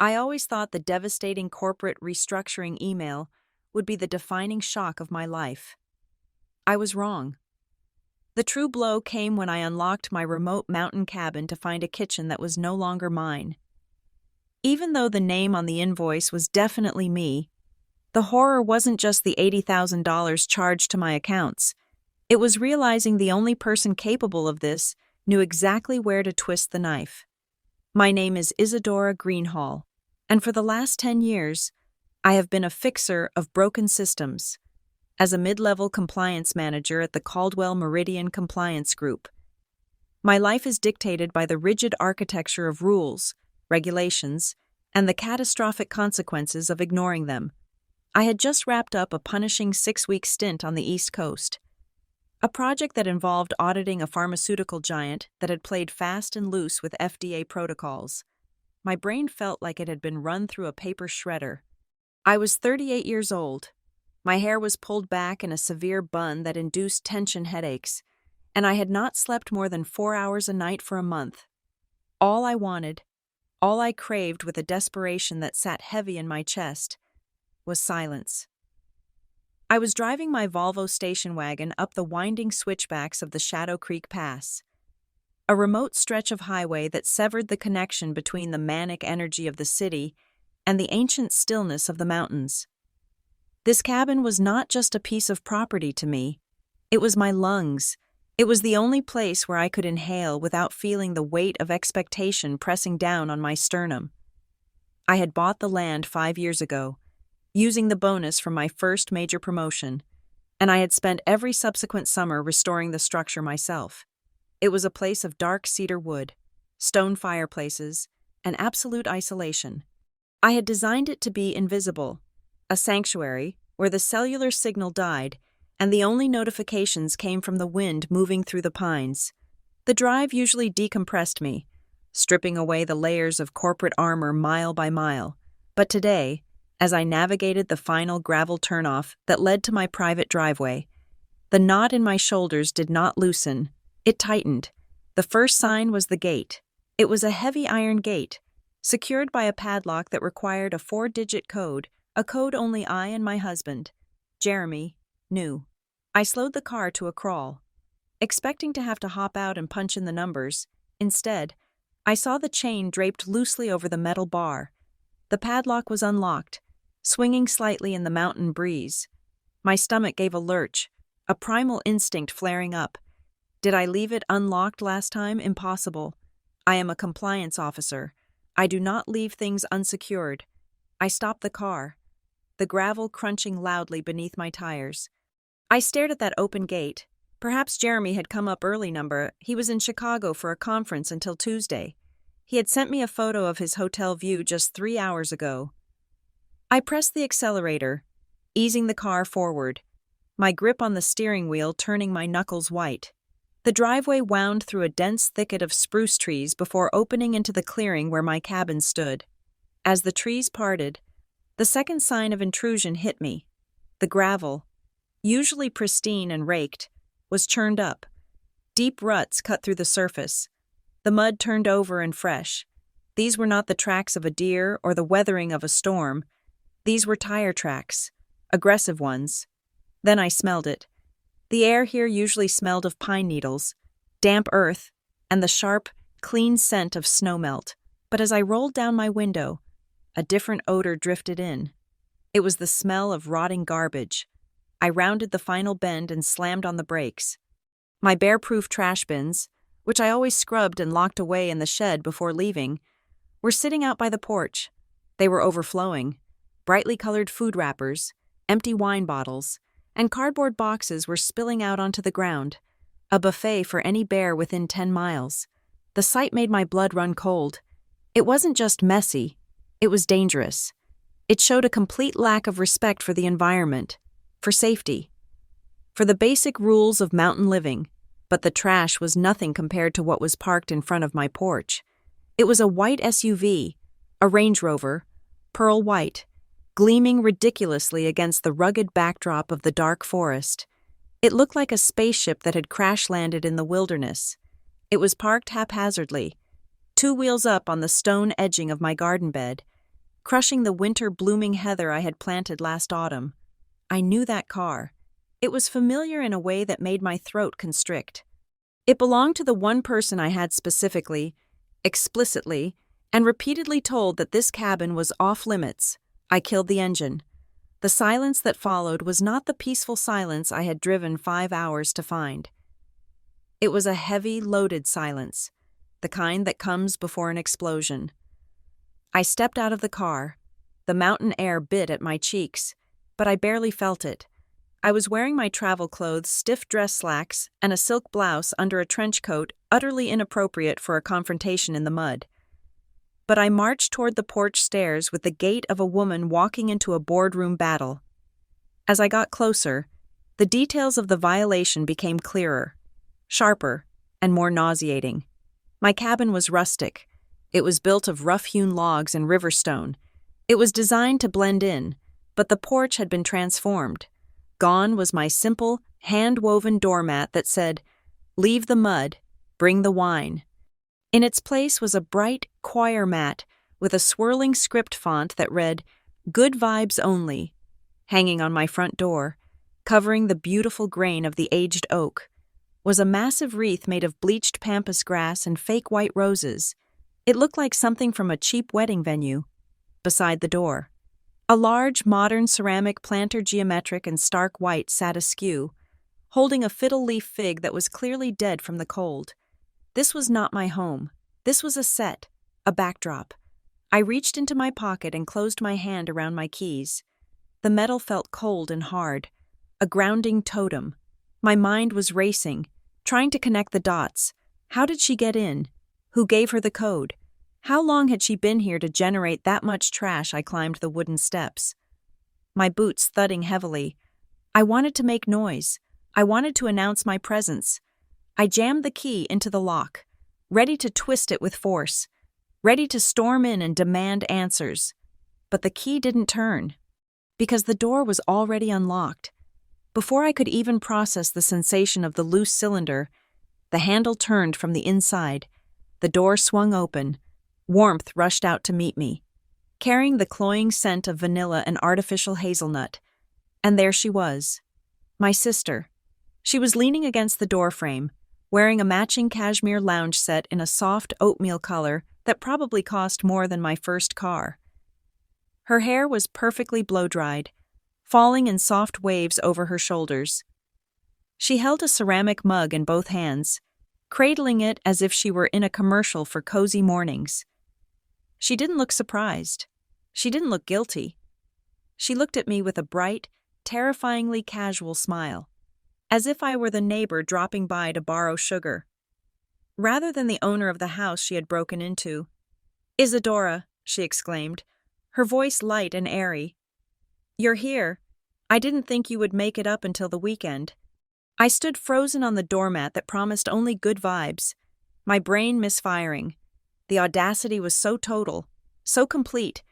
I always thought the devastating corporate restructuring email would be the defining shock of my life. I was wrong. The true blow came when I unlocked my remote mountain cabin to find a kitchen that was no longer mine. Even though the name on the invoice was definitely me, the horror wasn't just the $80,000 charged to my accounts. It was realizing the only person capable of this knew exactly where to twist the knife. My name is Isadora Greenhall, and for the last 10 years, I have been a fixer of broken systems. As a mid-level compliance manager at the Caldwell Meridian Compliance Group, my life is dictated by the rigid architecture of rules, regulations, and the catastrophic consequences of ignoring them. I had just wrapped up a punishing 6-week stint on the East Coast, a project that involved auditing a pharmaceutical giant that had played fast and loose with FDA protocols. My brain felt like it had been run through a paper shredder. I was 38 years old. My hair was pulled back in a severe bun that induced tension headaches, and I had not slept more than 4 hours a night for a month. All I wanted, all I craved with a desperation that sat heavy in my chest, was silence. I was driving my Volvo station wagon up the winding switchbacks of the Shadow Creek Pass, a remote stretch of highway that severed the connection between the manic energy of the city and the ancient stillness of the mountains. This cabin was not just a piece of property to me. It was my lungs. It was the only place where I could inhale without feeling the weight of expectation pressing down on my sternum. I had bought the land 5 years ago, using the bonus from my first major promotion, and I had spent every subsequent summer restoring the structure myself. It was a place of dark cedar wood, stone fireplaces, and absolute isolation. I had designed it to be invisible, a sanctuary where the cellular signal died and the only notifications came from the wind moving through the pines. The drive usually decompressed me, stripping away the layers of corporate armor mile by mile. But today, as I navigated the final gravel turnoff that led to my private driveway, the knot in my shoulders did not loosen. It tightened. The first sign was the gate. It was a heavy iron gate, secured by a padlock that required a 4-digit code, a code only I and my husband, Jeremy, knew. I slowed the car to a crawl, expecting to have to hop out and punch in the numbers. Instead, I saw the chain draped loosely over the metal bar. The padlock was unlocked, swinging slightly in the mountain breeze. My stomach gave a lurch, a primal instinct flaring up. Did I leave it unlocked last time? Impossible. I am a compliance officer. I do not leave things unsecured. I stopped the car, the gravel crunching loudly beneath my tires. I stared at that open gate. Perhaps Jeremy had come up early. He was in Chicago for a conference until Tuesday. He had sent me a photo of his hotel view just 3 hours ago. I pressed the accelerator, easing the car forward, my grip on the steering wheel turning my knuckles white. The driveway wound through a dense thicket of spruce trees before opening into the clearing where my cabin stood. As the trees parted, the second sign of intrusion hit me. The gravel, usually pristine and raked, was churned up. Deep ruts cut through the surface. The mud turned over and fresh. These were not the tracks of a deer or the weathering of a storm. These were tire tracks, aggressive ones. Then I smelled it. The air here usually smelled of pine needles, damp earth, and the sharp, clean scent of snowmelt. But as I rolled down my window, a different odor drifted in. It was the smell of rotting garbage. I rounded the final bend and slammed on the brakes. My bear-proof trash bins, which I always scrubbed and locked away in the shed before leaving, were sitting out by the porch. They were overflowing. Brightly colored food wrappers, empty wine bottles, and cardboard boxes were spilling out onto the ground, a buffet for any bear within 10 miles. The sight made my blood run cold. It wasn't just messy, it was dangerous. It showed a complete lack of respect for the environment, for safety, for the basic rules of mountain living. But the trash was nothing compared to what was parked in front of my porch. It was a white SUV, a Range Rover, pearl white, gleaming ridiculously against the rugged backdrop of the dark forest. It looked like a spaceship that had crash-landed in the wilderness. It was parked haphazardly, 2 wheels up on the stone edging of my garden bed, crushing the winter-blooming heather I had planted last autumn. I knew that car. It was familiar in a way that made my throat constrict. It belonged to the one person I had specifically, explicitly, and repeatedly told that this cabin was off-limits. I killed the engine. The silence that followed was not the peaceful silence I had driven 5 hours to find. It was a heavy, loaded silence, the kind that comes before an explosion. I stepped out of the car. The mountain air bit at my cheeks, but I barely felt it. I was wearing my travel clothes, stiff dress slacks, and a silk blouse under a trench coat utterly inappropriate for a confrontation in the mud. But I marched toward the porch stairs with the gait of a woman walking into a boardroom battle. As I got closer, the details of the violation became clearer, sharper, and more nauseating. My cabin was rustic. It was built of rough-hewn logs and river stone. It was designed to blend in, but the porch had been transformed. Gone was my simple, hand-woven doormat that said, "Leave the mud, bring the wine." In its place was a bright choir mat with a swirling script font that read, "Good vibes only," hanging on my front door. Covering the beautiful grain of the aged oak was a massive wreath made of bleached pampas grass and fake white roses. It looked like something from a cheap wedding venue. Beside the door, a large, modern ceramic planter geometric and stark white sat askew, holding a fiddle-leaf fig that was clearly dead from the cold. This was not my home. This was a set, a backdrop. I reached into my pocket and closed my hand around my keys. The metal felt cold and hard, a grounding totem. My mind was racing, trying to connect the dots. How did she get in? Who gave her the code? How long had she been here to generate that much trash? I climbed the wooden steps, my boots thudding heavily. I wanted to make noise. I wanted to announce my presence. I jammed the key into the lock, ready to twist it with force, ready to storm in and demand answers. But the key didn't turn, because the door was already unlocked. Before I could even process the sensation of the loose cylinder, the handle turned from the inside. The door swung open. Warmth rushed out to meet me, carrying the cloying scent of vanilla and artificial hazelnut. And there she was, my sister. She was leaning against the doorframe, wearing a matching cashmere lounge set in a soft oatmeal color that probably cost more than my first car. Her hair was perfectly blow-dried, falling in soft waves over her shoulders. She held a ceramic mug in both hands, cradling it as if she were in a commercial for cozy mornings. She didn't look surprised. She didn't look guilty. She looked at me with a bright, terrifyingly casual smile, as if I were the neighbor dropping by to borrow sugar, rather than the owner of the house she had broken into. "Isadora," she exclaimed, her voice light and airy. "You're here. I didn't think you would make it up until the weekend." I stood frozen on the doormat that promised only good vibes, my brain misfiring. The audacity was so total, so complete,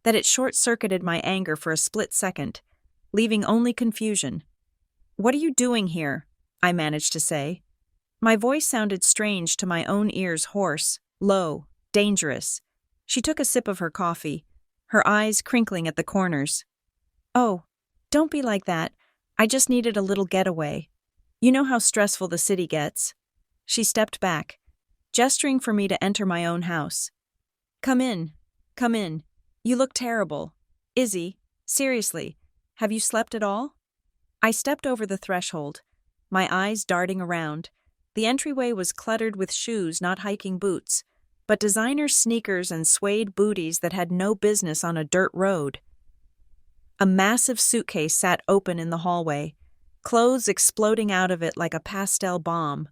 that it short-circuited my anger for a split second, leaving only confusion. "What are you doing here?" I managed to say. My voice sounded strange to my own ears, hoarse, low, dangerous. She took a sip of her coffee, her eyes crinkling at the corners. "Oh, don't be like that. I just needed a little getaway. You know how stressful the city gets." She stepped back, gesturing for me to enter my own house. Come in. You look terrible. Izzy, seriously, have you slept at all?" I stepped over the threshold, my eyes darting around. The entryway was cluttered with shoes, not hiking boots, but designer sneakers and suede booties that had no business on a dirt road. A massive suitcase sat open in the hallway, clothes exploding out of it like a pastel bomb.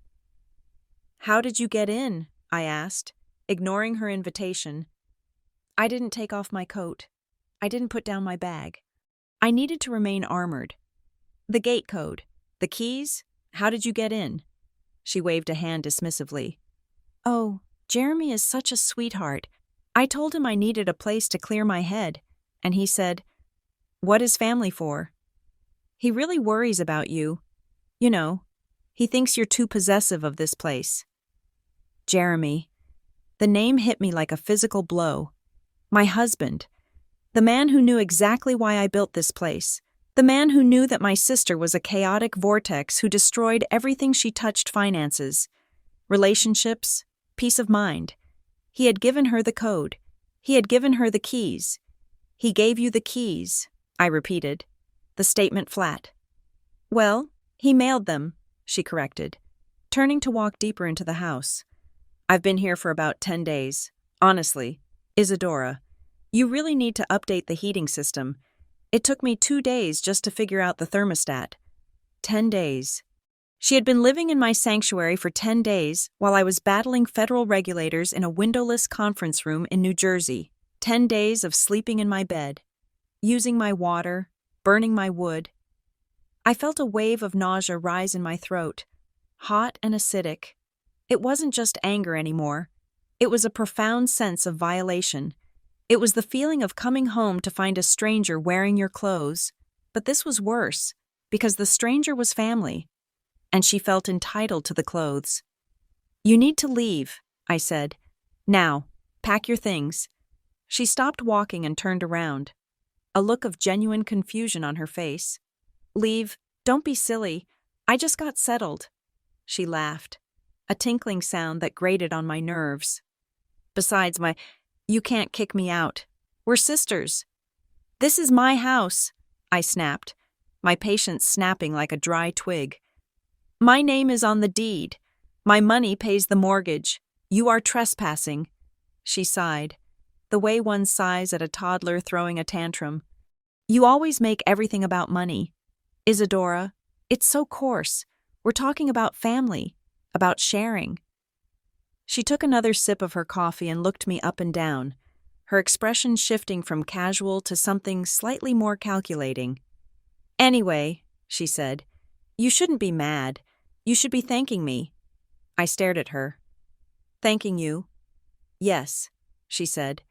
"How did you get in?" I asked, ignoring her invitation. I didn't take off my coat. I didn't put down my bag. I needed to remain armored. "The gate code. The keys? How did you get in?" She waved a hand dismissively. "Oh, Jeremy is such a sweetheart. I told him I needed a place to clear my head, and he said, 'What is family for?' He really worries about you. You know, he thinks you're too possessive of this place." Jeremy. The name hit me like a physical blow. My husband. The man who knew exactly why I built this place. The man who knew that my sister was a chaotic vortex who destroyed everything she touched: finances, relationships, peace of mind. He had given her the code. He had given her the keys. He gave you the keys, I repeated, the statement flat. Well, he mailed them, she corrected, turning to walk deeper into the house. I've been here for about 10 days. Honestly, Isadora, you really need to update the heating system. It took me 2 days just to figure out the thermostat. 10 days. She had been living in my sanctuary for 10 days while I was battling federal regulators in a windowless conference room in New Jersey. 10 days of sleeping in my bed, using my water, burning my wood. I felt a wave of nausea rise in my throat, hot and acidic. It wasn't just anger anymore. It was a profound sense of violation. It was the feeling of coming home to find a stranger wearing your clothes. But this was worse, because the stranger was family, and she felt entitled to the clothes. You need to leave, I said. Now, pack your things. She stopped walking and turned around, a look of genuine confusion on her face. Leave, don't be silly. I just got settled. She laughed, a tinkling sound that grated on my nerves. Besides, you can't kick me out. We're sisters. This is my house, I snapped, my patience snapping like a dry twig. My name is on the deed. My money pays the mortgage. You are trespassing. She sighed, the way one sighs at a toddler throwing a tantrum. You always make everything about money. Isadora, it's so coarse. We're talking about family, about sharing. She took another sip of her coffee and looked me up and down, her expression shifting from casual to something slightly more calculating. Anyway, she said, you shouldn't be mad. You should be thanking me. I stared at her. Thanking you? Yes, she said.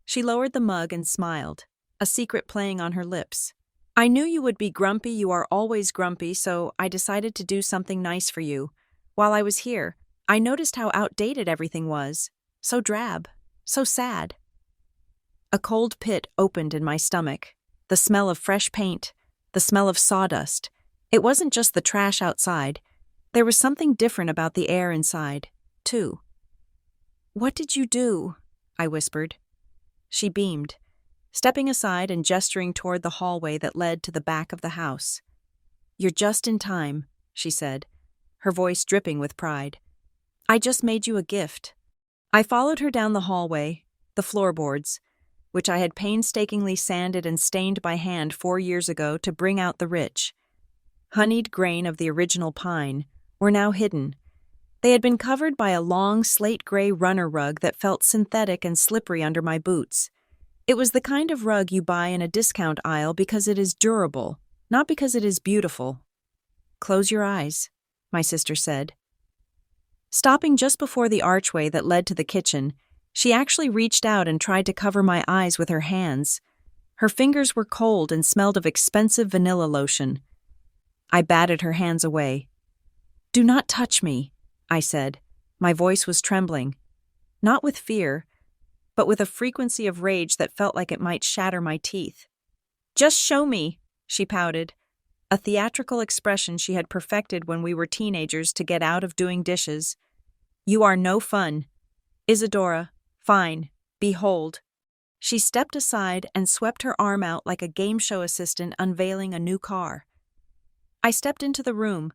She lowered the mug and smiled, a secret playing on her lips. I knew you would be grumpy. You are always grumpy, so I decided to do something nice for you. While I was here, I noticed how outdated everything was. So drab, so sad. A cold pit opened in my stomach. The smell of fresh paint, the smell of sawdust. It wasn't just the trash outside. There was something different about the air inside, too. What did you do? I whispered. She beamed, stepping aside and gesturing toward the hallway that led to the back of the house. You're just in time, she said, her voice dripping with pride. I just made you a gift. I followed her down the hallway, the floorboards, which I had painstakingly sanded and stained by hand 4 years ago to bring out the rich, honeyed grain of the original pine, were now hidden. They had been covered by a long slate-gray runner rug that felt synthetic and slippery under my boots. It was the kind of rug you buy in a discount aisle because it is durable, not because it is beautiful. Close your eyes, my sister said. Stopping just before the archway that led to the kitchen, she actually reached out and tried to cover my eyes with her hands. Her fingers were cold and smelled of expensive vanilla lotion. I batted her hands away. Do not touch me, I said. My voice was trembling, not with fear, but with a frequency of rage that felt like it might shatter my teeth. Just show me, she pouted, a theatrical expression she had perfected when we were teenagers to get out of doing dishes. You are no fun. Isadora, fine, behold. She stepped aside and swept her arm out like a game show assistant unveiling a new car. I stepped into the room,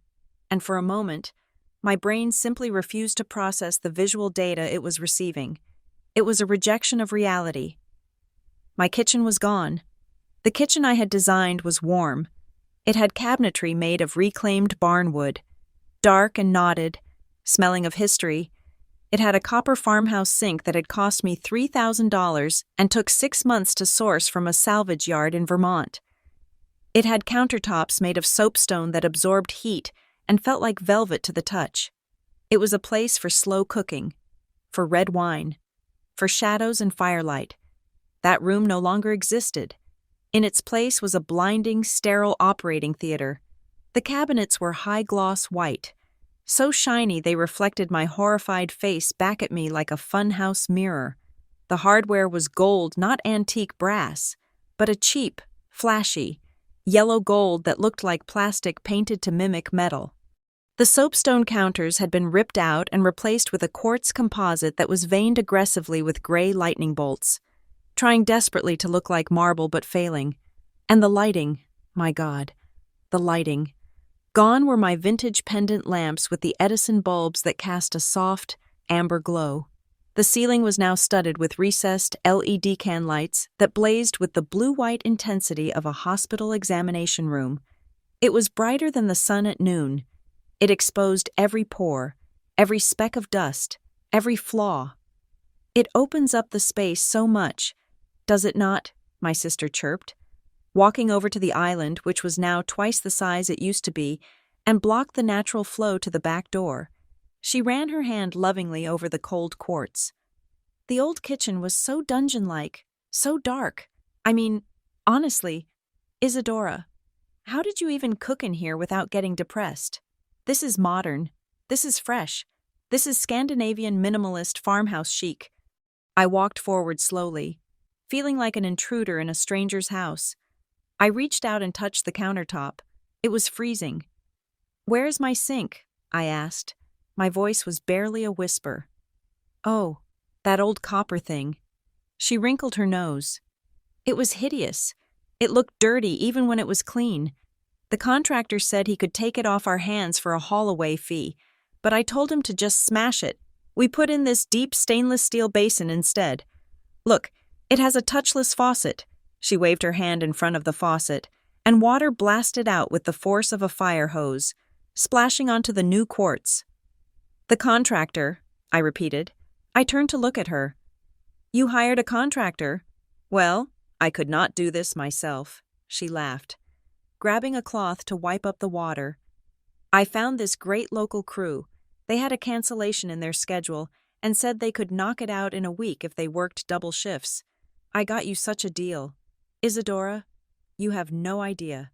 and for a moment, my brain simply refused to process the visual data it was receiving. It was a rejection of reality. My kitchen was gone. The kitchen I had designed was warm. It had cabinetry made of reclaimed barnwood, dark and knotted, smelling of history. It had a copper farmhouse sink that had cost me $3,000 and took 6 months to source from a salvage yard in Vermont. It had countertops made of soapstone that absorbed heat and felt like velvet to the touch. It was a place for slow cooking, for red wine, for shadows and firelight. That room no longer existed. In its place was a blinding, sterile operating theater. The cabinets were high-gloss white, so shiny they reflected my horrified face back at me like a funhouse mirror. The hardware was gold, not antique brass, but a cheap, flashy, yellow gold that looked like plastic painted to mimic metal. The soapstone counters had been ripped out and replaced with a quartz composite that was veined aggressively with gray lightning bolts, trying desperately to look like marble but failing. And the lighting, my God, the lighting. Gone were my vintage pendant lamps with the Edison bulbs that cast a soft, amber glow. The ceiling was now studded with recessed LED can lights that blazed with the blue-white intensity of a hospital examination room. It was brighter than the sun at noon. It exposed every pore, every speck of dust, every flaw. It opens up the space so much, does it not? My sister chirped, walking over to the island, which was now twice the size it used to be, and blocked the natural flow to the back door. She ran her hand lovingly over the cold quartz. The old kitchen was so dungeon-like, so dark. I mean, honestly, Isadora, how did you even cook in here without getting depressed? This is modern. This is fresh. This is Scandinavian minimalist farmhouse chic. I walked forward slowly, feeling like an intruder in a stranger's house. I reached out and touched the countertop. It was freezing. "Where's my sink?" I asked. My voice was barely a whisper. "Oh, that old copper thing." She wrinkled her nose. It was hideous. It looked dirty even when it was clean. The contractor said he could take it off our hands for a haul-away fee, but I told him to just smash it. We put in this deep stainless steel basin instead. Look, it has a touchless faucet. She waved her hand in front of the faucet, and water blasted out with the force of a fire hose, splashing onto the new quartz. "The contractor," I repeated. I turned to look at her. "You hired a contractor?" "Well, I could not do this myself," she laughed, grabbing a cloth to wipe up the water. "I found this great local crew. They had a cancellation in their schedule and said they could knock it out in a week if they worked double shifts. I got you such a deal. Isadora, you have no idea.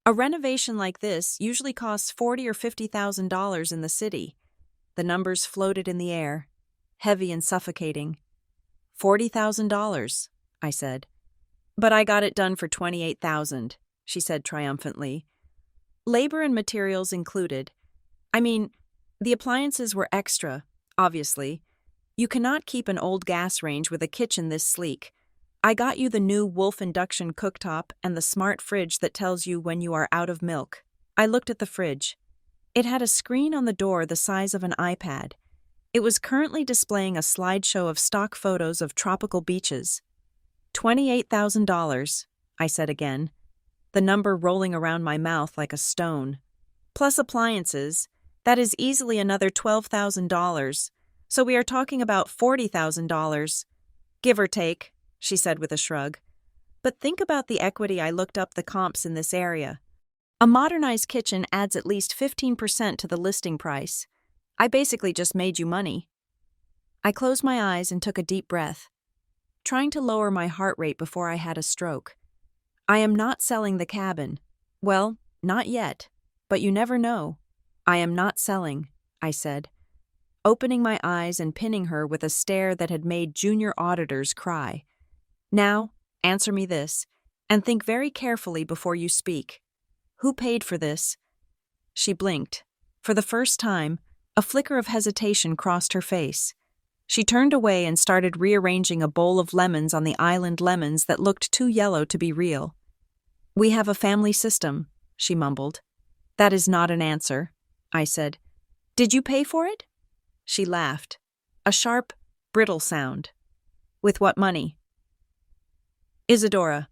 A renovation like this usually costs $40,000 or $50,000 in the city." The numbers floated in the air, heavy and suffocating. $40,000, I said. "But I got it done for $28,000, she said triumphantly. "Labor and materials included. I mean, the appliances were extra, obviously. You cannot keep an old gas range with a kitchen this sleek. I got you the new Wolf induction cooktop and the smart fridge that tells you when you are out of milk." I looked at the fridge. It had a screen on the door the size of an iPad. It was currently displaying a slideshow of stock photos of tropical beaches. $28,000, I said again, the number rolling around my mouth like a stone. Plus appliances, that is easily another $12,000, so we are talking about $40,000. Give or take, she said with a shrug. But think about the equity. I looked up the comps in this area. A modernized kitchen adds at least 15% to the listing price. I basically just made you money. I closed my eyes and took a deep breath, trying to lower my heart rate before I had a stroke. I am not selling the cabin. Well, not yet, but you never know. I am not selling, I said, opening my eyes and pinning her with a stare that had made junior auditors cry. Now, answer me this, and think very carefully before you speak. Who paid for this? She blinked. For the first time, a flicker of hesitation crossed her face. She turned away and started rearranging a bowl of lemons on the island lemons that looked too yellow to be real. "We have a family system," she mumbled. "That is not an answer," I said. "Did you pay for it?" She laughed. A sharp, brittle sound. "With what money?" "Isadora,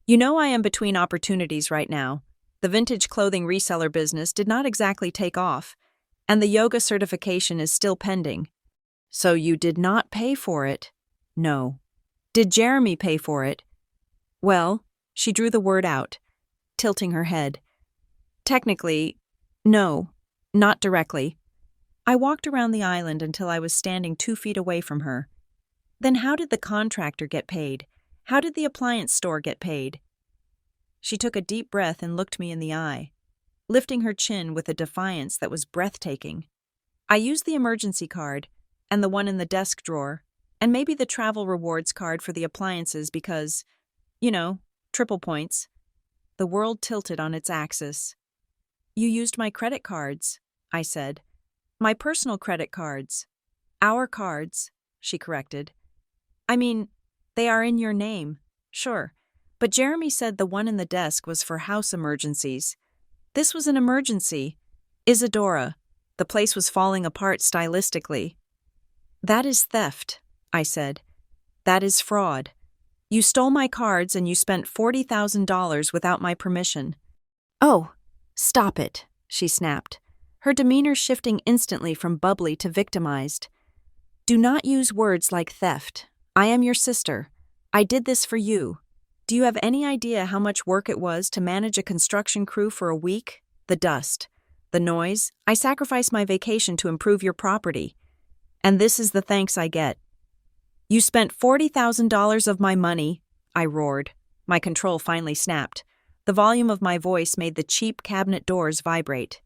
you know I am between opportunities right now. The vintage clothing reseller business did not exactly take off, and the yoga certification is still pending. So you did not pay for it?" "No." "Did Jeremy pay for it?" "Well," she drew the word out, tilting her head. "Technically, no, not directly." I walked around the island until I was standing 2 feet away from her. "Then how did the contractor get paid? How did the appliance store get paid?" She took a deep breath and looked me in the eye, lifting her chin with a defiance that was breathtaking. "I used the emergency card, and the one in the desk drawer, and maybe the travel rewards card for the appliances because, You know, triple points. The world tilted on its axis. You used my credit cards, I said. My personal credit cards. Our cards, she corrected. I mean, they are in your name, sure. But Jeremy said the one in the desk was for house emergencies. This was an emergency. Isadora. The place was falling apart stylistically. That is theft, I said. That is fraud. You stole my cards and you spent $40,000 without my permission. Oh, stop it, she snapped, her demeanor shifting instantly from bubbly to victimized. Do not use words like theft. I am your sister. I did this for you. Do you have any idea how much work it was to manage a construction crew for a week? The dust, the noise. I sacrificed my vacation to improve your property. And this is the thanks I get. You spent $40,000 of my money, I roared. My control finally snapped. The volume of my voice made the cheap cabinet doors vibrate.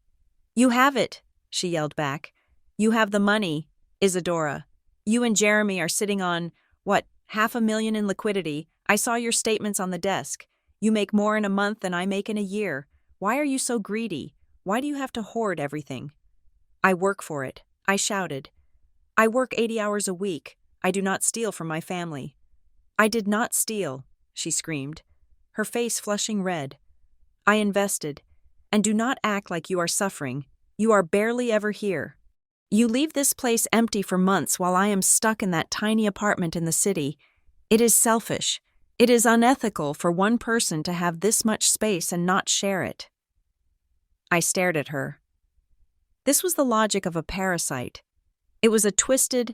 You have it, she yelled back. You have the money, Isadora. You and Jeremy are sitting on, what, $500,000 in liquidity. I saw your statements on the desk. You make more in a month than I make in a year. Why are you so greedy? Why do you have to hoard everything? I work for it, I shouted. I work 80 hours a week. I do not steal from my family. I did not steal, she screamed, her face flushing red. I invested. And do not act like you are suffering. You are barely ever here. You leave this place empty for months while I am stuck in that tiny apartment in the city. It is selfish. It is unethical for one person to have this much space and not share it. I stared at her. This was the logic of a parasite. It was a twisted,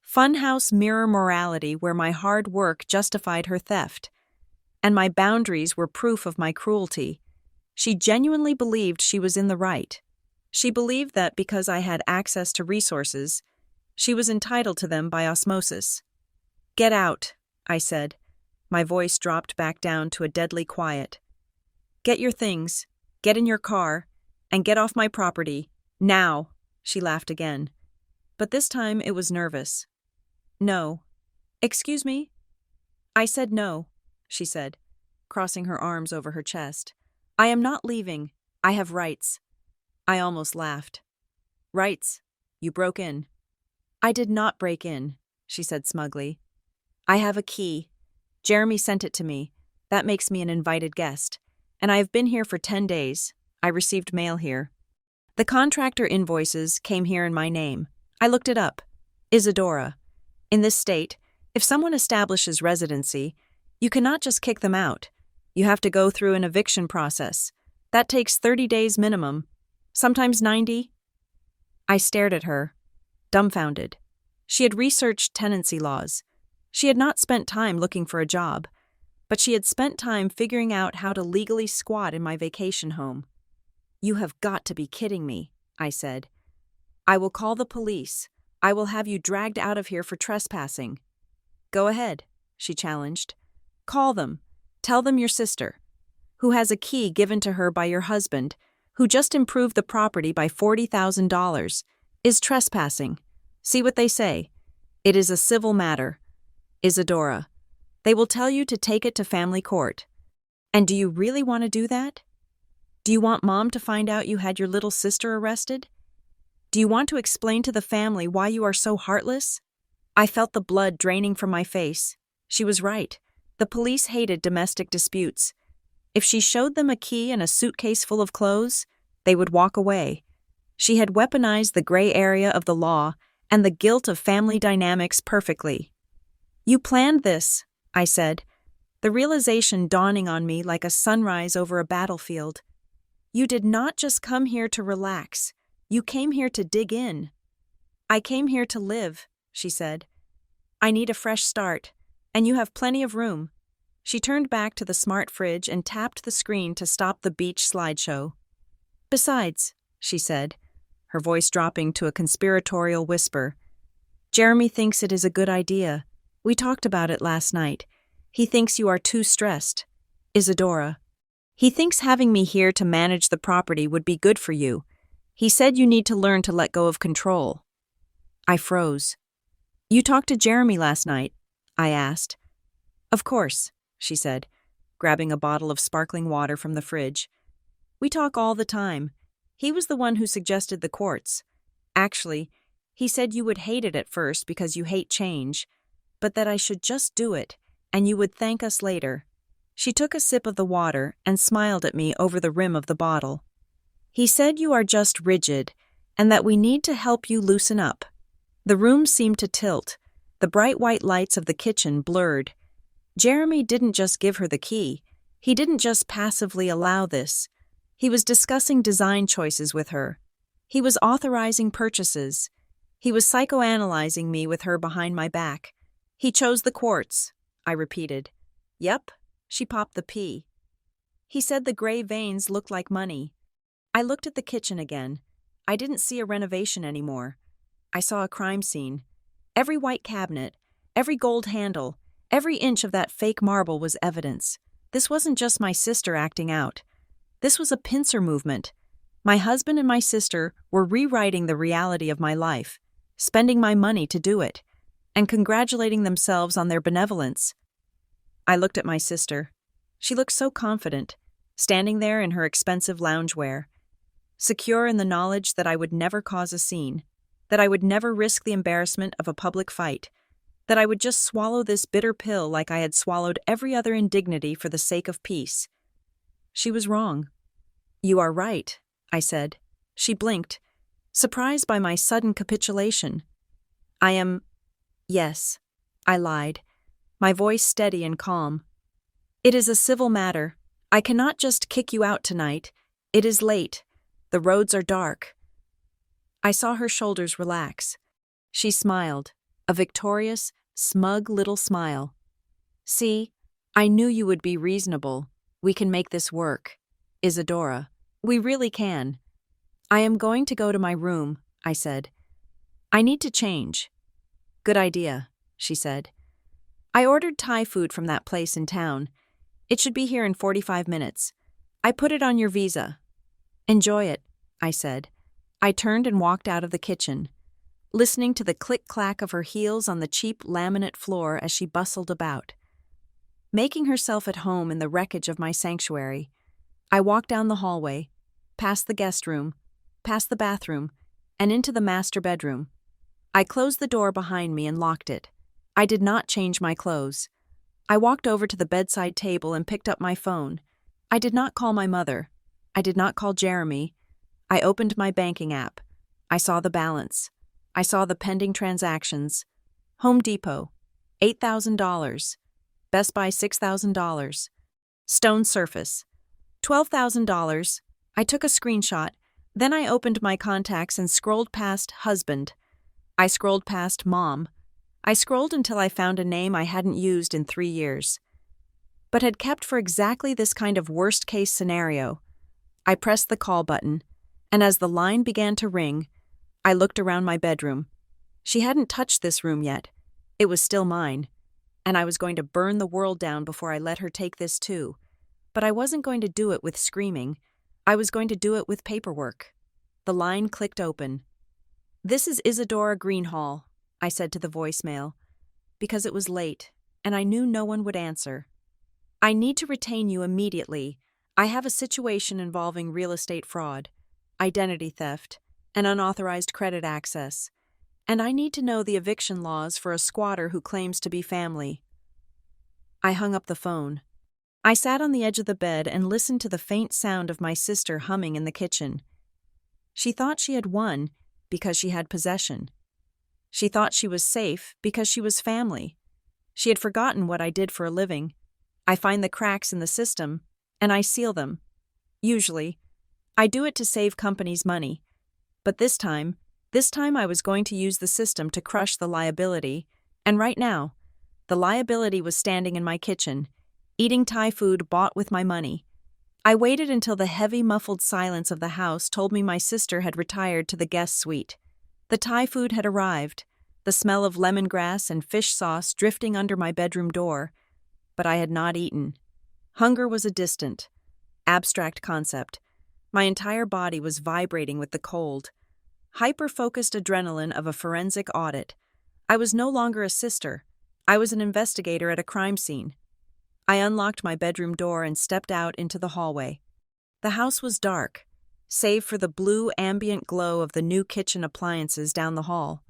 funhouse mirror morality where my hard work justified her theft, and my boundaries were proof of my cruelty. She genuinely believed she was in the right. She believed that because I had access to resources, she was entitled to them by osmosis. Get out, I said. My voice dropped back down to a deadly quiet. Get your things, get in your car, and get off my property, now, she laughed again. But this time it was nervous. No. Excuse me? I said no, she said, crossing her arms over her chest. I am not leaving. I have rights. I almost laughed. Rights? You broke in. I did not break in, she said smugly. I have a key. Jeremy sent it to me. That makes me an invited guest. And I have been here for 10 days. I received mail here. The contractor invoices came here in my name. I looked it up. Isadora. In this state, if someone establishes residency, you cannot just kick them out. You have to go through an eviction process. That takes 30 days minimum, sometimes 90. I stared at her, dumbfounded. She had researched tenancy laws. She had not spent time looking for a job, but she had spent time figuring out how to legally squat in my vacation home. You have got to be kidding me, I said. I will call the police. I will have you dragged out of here for trespassing. Go ahead, she challenged. Call them. Tell them your sister, who has a key given to her by your husband, who just improved the property by $40,000, is trespassing. See what they say. It is a civil matter. Isadora. They will tell you to take it to family court. And do you really want to do that? Do you want Mom to find out you had your little sister arrested? Do you want to explain to the family why you are so heartless? I felt the blood draining from my face. She was right. The police hated domestic disputes. If she showed them a key and a suitcase full of clothes, they would walk away. She had weaponized the gray area of the law and the guilt of family dynamics perfectly. You planned this, I said, the realization dawning on me like a sunrise over a battlefield. You did not just come here to relax. You came here to dig in. I came here to live, she said. I need a fresh start, and you have plenty of room. She turned back to the smart fridge and tapped the screen to stop the beach slideshow. Besides, she said, her voice dropping to a conspiratorial whisper, Jeremy thinks it is a good idea. We talked about it last night. He thinks you are too stressed. Isadora. He thinks having me here to manage the property would be good for you. He said you need to learn to let go of control. I froze. You talked to Jeremy last night? I asked. Of course, she said. grabbing a bottle of sparkling water from the fridge. "We talk all the time. He was the one who suggested the quartz. Actually, he said you would hate it at first because you hate change, but that I should just do it, and you would thank us later." She took a sip of the water and smiled at me over the rim of the bottle. "He said you are just rigid, and that we need to help you loosen up." The room seemed to tilt. The bright white lights of the kitchen blurred. Jeremy didn't just give her the key. He didn't just passively allow this. He was discussing design choices with her. He was authorizing purchases. He was psychoanalyzing me with her behind my back. "He chose the quartz," I repeated. "Yep." She popped the P. "He said the gray veins looked like money." I looked at the kitchen again. I didn't see a renovation anymore. I saw a crime scene. Every white cabinet, every gold handle, every inch of that fake marble was evidence. This wasn't just my sister acting out. This was a pincer movement. My husband and my sister were rewriting the reality of my life, spending my money to do it, and congratulating themselves on their benevolence. I looked at my sister. She looked so confident, standing there in her expensive loungewear, secure in the knowledge that I would never cause a scene, that I would never risk the embarrassment of a public fight, that I would just swallow this bitter pill like I had swallowed every other indignity for the sake of peace. She was wrong. "You are right," I said. She blinked, surprised by my sudden capitulation. Yes," I lied, my voice steady and calm. "It is a civil matter. I cannot just kick you out tonight. It is late. The roads are dark." I saw her shoulders relax. She smiled, a victorious, smug little smile. "See, I knew you would be reasonable. We can make this work. Isadora, we really can." "I am going to go to my room," I said. "I need to change." "Good idea," she said. I ordered Thai food from that place in town. "It should be here in 45 minutes. I put it on your visa." "Enjoy it," I said. I turned and walked out of the kitchen, listening to the click-clack of her heels on the cheap laminate floor as she bustled about. Making herself at home in the wreckage of my sanctuary, I walked down the hallway, past the guest room, past the bathroom, and into the master bedroom. I closed the door behind me and locked it. I did not change my clothes. I walked over to the bedside table and picked up my phone. I did not call my mother. I did not call Jeremy. I opened my banking app. I saw the balance. I saw the pending transactions. Home Depot, $8,000. Best Buy, $6,000. Stone Surface, $12,000. I took a screenshot. Then I opened my contacts and scrolled past husband. I scrolled past mom. I scrolled until I found a name I hadn't used in 3 years, but had kept for exactly this kind of worst-case scenario. I pressed the call button, and as the line began to ring, I looked around my bedroom. She hadn't touched this room yet. It was still mine, and I was going to burn the world down before I let her take this too. But I wasn't going to do it with screaming. I was going to do it with paperwork. The line clicked open. "This is Isadora Greenhall," I said to the voicemail, because it was late, and I knew no one would answer. "I need to retain you immediately. I have a situation involving real estate fraud, identity theft, and unauthorized credit access, and I need to know the eviction laws for a squatter who claims to be family." I hung up the phone. I sat on the edge of the bed and listened to the faint sound of my sister humming in the kitchen. She thought she had won because she had possession. She thought she was safe because she was family. She had forgotten what I did for a living. I find the cracks in the system, and I seal them. Usually, I do it to save companies money. But this time I was going to use the system to crush the liability, and right now, the liability was standing in my kitchen, eating Thai food bought with my money. I waited until the heavy, muffled silence of the house told me my sister had retired to the guest suite. The Thai food had arrived, the smell of lemongrass and fish sauce drifting under my bedroom door, but I had not eaten. Hunger was a distant, abstract concept. My entire body was vibrating with the cold. Hyper-focused adrenaline of a forensic audit. I was no longer a sister. I was an investigator at a crime scene. I unlocked my bedroom door and stepped out into the hallway. The house was dark, save for the blue ambient glow of the new kitchen appliances down the hall.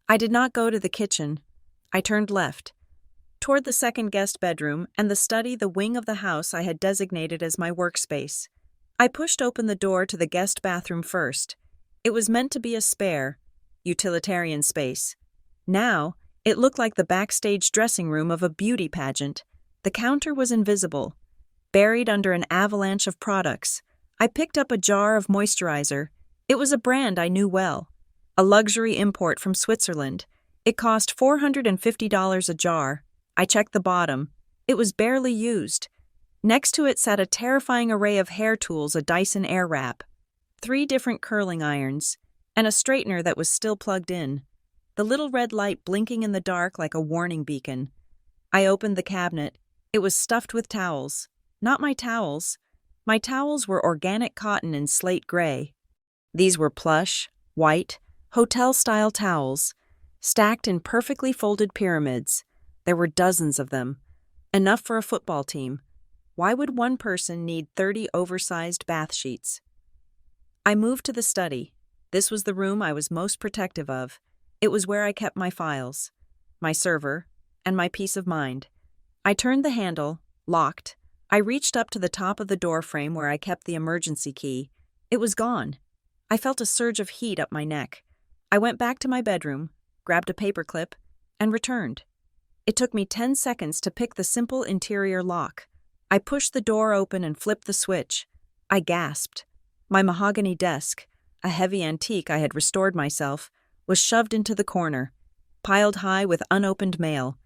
I did not go to the kitchen. I turned left, toward the second guest bedroom and the study, the wing of the house I had designated as my workspace. I pushed open the door to the guest bathroom first. It was meant to be a spare, utilitarian space. Now, it looked like the backstage dressing room of a beauty pageant. The counter was invisible, buried under an avalanche of products. I picked up a jar of moisturizer. It was a brand I knew well, a luxury import from Switzerland. It cost $450 a jar. I checked the bottom. It was barely used. Next to it sat a terrifying array of hair tools, a Dyson Airwrap, 3 different curling irons, and a straightener that was still plugged in, the little red light blinking in the dark like a warning beacon. I opened the cabinet. It was stuffed with towels. Not my towels. My towels were organic cotton in slate gray. These were plush, white, hotel-style towels, stacked in perfectly folded pyramids. There were dozens of them, enough for a football team. Why would one person need 30 oversized bath sheets? I moved to the study. This was the room I was most protective of. It was where I kept my files, my server, and my peace of mind. I turned the handle, locked. I reached up to the top of the door frame where I kept the emergency key. It was gone. I felt a surge of heat up my neck. I went back to my bedroom, grabbed a paperclip, and returned. It took me 10 seconds to pick the simple interior lock. I pushed the door open and flipped the switch. I gasped. My mahogany desk, a heavy antique I had restored myself, was shoved into the corner, piled high with unopened mail.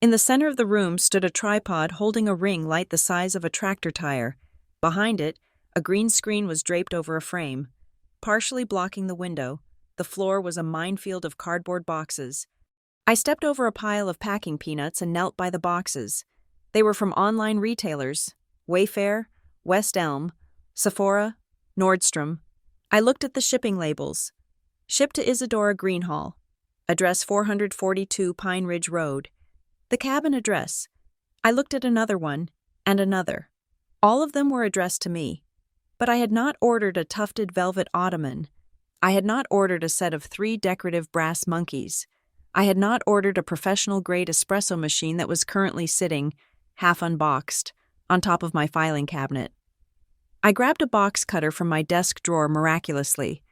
In the center of the room stood a tripod holding a ring light the size of a tractor tire. Behind it, a green screen was draped over a frame. Partially blocking the window, the floor was a minefield of cardboard boxes. I stepped over a pile of packing peanuts and knelt by the boxes. They were from online retailers: Wayfair, West Elm, Sephora, Nordstrom. I looked at the shipping labels. Shipped to Isadora Greenhall. Address 442 Pine Ridge Road. The cabin address. I looked at another one, and another. All of them were addressed to me. But I had not ordered a tufted velvet ottoman. I had not ordered a set of 3 decorative brass monkeys. I had not ordered a professional-grade espresso machine that was currently sitting, half unboxed, on top of my filing cabinet. I grabbed a box cutter from my desk drawer miraculously.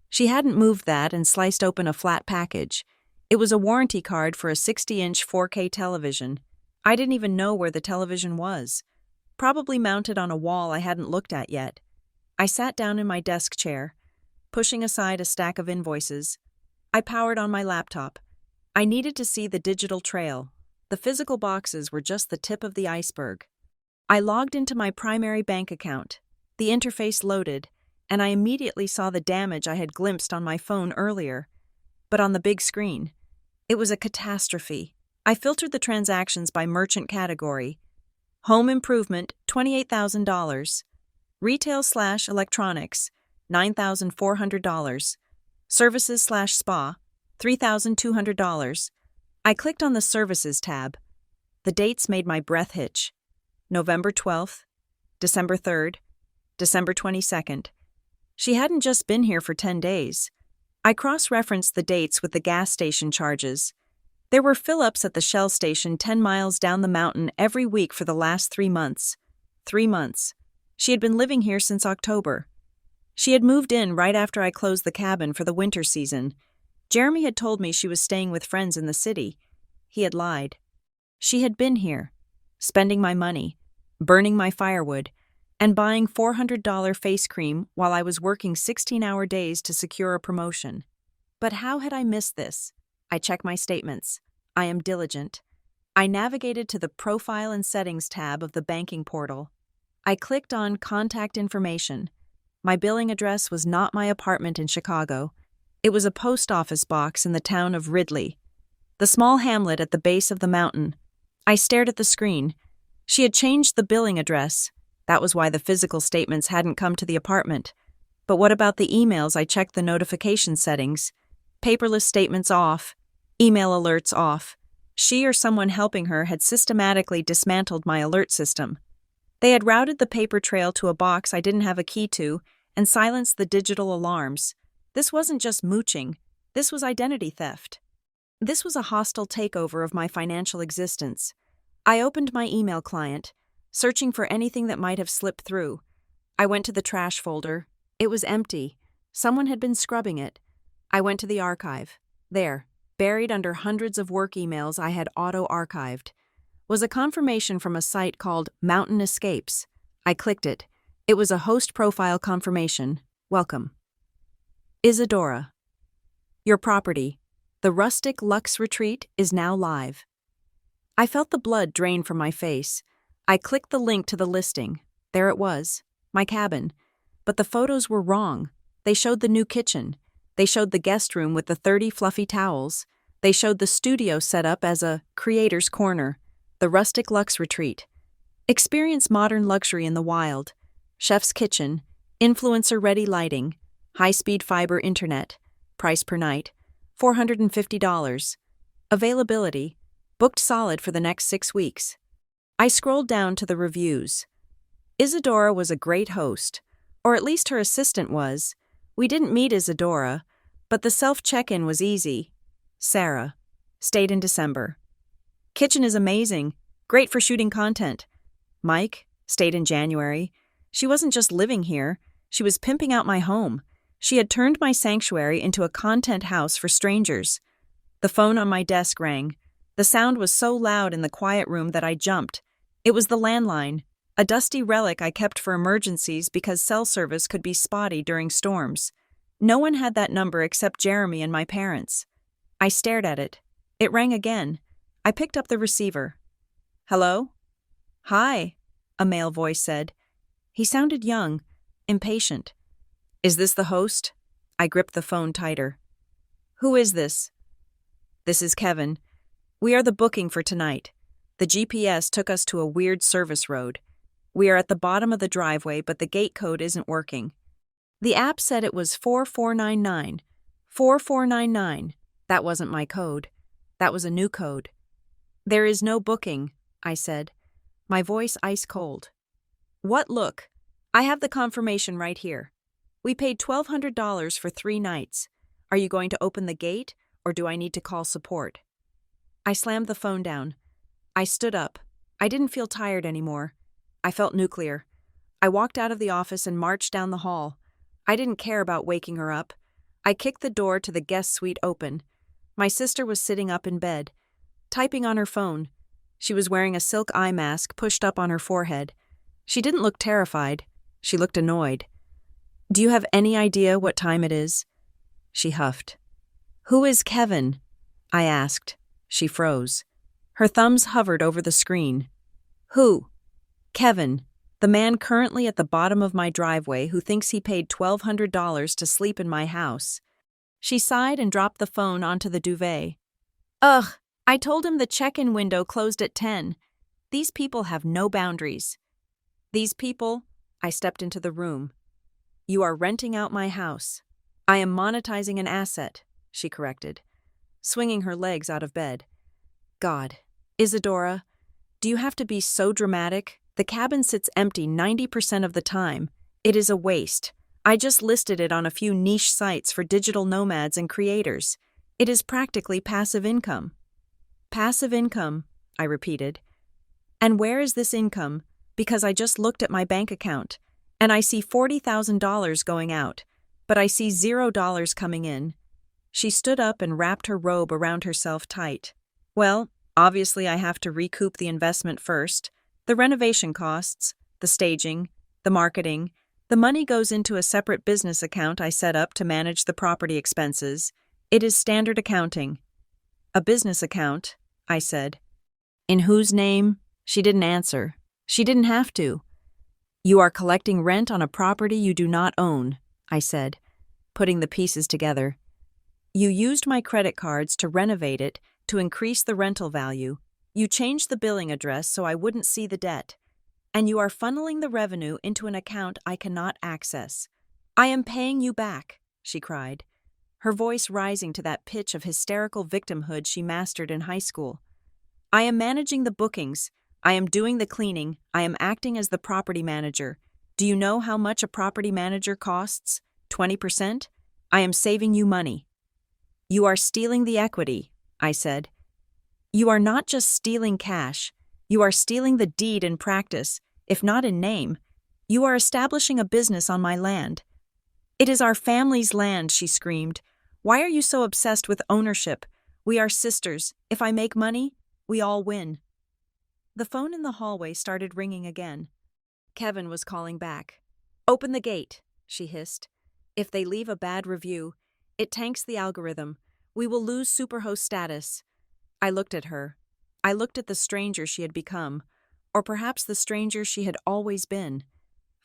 She hadn't moved that and sliced open a flat package. It was a warranty card for a 60-inch 4K television. I didn't even know where the television was. Probably mounted on a wall I hadn't looked at yet. I sat down in my desk chair, pushing aside a stack of invoices. I powered on my laptop. I needed to see the digital trail. The physical boxes were just the tip of the iceberg. I logged into my primary bank account. The interface loaded, and I immediately saw the damage I had glimpsed on my phone earlier. But on the big screen, it was a catastrophe. I filtered the transactions by merchant category. Home improvement, $28,000. Retail/electronics, $9,400. Services/spa, $3,200. I clicked on the Services tab. The dates made my breath hitch. November 12th, December 3rd, December 22nd. She hadn't just been here for 10 days. I cross-referenced the dates with the gas station charges. There were fill-ups at the Shell station 10 miles down the mountain every week for the last 3 months. 3 months. She had been living here since October. She had moved in right after I closed the cabin for the winter season. Jeremy had told me she was staying with friends in the city. He had lied. She had been here, spending my money, burning my firewood, and buying $400 face cream while I was working 16-hour days to secure a promotion. But how had I missed this? I checked my statements. I am diligent. I navigated to the Profile and Settings tab of the banking portal. I clicked on Contact Information. My billing address was not my apartment in Chicago. It was a post office box in the town of Ridley, the small hamlet at the base of the mountain. I stared at the screen. She had changed the billing address. That was why the physical statements hadn't come to the apartment. But what about the emails? I checked the notification settings. Paperless statements off. Email alerts off. She or someone helping her had systematically dismantled my alert system. They had routed the paper trail to a box I didn't have a key to and silenced the digital alarms. This wasn't just mooching. This was identity theft. This was a hostile takeover of my financial existence. I opened my email client, searching for anything that might have slipped through. I went to the trash folder. It was empty. Someone had been scrubbing it. I went to the archive. There, buried under hundreds of work emails I had auto-archived, was a confirmation from a site called Mountain Escapes. I clicked it. It was a host profile confirmation. Welcome. Isadora. Your property, the rustic luxe retreat, is now live. I felt the blood drain from my face. I clicked the link to the listing. There it was, my cabin. But the photos were wrong. They showed the new kitchen. They showed the guest room with the 30 fluffy towels. They showed the studio set up as a creator's corner, the rustic luxe retreat. Experience modern luxury in the wild. Chef's kitchen, influencer-ready lighting, high-speed fiber internet, price per night, $450. Availability, booked solid for the next 6 weeks. I scrolled down to the reviews. Isadora was a great host, or at least her assistant was. We didn't meet Isadora, but the self-check-in was easy. Sarah. Stayed in December. Kitchen is amazing. Great for shooting content. Mike. Stayed in January. She wasn't just living here. She was pimping out my home. She had turned my sanctuary into a content house for strangers. The phone on my desk rang. The sound was so loud in the quiet room that I jumped. It was the landline, a dusty relic I kept for emergencies because cell service could be spotty during storms. No one had that number except Jeremy and my parents. I stared at it. It rang again. I picked up the receiver. Hello? Hi, a male voice said. He sounded young, impatient. Is this the host? I gripped the phone tighter. Who is this? This is Kevin. We are the booking for tonight. The GPS took us to a weird service road. We are at the bottom of the driveway, but the gate code isn't working. The app said it was 4499. 4499. That wasn't my code. That was a new code. There is no booking, I said, my voice ice cold. What look? I have the confirmation right here. We paid $1,200 for 3 nights. Are you going to open the gate, or do I need to call support? I slammed the phone down. I stood up. I didn't feel tired anymore. I felt nuclear. I walked out of the office and marched down the hall. I didn't care about waking her up. I kicked the door to the guest suite open. My sister was sitting up in bed, typing on her phone. She was wearing a silk eye mask pushed up on her forehead. She didn't look terrified. She looked annoyed. Do you have any idea what time it is? She huffed. Who is Kevin? I asked. She froze. Her thumbs hovered over the screen. Who? Kevin, the man currently at the bottom of my driveway who thinks he paid $1,200 to sleep in my house. She sighed and dropped the phone onto the duvet. Ugh, I told him the check-in window closed at 10. These people have no boundaries. These people? I stepped into the room. You are renting out my house. I am monetizing an asset, she corrected, swinging her legs out of bed. God, Isadora, do you have to be so dramatic? The cabin sits empty 90% of the time. It is a waste. I just listed it on a few niche sites for digital nomads and creators. It is practically passive income. Passive income, I repeated. And where is this income? Because I just looked at my bank account, and I see $40,000 going out, but I see $0 coming in. She stood up and wrapped her robe around herself tight. Well, obviously I have to recoup the investment first. The renovation costs, the staging, the marketing. The money goes into a separate business account I set up to manage the property expenses. It is standard accounting. A business account, I said. In whose name? She didn't answer. She didn't have to. You are collecting rent on a property you do not own, I said, putting the pieces together. You used my credit cards to renovate it to increase the rental value. You changed the billing address so I wouldn't see the debt. And you are funneling the revenue into an account I cannot access. I am paying you back, she cried, her voice rising to that pitch of hysterical victimhood she mastered in high school. I am managing the bookings. I am doing the cleaning. I am acting as the property manager. Do you know how much a property manager costs? 20%? I am saving you money. You are stealing the equity, I said. You are not just stealing cash. You are stealing the deed in practice, if not in name. You are establishing a business on my land. It is our family's land, she screamed. Why are you so obsessed with ownership? We are sisters. If I make money, we all win. The phone in the hallway started ringing again. Kevin was calling back. Open the gate, she hissed. If they leave a bad review, it tanks the algorithm. We will lose superhost status. I looked at her. I looked at the stranger she had become, or perhaps the stranger she had always been,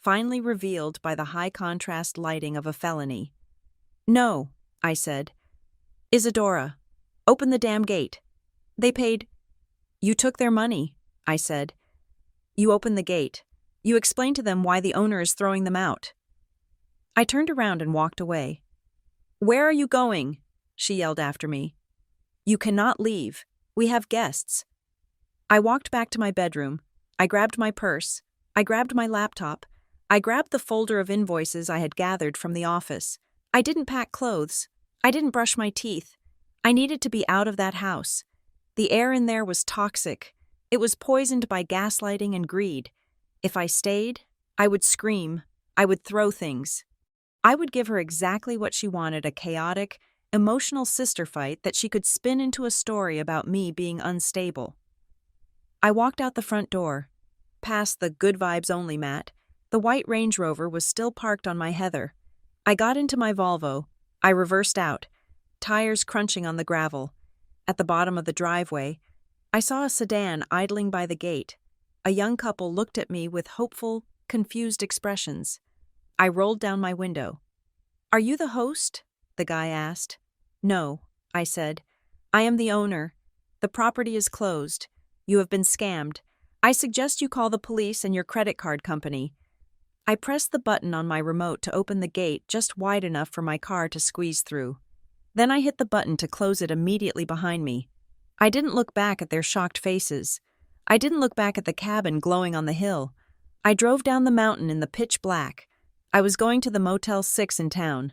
finally revealed by the high-contrast lighting of a felony. No, I said. Isadora, open the damn gate. They paid. You took their money, I said. You open the gate. You explain to them why the owner is throwing them out. I turned around and walked away. Where are you going? She yelled after me. You cannot leave. We have guests. I walked back to my bedroom. I grabbed my purse. I grabbed my laptop. I grabbed the folder of invoices I had gathered from the office. I didn't pack clothes. I didn't brush my teeth. I needed to be out of that house. The air in there was toxic. It was poisoned by gaslighting and greed. If I stayed, I would scream. I would throw things. I would give her exactly what she wanted, a chaotic, emotional sister fight that she could spin into a story about me being unstable. I walked out the front door. Past the good vibes only mat, the white Range Rover was still parked on my heather. I got into my Volvo. I reversed out, tires crunching on the gravel. At the bottom of the driveway, I saw a sedan idling by the gate. A young couple looked at me with hopeful, confused expressions. I rolled down my window. Are you the host? The guy asked. No, I said. I am the owner. The property is closed. You have been scammed. I suggest you call the police and your credit card company. I pressed the button on my remote to open the gate just wide enough for my car to squeeze through. Then I hit the button to close it immediately behind me. I didn't look back at their shocked faces. I didn't look back at the cabin glowing on the hill. I drove down the mountain in the pitch black. I was going to the Motel 6 in town.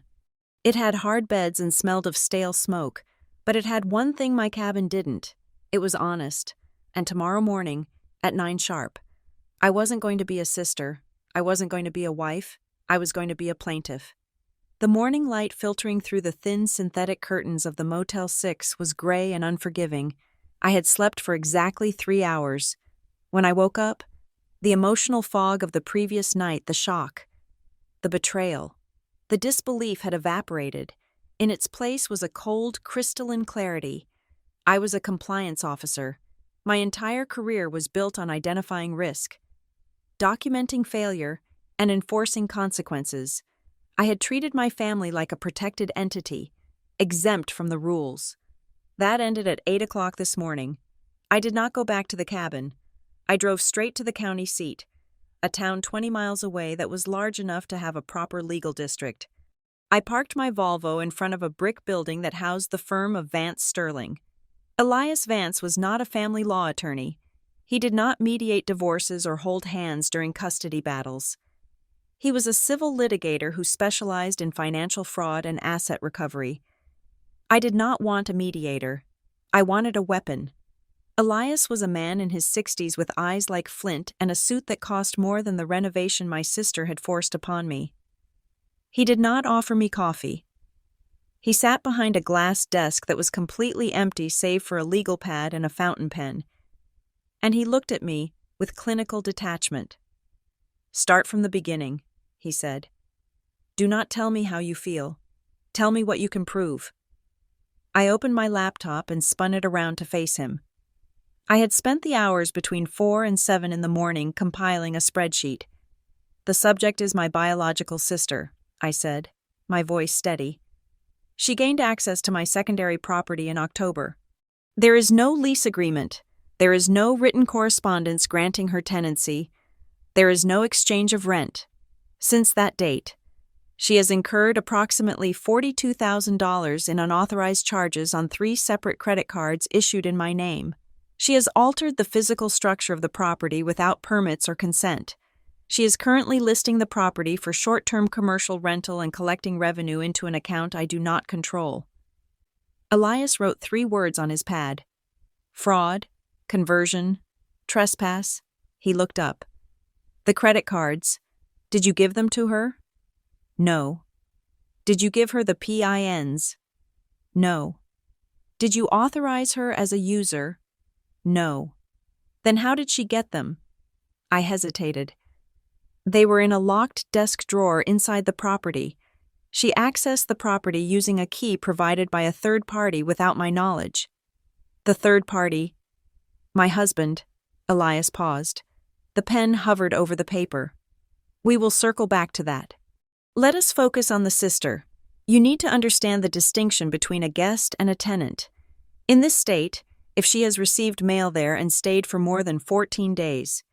It had hard beds and smelled of stale smoke, but it had one thing my cabin didn't. It was honest. And tomorrow morning, at 9 sharp, I wasn't going to be a sister. I wasn't going to be a wife. I was going to be a plaintiff. The morning light filtering through the thin synthetic curtains of the Motel 6 was gray and unforgiving. I had slept for exactly 3 hours. When I woke up, the emotional fog of the previous night, the shock, the betrayal, the disbelief had evaporated. In its place was a cold, crystalline clarity. I was a compliance officer. My entire career was built on identifying risk, documenting failure, and enforcing consequences. I had treated my family like a protected entity, exempt from the rules. That ended at 8 o'clock this morning. I did not go back to the cabin. I drove straight to the county seat, a town 20 miles away that was large enough to have a proper legal district. I parked my Volvo in front of a brick building that housed the firm of Vance Sterling. Elias Vance was not a family law attorney. He did not mediate divorces or hold hands during custody battles. He was a civil litigator who specialized in financial fraud and asset recovery. I did not want a mediator. I wanted a weapon. Elias was a man in his 60s with eyes like flint and a suit that cost more than the renovation my sister had forced upon me. He did not offer me coffee. He sat behind a glass desk that was completely empty save for a legal pad and a fountain pen. And he looked at me with clinical detachment. Start from the beginning, he said. Do not tell me how you feel. Tell me what you can prove. I opened my laptop and spun it around to face him. I had spent the hours between 4 and 7 in the morning compiling a spreadsheet. The subject is my biological sister, I said, my voice steady. She gained access to my secondary property in October. There is no lease agreement. There is no written correspondence granting her tenancy. There is no exchange of rent. Since that date, she has incurred approximately $42,000 in unauthorized charges on 3 separate credit cards issued in my name. She has altered the physical structure of the property without permits or consent. She is currently listing the property for short-term commercial rental and collecting revenue into an account I do not control. Elias wrote 3 words on his pad. Fraud, conversion, trespass. He looked up. The credit cards. Did you give them to her? No. Did you give her the PINs? No. Did you authorize her as a user? No. Then how did she get them? I hesitated. They were in a locked desk drawer inside the property. She accessed the property using a key provided by a third party without my knowledge. The third party. My husband. Elias paused. The pen hovered over the paper. We will circle back to that. Let us focus on the sister. You need to understand the distinction between a guest and a tenant. In this state, if she has received mail there and stayed for more than 14 days,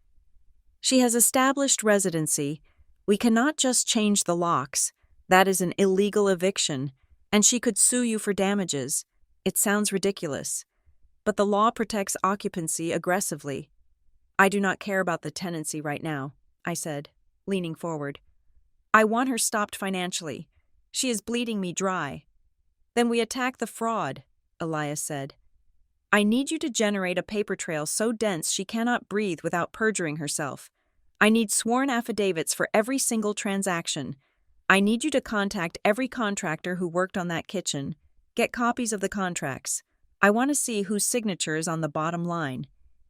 she has established residency. We cannot just change the locks. That is an illegal eviction, and she could sue you for damages. It sounds ridiculous, but the law protects occupancy aggressively. I do not care about the tenancy right now, I said, leaning forward. I want her stopped financially. She is bleeding me dry. Then we attack the fraud, Elias said. I need you to generate a paper trail so dense she cannot breathe without perjuring herself. I need sworn affidavits for every single transaction. I need you to contact every contractor who worked on that kitchen. Get copies of the contracts. I want to see whose signature is on the bottom line.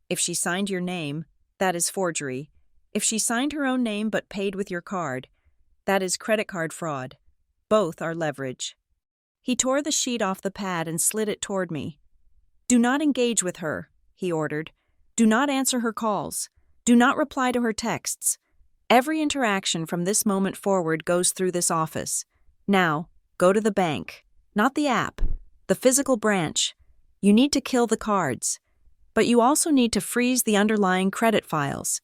If she signed your name, that is forgery. If she signed her own name but paid with your card, that is credit card fraud. Both are leverage. He tore the sheet off the pad and slid it toward me. Do not engage with her, he ordered. Do not answer her calls. Do not reply to her texts. Every interaction from this moment forward goes through this office. Now, go to the bank. Not the app. The physical branch. You need to kill the cards. But you also need to freeze the underlying credit files.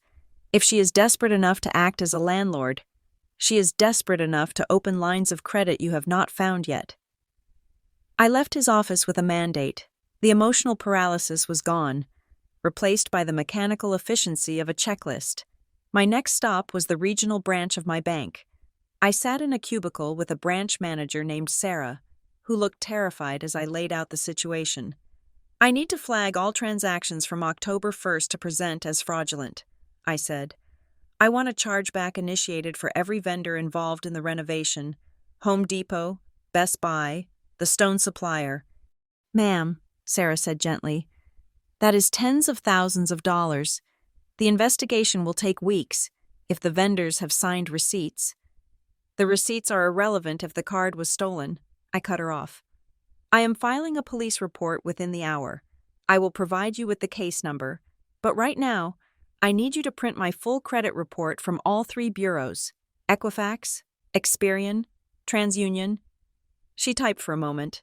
If she is desperate enough to act as a landlord, she is desperate enough to open lines of credit you have not found yet. I left his office with a mandate. The emotional paralysis was gone, replaced by the mechanical efficiency of a checklist. My next stop was the regional branch of my bank. I sat in a cubicle with a branch manager named Sarah, who looked terrified as I laid out the situation. I need to flag all transactions from October 1st to present as fraudulent, I said. I want a chargeback initiated for every vendor involved in the renovation: Home Depot, Best Buy, the stone supplier. Ma'am, Sarah said gently, that is tens of thousands of dollars. The investigation will take weeks if the vendors have signed receipts. The receipts are irrelevant if the card was stolen. I cut her off. I am filing a police report within the hour. I will provide you with the case number, but right now, I need you to print my full credit report from all 3 bureaus: Equifax, Experian, TransUnion. She typed for a moment,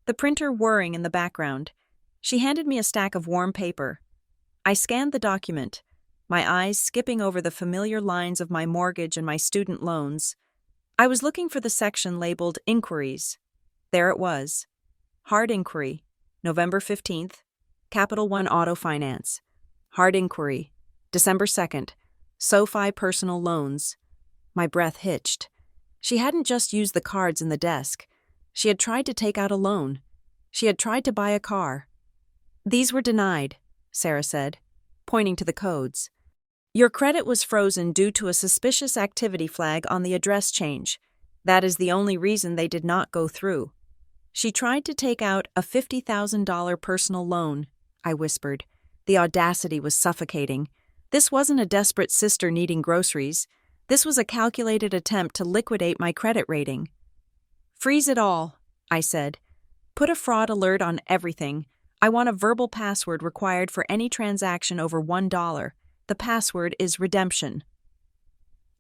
the printer whirring in the background. She handed me a stack of warm paper. I scanned the document, my eyes skipping over the familiar lines of my mortgage and my student loans. I was looking for the section labeled Inquiries. There it was. Hard Inquiry, November 15th, Capital One Auto Finance. Hard Inquiry, December 2nd, SoFi Personal Loans. My breath hitched. She hadn't just used the cards in the desk. She had tried to take out a loan. She had tried to buy a car. These were denied, Sarah said, pointing to the codes. Your credit was frozen due to a suspicious activity flag on the address change. That is the only reason they did not go through. She tried to take out a $50,000 personal loan, I whispered. The audacity was suffocating. This wasn't a desperate sister needing groceries. This was a calculated attempt to liquidate my credit rating. Freeze it all, I said. Put a fraud alert on everything. I want a verbal password required for any transaction over $1. The password is redemption.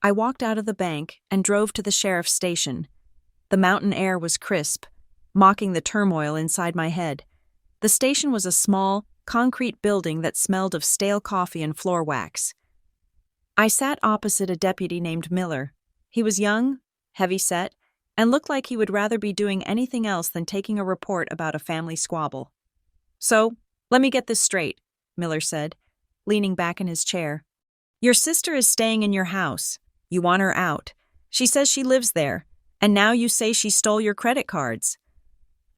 I walked out of the bank and drove to the sheriff's station. The mountain air was crisp, mocking the turmoil inside my head. The station was a small, concrete building that smelled of stale coffee and floor wax. I sat opposite a deputy named Miller. He was young, heavy-set, and looked like he would rather be doing anything else than taking a report about a family squabble. So, let me get this straight. Miller said, leaning back in his chair. Your sister is staying in your house. You want her out. She says she lives there, and now you say she stole your credit cards.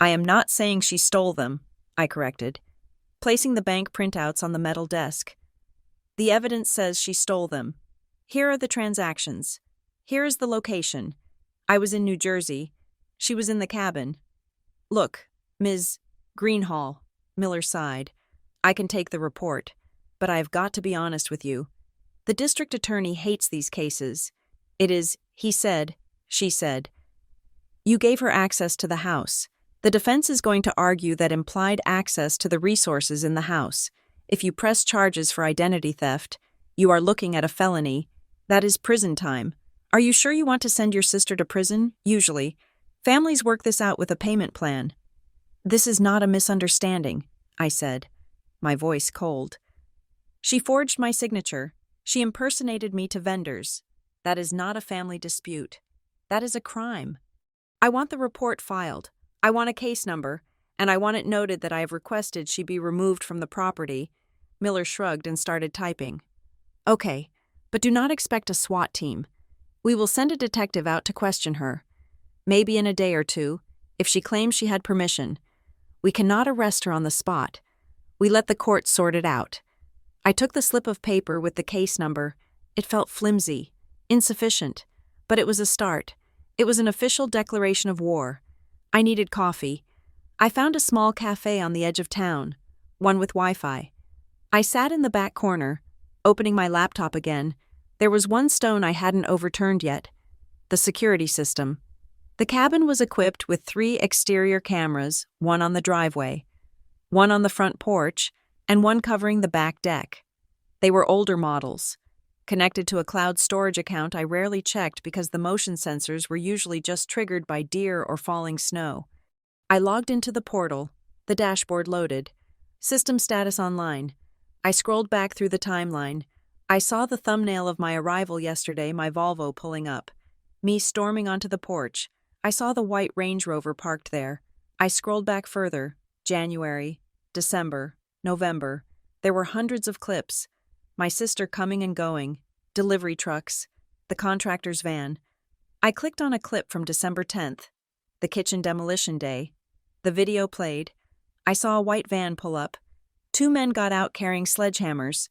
I am not saying she stole them, I corrected, placing the bank printouts on the metal desk. The evidence says she stole them. Here are the transactions. Here is the location. I was in New Jersey. She was in the cabin. Look, Ms. Greenhall, Miller sighed. I can take the report, but I have got to be honest with you. The district attorney hates these cases. It is, he said, she said. You gave her access to the house. The defense is going to argue that implied access to the resources in the house. If you press charges for identity theft, you are looking at a felony. That is prison time. Are you sure you want to send your sister to prison? Usually. Families work this out with a payment plan. This is not a misunderstanding, I said, my voice cold. She forged my signature. She impersonated me to vendors. That is not a family dispute. That is a crime. I want the report filed. I want a case number, and I want it noted that I have requested she be removed from the property. Miller shrugged and started typing. Okay, but do not expect a SWAT team. We will send a detective out to question her. Maybe in a day or two, if she claims she had permission. We cannot arrest her on the spot. We let the court sort it out. I took the slip of paper with the case number. It felt flimsy, insufficient, but it was a start. It was an official declaration of war. I needed coffee. I found a small cafe on the edge of town, one with Wi-Fi. I sat in the back corner, opening my laptop again. There was one stone I hadn't overturned yet, the security system. The cabin was equipped with 3 exterior cameras, one on the driveway, one on the front porch, and one covering the back deck. They were older models, connected to a cloud storage account I rarely checked because the motion sensors were usually just triggered by deer or falling snow. I logged into the portal, the dashboard loaded. System status online. I scrolled back through the timeline. I saw the thumbnail of my arrival yesterday, my Volvo pulling up. Me storming onto the porch. I saw the white Range Rover parked there. I scrolled back further. January, December, November. There were hundreds of clips. My sister coming and going. Delivery trucks. The contractor's van. I clicked on a clip from December 10th. The kitchen demolition day. The video played. I saw a white van pull up. 2 men got out carrying sledgehammers.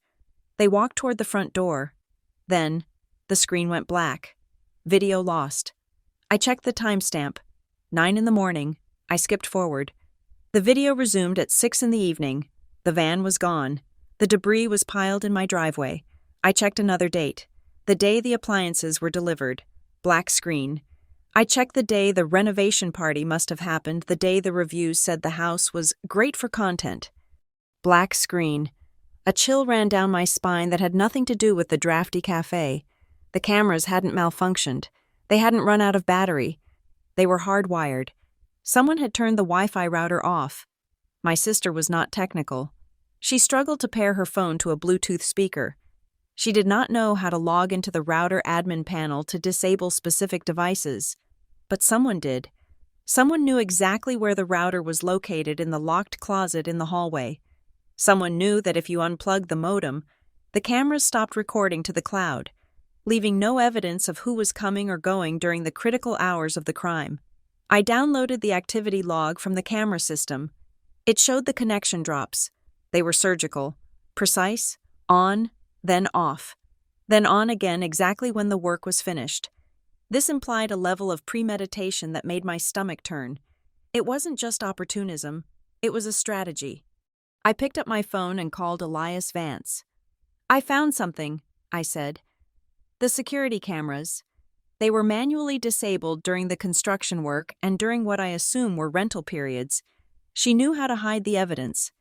They walked toward the front door. Then, the screen went black. Video lost. I checked the timestamp. 9 in the morning. I skipped forward. The video resumed at 6 in the evening. The van was gone. The debris was piled in my driveway. I checked another date. The day the appliances were delivered. Black screen. I checked the day the renovation party must have happened, the day the reviews said the house was great for content. Black screen. A chill ran down my spine that had nothing to do with the drafty cafe. The cameras hadn't malfunctioned. They hadn't run out of battery. They were hardwired. Someone had turned the Wi-Fi router off. My sister was not technical. She struggled to pair her phone to a Bluetooth speaker. She did not know how to log into the router admin panel to disable specific devices. But someone did. Someone knew exactly where the router was located in the locked closet in the hallway. Someone knew that if you unplugged the modem, the cameras stopped recording to the cloud, leaving no evidence of who was coming or going during the critical hours of the crime. I downloaded the activity log from the camera system. It showed the connection drops. They were surgical, precise, on, then off, then on again exactly when the work was finished. This implied a level of premeditation that made my stomach turn. It wasn't just opportunism, it was a strategy. I picked up my phone and called Elias Vance. I found something, I said. The security cameras. They were manually disabled during the construction work and during what I assume were rental periods. She knew how to hide the evidence.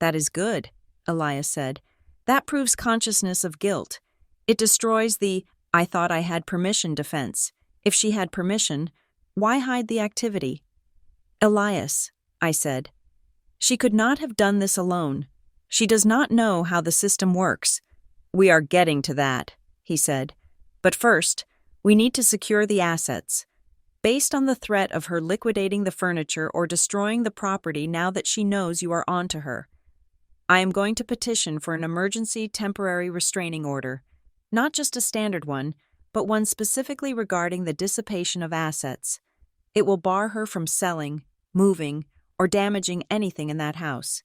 That is good, Elias said. That proves consciousness of guilt. It destroys the "I thought I had permission" defense. If she had permission, why hide the activity? Elias, I said. She could not have done this alone. She does not know how the system works. We are getting to that, he said. But first, we need to secure the assets. Based on the threat of her liquidating the furniture or destroying the property now that she knows you are onto her. I am going to petition for an emergency temporary restraining order, not just a standard one, but one specifically regarding the dissipation of assets. It will bar her from selling, moving, or damaging anything in that house.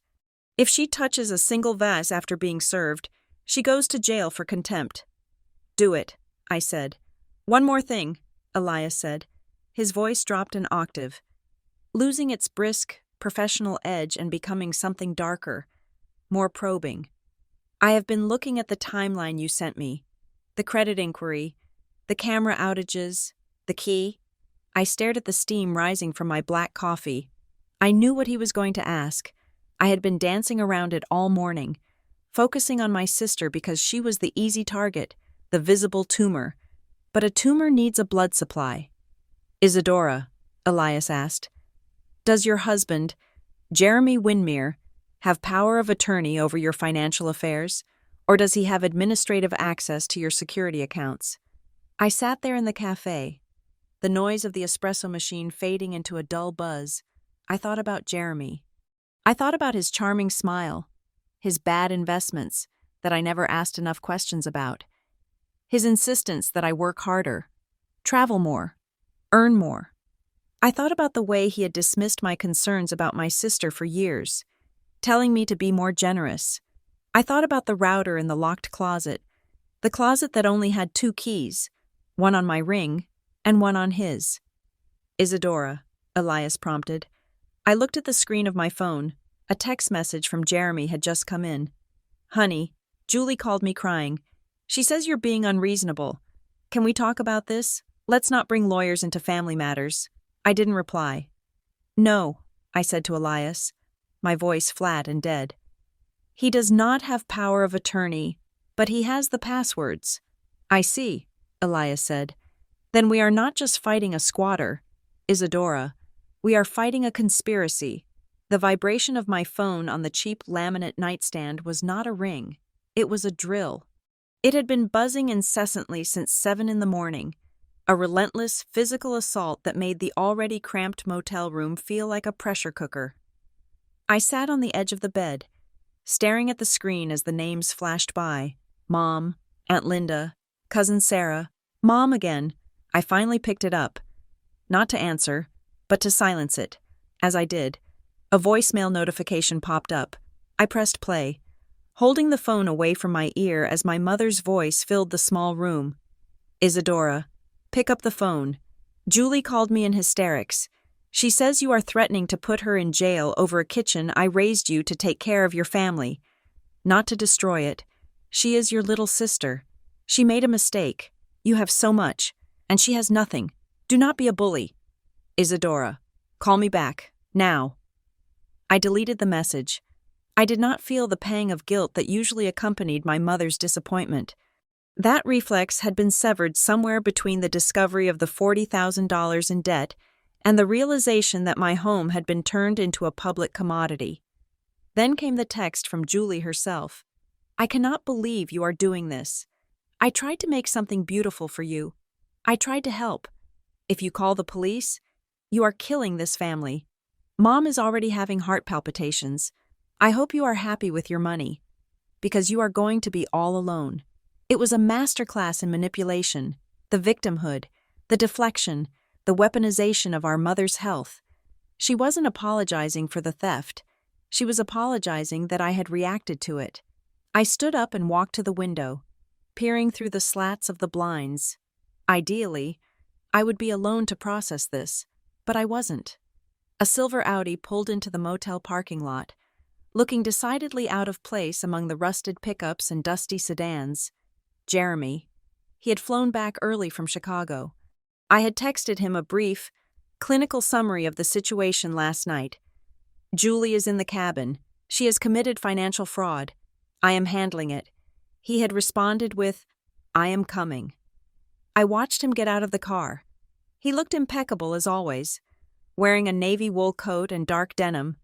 If she touches a single vase after being served, she goes to jail for contempt. Do it, I said. One more thing, Elias said. His voice dropped an octave, losing its brisk, professional edge and becoming something darker, more probing. I have been looking at the timeline you sent me. The credit inquiry, the camera outages, the key. I stared at the steam rising from my black coffee. I knew what he was going to ask. I had been dancing around it all morning, focusing on my sister because she was the easy target, the visible tumor. But a tumor needs a blood supply. Isadora, Elias asked, does your husband, Jeremy Winmere, have power of attorney over your financial affairs, or does he have administrative access to your security accounts? I sat there in the cafe, the noise of the espresso machine fading into a dull buzz. I thought about Jeremy. I thought about his charming smile, his bad investments that I never asked enough questions about, his insistence that I work harder, travel more, earn more. I thought about the way he had dismissed my concerns about my sister for years, telling me to be more generous. I thought about the router in the locked closet, the closet that only had 2 keys, one on my ring and one on his. Isadora, Elias prompted. I looked at the screen of my phone. A text message from Jeremy had just come in. Honey, Julie called me crying. She says you're being unreasonable. Can we talk about this? Let's not bring lawyers into family matters. I didn't reply. No, I said to Elias, my voice flat and dead. He does not have power of attorney, but he has the passwords. I see, Elias said. Then we are not just fighting a squatter, Isadora. We are fighting a conspiracy. The vibration of my phone on the cheap laminate nightstand was not a ring. It was a drill. It had been buzzing incessantly since 7 in the morning, a relentless physical assault that made the already cramped motel room feel like a pressure cooker. I sat on the edge of the bed, staring at the screen as the names flashed by. Mom, Aunt Linda, Cousin Sarah, Mom again. I finally picked it up. Not to answer, but to silence it. As I did, a voicemail notification popped up. I pressed play, holding the phone away from my ear as my mother's voice filled the small room. Isadora, pick up the phone. Julie called me in hysterics. She says you are threatening to put her in jail over a kitchen I raised you to take care of your family, not to destroy it. She is your little sister. She made a mistake. You have so much, and she has nothing. Do not be a bully. Isadora, call me back, now. I deleted the message. I did not feel the pang of guilt that usually accompanied my mother's disappointment. That reflex had been severed somewhere between the discovery of the $40,000 in debt and the realization that my home had been turned into a public commodity. Then came the text from Julie herself. I cannot believe you are doing this. I tried to make something beautiful for you. I tried to help. If you call the police, you are killing this family. Mom is already having heart palpitations. I hope you are happy with your money, because you are going to be all alone. It was a masterclass in manipulation, the victimhood, the deflection, the weaponization of our mother's health. She wasn't apologizing for the theft. She was apologizing that I had reacted to it. I stood up and walked to the window, peering through the slats of the blinds. Ideally, I would be alone to process this, but I wasn't. A silver Audi pulled into the motel parking lot, looking decidedly out of place among the rusted pickups and dusty sedans. Jeremy. He had flown back early from Chicago. I had texted him a brief, clinical summary of the situation last night. Julie is in the cabin. She has committed financial fraud. I am handling it. He had responded with, I am coming. I watched him get out of the car. He looked impeccable as always, wearing a navy wool coat and dark denim,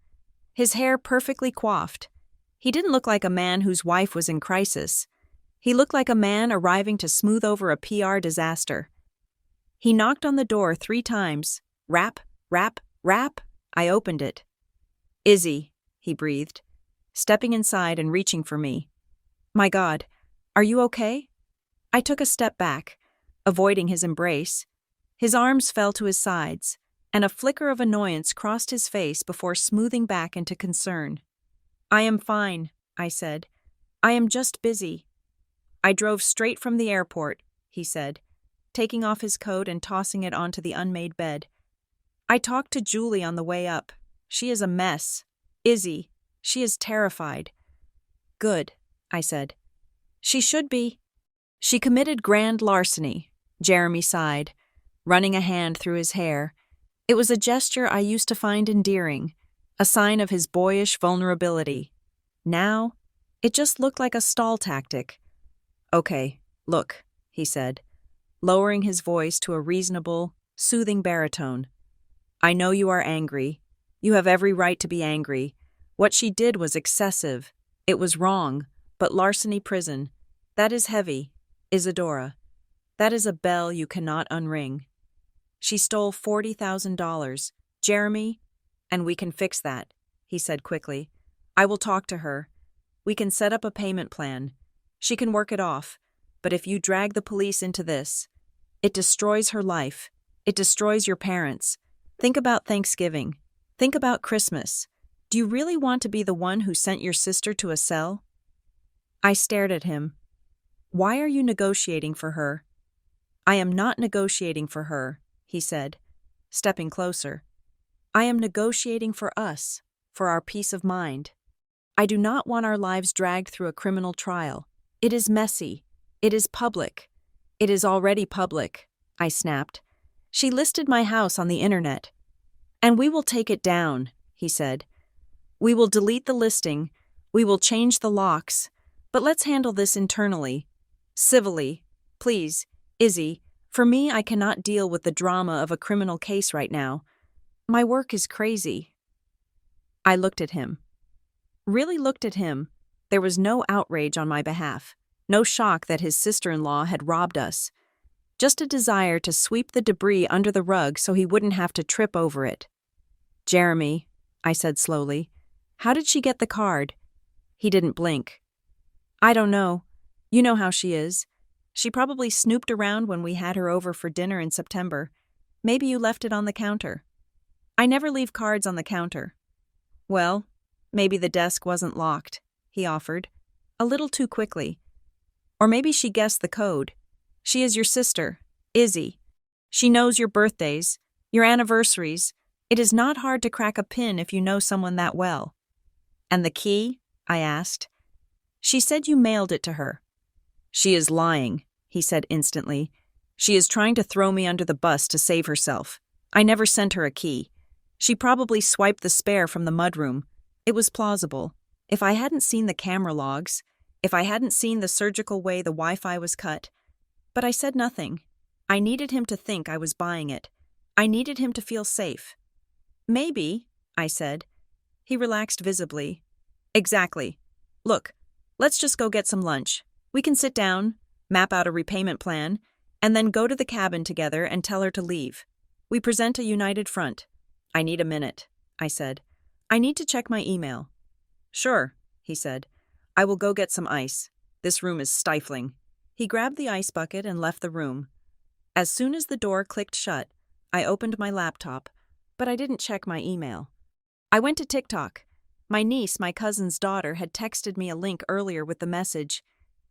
his hair perfectly coiffed. He didn't look like a man whose wife was in crisis. He looked like a man arriving to smooth over a PR disaster. He knocked on the door 3 times. Rap, rap, rap. I opened it. Izzy, he breathed. stepping inside and reaching for me. My God, are you okay? I took a step back, avoiding his embrace. His arms fell to his sides, and a flicker of annoyance crossed his face before smoothing back into concern. I am fine, I said. I am just busy. I drove straight from the airport, he said, taking off his coat and tossing it onto the unmade bed. I talked to Julie on the way up. She is a mess. Izzy, she is terrified. Good, I said. She should be. She committed grand larceny, Jeremy sighed, running a hand through his hair. It was a gesture I used to find endearing, a sign of his boyish vulnerability. Now, it just looked like a stall tactic. Okay, look, he said, lowering his voice to a reasonable, soothing baritone. I know you are angry. You have every right to be angry. What she did was excessive. It was wrong, but larceny prison, that is heavy, Isadora. That is a bell you cannot unring. She stole $40,000, Jeremy, and we can fix that, he said quickly. I will talk to her. We can set up a payment plan. She can work it off, but if you drag the police into this, it destroys her life. It destroys your parents. Think about Thanksgiving. Think about Christmas. Do you really want to be the one who sent your sister to a cell? I stared at him. Why are you negotiating for her? I am not negotiating for her, he said, stepping closer. I am negotiating for us, for our peace of mind. I do not want our lives dragged through a criminal trial. It is messy. It is public. It is already public, I snapped. She listed my house on the internet. And we will take it down, he said. We will delete the listing. We will change the locks. But let's handle this internally. Civilly. Please, Izzy, for me, I cannot deal with the drama of a criminal case right now. My work is crazy. I looked at him. Really looked at him. There was no outrage on my behalf. No shock that his sister-in-law had robbed us. Just a desire to sweep the debris under the rug so he wouldn't have to trip over it. Jeremy, I said slowly, how did she get the card? He didn't blink. I don't know. You know how she is. She probably snooped around when we had her over for dinner in September. Maybe you left it on the counter. I never leave cards on the counter. Well, maybe the desk wasn't locked, he offered, a little too quickly. Or maybe she guessed the code. She is your sister, Izzy. She knows your birthdays, your anniversaries. It is not hard to crack a pin if you know someone that well. And the key? I asked. She said you mailed it to her. She is lying, he said instantly. She is trying to throw me under the bus to save herself. I never sent her a key. She probably swiped the spare from the mudroom. It was plausible. If I hadn't seen the camera logs, if I hadn't seen the surgical way the Wi-Fi was cut. But I said nothing. I needed him to think I was buying it. I needed him to feel safe. Maybe, I said. He relaxed visibly. Exactly. Look, let's just go get some lunch. We can sit down, map out a repayment plan, and then go to the cabin together and tell her to leave. We present a united front. I need a minute, I said. I need to check my email. Sure, he said. I will go get some ice. This room is stifling. He grabbed the ice bucket and left the room. As soon as the door clicked shut, I opened my laptop, but I didn't check my email. I went to TikTok. My niece, my cousin's daughter, had texted me a link earlier with the message,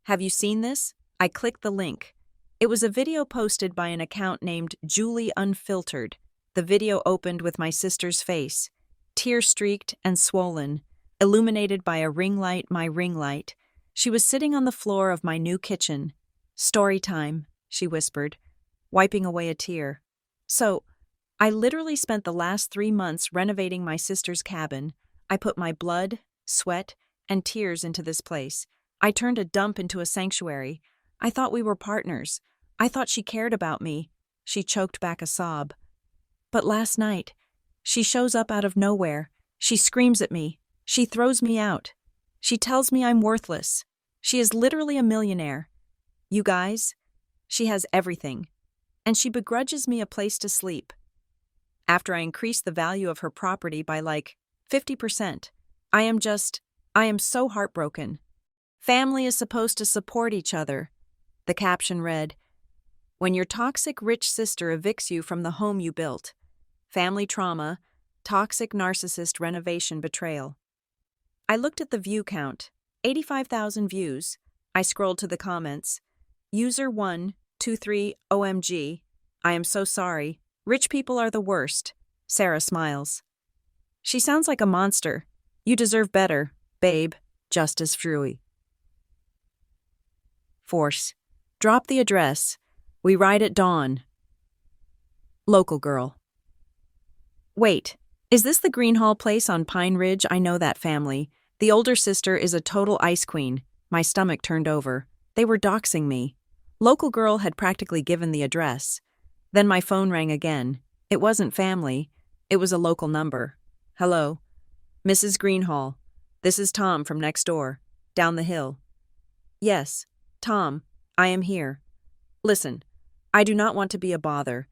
"Have you seen this?" I clicked the link. It was a video posted by an account named Julie Unfiltered. The video opened with my sister's face, tear-streaked and swollen, illuminated by a ring light, my ring light. She was sitting on the floor of my new kitchen. Story time, she whispered, wiping away a tear. So, I literally spent the last 3 months renovating my sister's cabin. I put my blood, sweat, and tears into this place. I turned a dump into a sanctuary. I thought we were partners. I thought she cared about me. She choked back a sob. But last night, she shows up out of nowhere. She screams at me. She throws me out. She tells me I'm worthless. She is literally a millionaire. You guys, she has everything. And she begrudges me a place to sleep. After I increased the value of her property by like 50%, I am just I am so heartbroken. Family is supposed to support each other. The caption read, "When your toxic rich sister evicts you from the home you built. Family trauma, toxic narcissist renovation betrayal." I looked at the view count, 85,000 views. I scrolled to the comments. User 123 OMG. I am so sorry. Rich people are the worst. Sarah smiles. She sounds like a monster. You deserve better, babe. Justice Fruy. Force. Drop the address. We ride at dawn. Local girl. Wait, is this the Greenhall place on Pine Ridge? I know that family. The older sister is a total ice queen. My stomach turned over. They were doxing me. Local girl had practically given the address. Then my phone rang again. It wasn't family. It was a local number. Hello. Mrs. Greenhall. This is Tom from next door. Down the hill. Yes, Tom, I am here. Listen, I do not want to be a bother,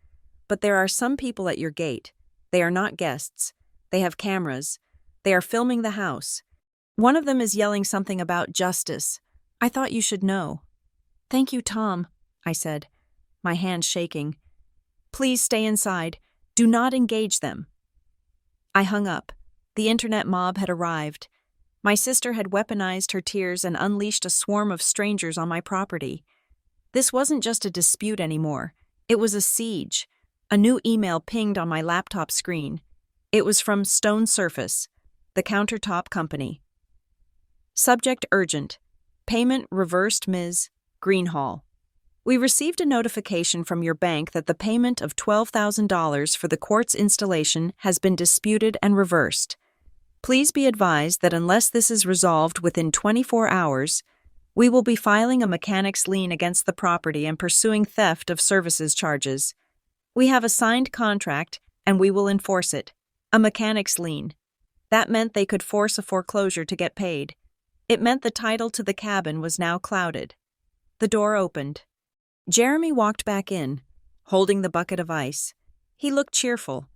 but there are some people at your gate. They are not guests. They have cameras. They are filming the house. One of them is yelling something about justice. I thought you should know. Thank you, Tom, I said, my hands shaking. Please stay inside. Do not engage them. I hung up. The internet mob had arrived. My sister had weaponized her tears and unleashed a swarm of strangers on my property. This wasn't just a dispute anymore. It was a siege. A new email pinged on my laptop screen. It was from Stone Surface, the countertop company. Subject urgent. Payment reversed, Ms. Greenhall. We received a notification from your bank that the payment of $12,000 for the quartz installation has been disputed and reversed. Please be advised that unless this is resolved within 24 hours, we will be filing a mechanic's lien against the property and pursuing theft of services charges. We have a signed contract, and we will enforce it. A mechanic's lien. That meant they could force a foreclosure to get paid. It meant the title to the cabin was now clouded. The door opened. Jeremy walked back in, holding the bucket of ice. He looked cheerful,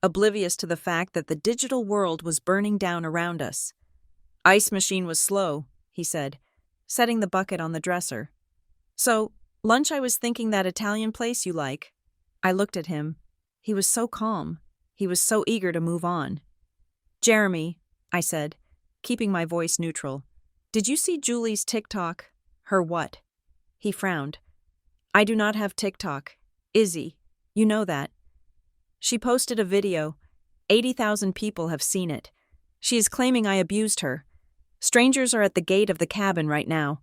oblivious to the fact that the digital world was burning down around us. Ice machine was slow, he said, setting the bucket on the dresser. So, lunch, I was thinking that Italian place you like. I looked at him. He was so calm. He was so eager to move on. Jeremy, I said, keeping my voice neutral, did you see Julie's TikTok? Her what? He frowned. I do not have TikTok. Izzy, you know that. She posted a video. 80,000 people have seen it. She is claiming I abused her. Strangers are at the gate of the cabin right now.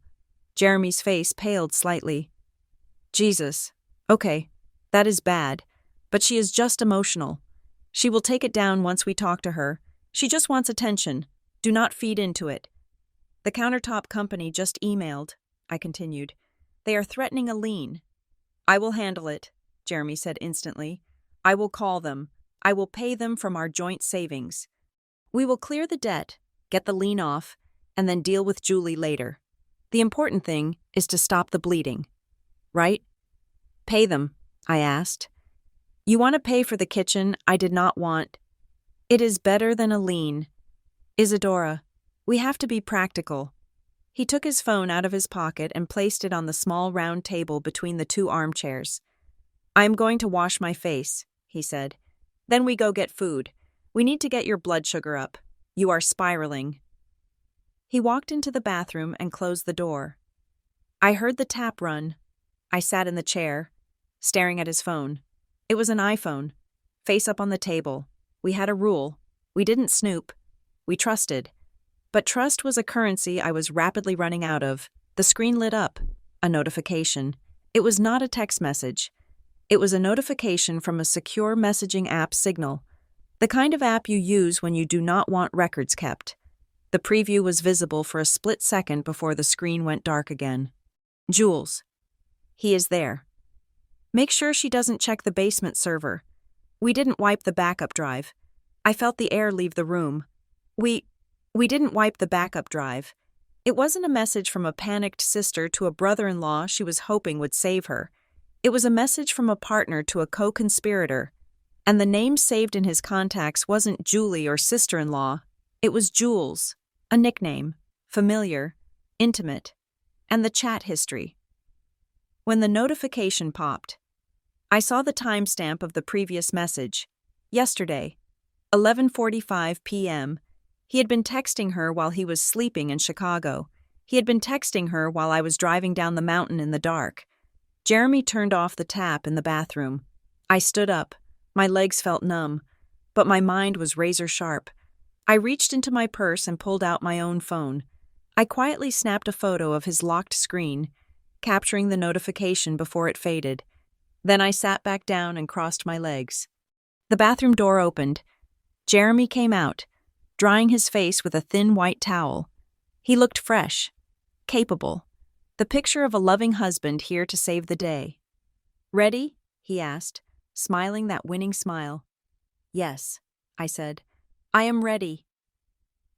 Jeremy's face paled slightly. Jesus. Okay, that is bad. But she is just emotional. She will take it down once we talk to her. She just wants attention. Do not feed into it. The countertop company just emailed, I continued. They are threatening a lien. I will handle it, Jeremy said instantly. I will call them. I will pay them from our joint savings. We will clear the debt, get the lien off, and then deal with Julie later. The important thing is to stop the bleeding. Right? Pay them, I asked. You want to pay for the kitchen? I did not want. It is better than a lien. Isadora, we have to be practical. He took his phone out of his pocket and placed it on the small round table between the two armchairs. I am going to wash my face, he said. Then we go get food. We need to get your blood sugar up. You are spiraling. He walked into the bathroom and closed the door. I heard the tap run. I sat in the chair, staring at his phone. It was an iPhone, face up on the table. We had a rule. We didn't snoop. We trusted. But trust was a currency I was rapidly running out of. The screen lit up. A notification. It was not a text message. It was a notification from a secure messaging app, Signal, the kind of app you use when you do not want records kept. The preview was visible for a split second before the screen went dark again. Jules. He is there. Make sure she doesn't check the basement server. We didn't wipe the backup drive. I felt the air leave the room. We didn't wipe the backup drive. It wasn't a message from a panicked sister to a brother-in-law she was hoping would save her. It was a message from a partner to a co-conspirator. And the name saved in his contacts wasn't Julie or sister-in-law. It was Jules, a nickname, familiar, intimate, and the chat history. When the notification popped, I saw the timestamp of the previous message. Yesterday, 11:45 p.m. He had been texting her while he was sleeping in Chicago. He had been texting her while I was driving down the mountain in the dark. Jeremy turned off the tap in the bathroom. I stood up. My legs felt numb, but my mind was razor sharp. I reached into my purse and pulled out my own phone. I quietly snapped a photo of his locked screen, capturing the notification before it faded. Then I sat back down and crossed my legs. The bathroom door opened. Jeremy came out, drying his face with a thin white towel. He looked fresh, capable, the picture of a loving husband here to save the day. "Ready?" he asked, smiling that winning smile. "Yes," I said. "I am ready."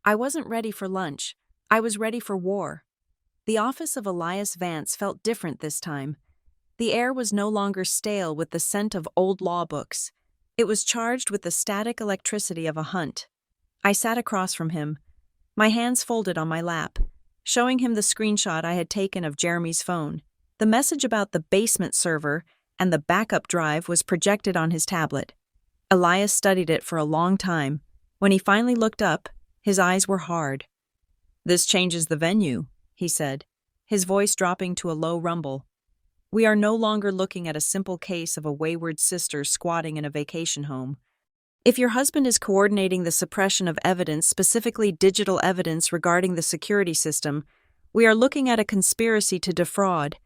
I wasn't ready for lunch. I was ready for war. The office of Elias Vance felt different this time. The air was no longer stale with the scent of old law books. It was charged with the static electricity of a hunt. I sat across from him, my hands folded on my lap, showing him the screenshot I had taken of Jeremy's phone. The message about the basement server and the backup drive was projected on his tablet. Elias studied it for a long time. When he finally looked up, his eyes were hard. "This changes the venue," he said, his voice dropping to a low rumble. "We are no longer looking at a simple case of a wayward sister squatting in a vacation home. If your husband is coordinating the suppression of evidence, specifically digital evidence regarding the security system, we are looking at a conspiracy to defraud."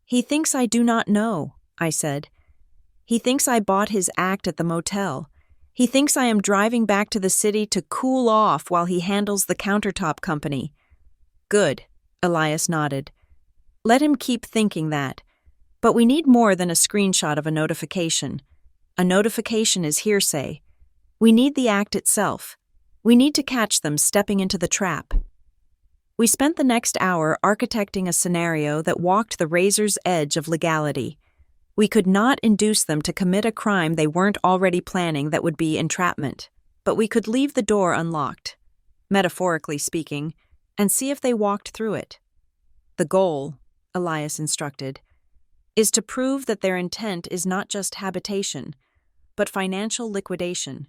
"He thinks I do not know," I said. "He thinks I bought his act at the motel. He thinks I am driving back to the city to cool off while he handles the countertop company." "Good," Elias nodded. "Let him keep thinking that. But we need more than a screenshot of a notification. A notification is hearsay. We need the act itself. We need to catch them stepping into the trap." We spent the next hour architecting a scenario that walked the razor's edge of legality. We could not induce them to commit a crime they weren't already planning that would be entrapment, but we could leave the door unlocked, metaphorically speaking, and see if they walked through it. "The goal," Elias instructed, "is to prove that their intent is not just habitation, but financial liquidation.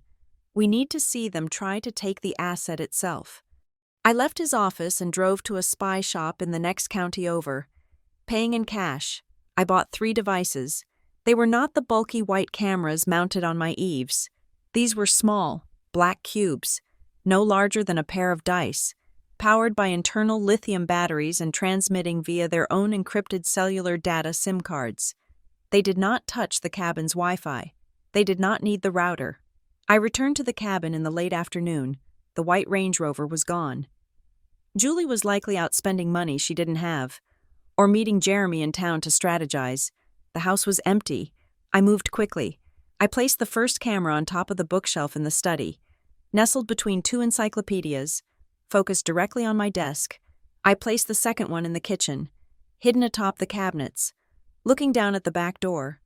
We need to see them try to take the asset itself." I left his office and drove to a spy shop in the next county over. Paying in cash, I bought 3 devices. They were not the bulky white cameras mounted on my eaves. These were small, black cubes, no larger than a pair of dice, powered by internal lithium batteries and transmitting via their own encrypted cellular data SIM cards. They did not touch the cabin's Wi-Fi. They did not need the router. I returned to the cabin in the late afternoon. The white Range Rover was gone. Julie was likely out spending money she didn't have, or meeting Jeremy in town to strategize. The house was empty. I moved quickly. I placed the first camera on top of the bookshelf in the study. Nestled between 2 encyclopedias, focused directly on my desk, I placed the second one in the kitchen, hidden atop the cabinets, looking down at the back door.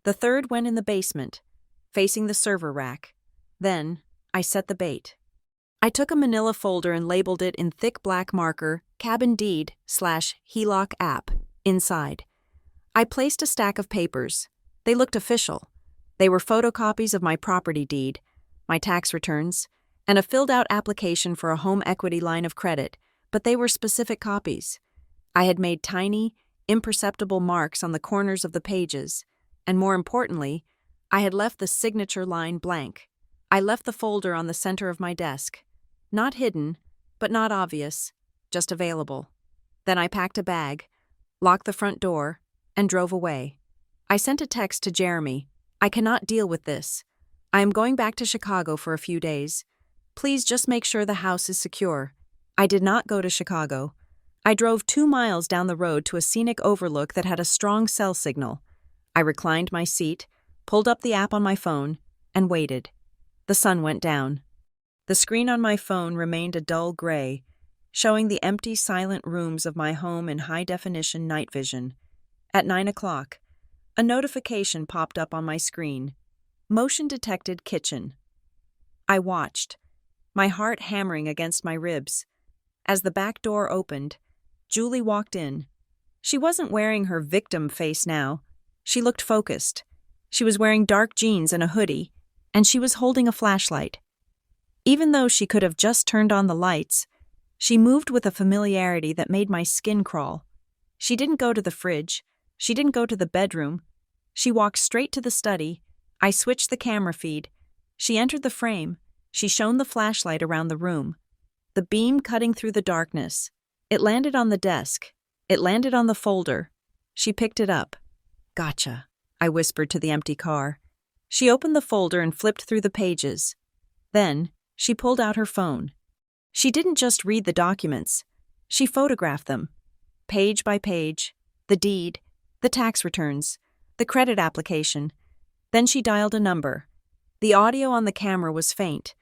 The third went in the basement, facing the server rack. Then, I set the bait. I took a manila folder and labeled it in thick black marker, Cabin Deed/HELOC app, inside. I placed a stack of papers. They looked official. They were photocopies of my property deed, my tax returns, and a filled-out application for a home equity line of credit, but they were specific copies. I had made tiny, imperceptible marks on the corners of the pages, and more importantly, I had left the signature line blank. I left the folder on the center of my desk. Not hidden, but not obvious, just available. Then I packed a bag, locked the front door, and drove away. I sent a text to Jeremy. "I cannot deal with this. I am going back to Chicago for a few days. Please just make sure the house is secure." I did not go to Chicago. I drove 2 miles down the road to a scenic overlook that had a strong cell signal. I reclined my seat, pulled up the app on my phone, and waited. The sun went down. The screen on my phone remained a dull gray, showing the empty, silent rooms of my home in high-definition night vision. At 9 o'clock, a notification popped up on my screen. Motion detected kitchen. I watched, my heart hammering against my ribs. As the back door opened, Julie walked in. She wasn't wearing her victim face now. She looked focused. She was wearing dark jeans and a hoodie, and she was holding a flashlight. Even though she could have just turned on the lights, she moved with a familiarity that made my skin crawl. She didn't go to the fridge. She didn't go to the bedroom. She walked straight to the study. I switched the camera feed. She entered the frame. She shone the flashlight around the room. The beam cutting through the darkness. It landed on the desk. It landed on the folder. She picked it up. "Gotcha," I whispered to the empty car. She opened the folder and flipped through the pages. Then, she pulled out her phone. She didn't just read the documents. She photographed them. Page by page. The deed, the tax returns, the credit application. Then she dialed a number. The audio on the camera was faint,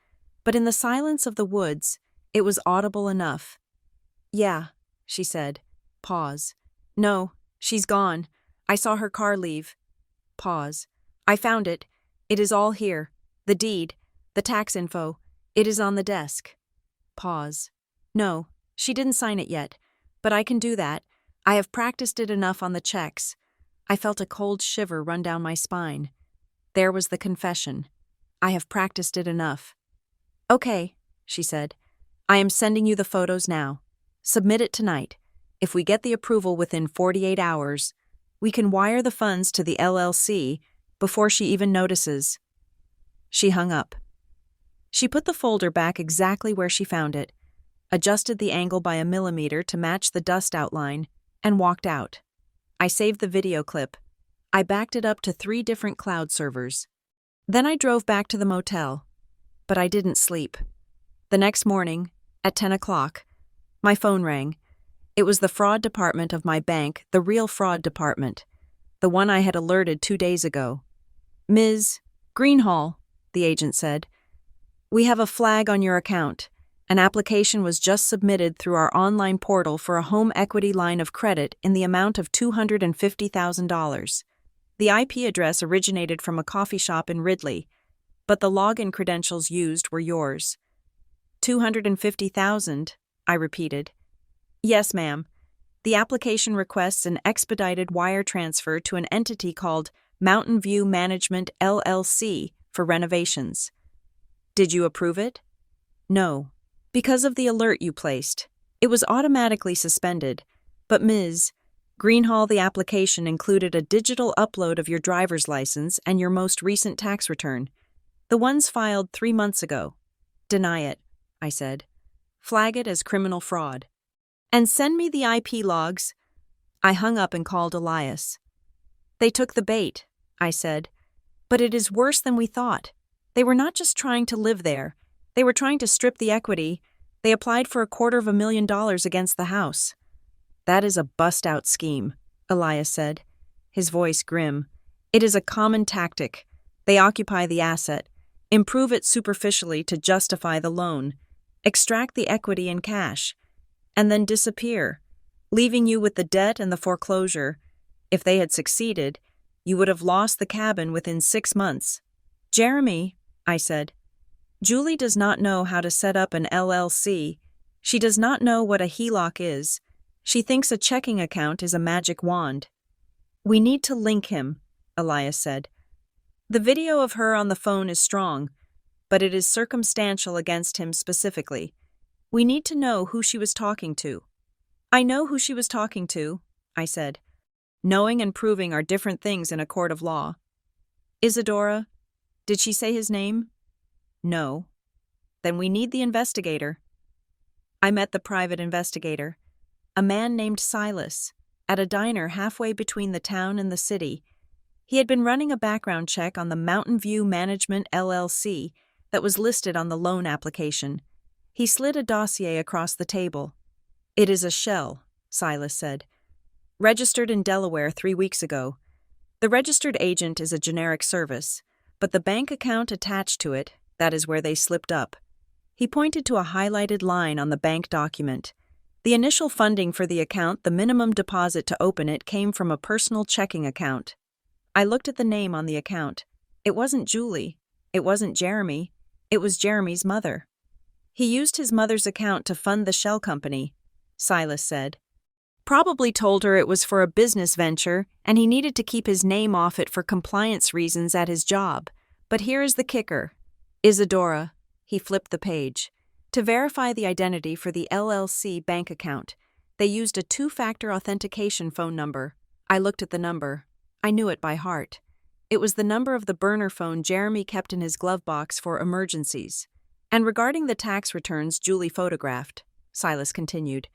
but in the silence of the woods, it was audible enough. "Yeah," she said. Pause. "No, she's gone. I saw her car leave." Pause. "I found it. It is all here. The deed, the tax info. It is on the desk." Pause. "No, she didn't sign it yet, but I can do that. I have practiced it enough on the checks." I felt a cold shiver run down my spine. There was the confession. I have practiced it enough. "Okay," she said. "I am sending you the photos now. Submit it tonight. If we get the approval within 48 hours, we can wire the funds to the LLC before she even notices." She hung up. She put the folder back exactly where she found it, adjusted the angle by a millimeter to match the dust outline, and walked out. I saved the video clip. I backed it up to 3 different cloud servers. Then I drove back to the motel. But I didn't sleep. The next morning, at 10 o'clock, my phone rang. It was the fraud department of my bank, the real fraud department, the one I had alerted 2 days ago. "Ms. Greenhall," the agent said, "we have a flag on your account. An application was just submitted through our online portal for a home equity line of credit in the amount of $250,000. The IP address originated from a coffee shop in Ridley, but the login credentials used were yours." "250,000, I repeated. "Yes, ma'am. The application requests an expedited wire transfer to an entity called Mountain View Management LLC for renovations." "Did you approve it?" "No. Because of the alert you placed. It was automatically suspended, but Ms. Greenhall, the application included a digital upload of your driver's license and your most recent tax return. The ones filed 3 months ago." "Deny it," I said. "Flag it as criminal fraud. And send me the IP logs." I hung up and called Elias. "They took the bait," I said. "But it is worse than we thought. They were not just trying to live there. They were trying to strip the equity. They applied for $250,000 against the house." "That is a bust-out scheme," Elias said, his voice grim. "It is a common tactic. They occupy the asset, improve it superficially to justify the loan, extract the equity in cash, and then disappear, leaving you with the debt and the foreclosure. If they had succeeded, you would have lost the cabin within 6 months." "Jeremy," I said, "Julie does not know how to set up an LLC. She does not know what a HELOC is. She thinks a checking account is a magic wand." "We need to link him," Elias said. "The video of her on the phone is strong, but it is circumstantial against him specifically. We need to know who she was talking to." "I know who she was talking to," I said. "Knowing and proving are different things in a court of law." "Isadora? Did she say his name?" "No." "Then we need the investigator." I met the private investigator, a man named Silas, at a diner halfway between the town and the city. He had been running a background check on the Mountain View Management LLC that was listed on the loan application. He slid a dossier across the table. "It is a shell," Silas said. "Registered in Delaware 3 weeks ago. The registered agent is a generic service, but the bank account attached to it, that is where they slipped up." He pointed to a highlighted line on the bank document. The initial funding for the account, the minimum deposit to open it, came from a personal checking account. I looked at the name on the account. It wasn't Julie. It wasn't Jeremy. It was Jeremy's mother. He used his mother's account to fund the shell company, Silas said. Probably told her it was for a business venture and he needed to keep his name off it for compliance reasons at his job. But here is the kicker. Isadora, he flipped the page. To verify the identity for the LLC bank account, they used a two-factor authentication phone number. I looked at the number. I knew it by heart. It was the number of the burner phone Jeremy kept in his glove box for emergencies. And regarding the tax returns Julie photographed, Silas continued,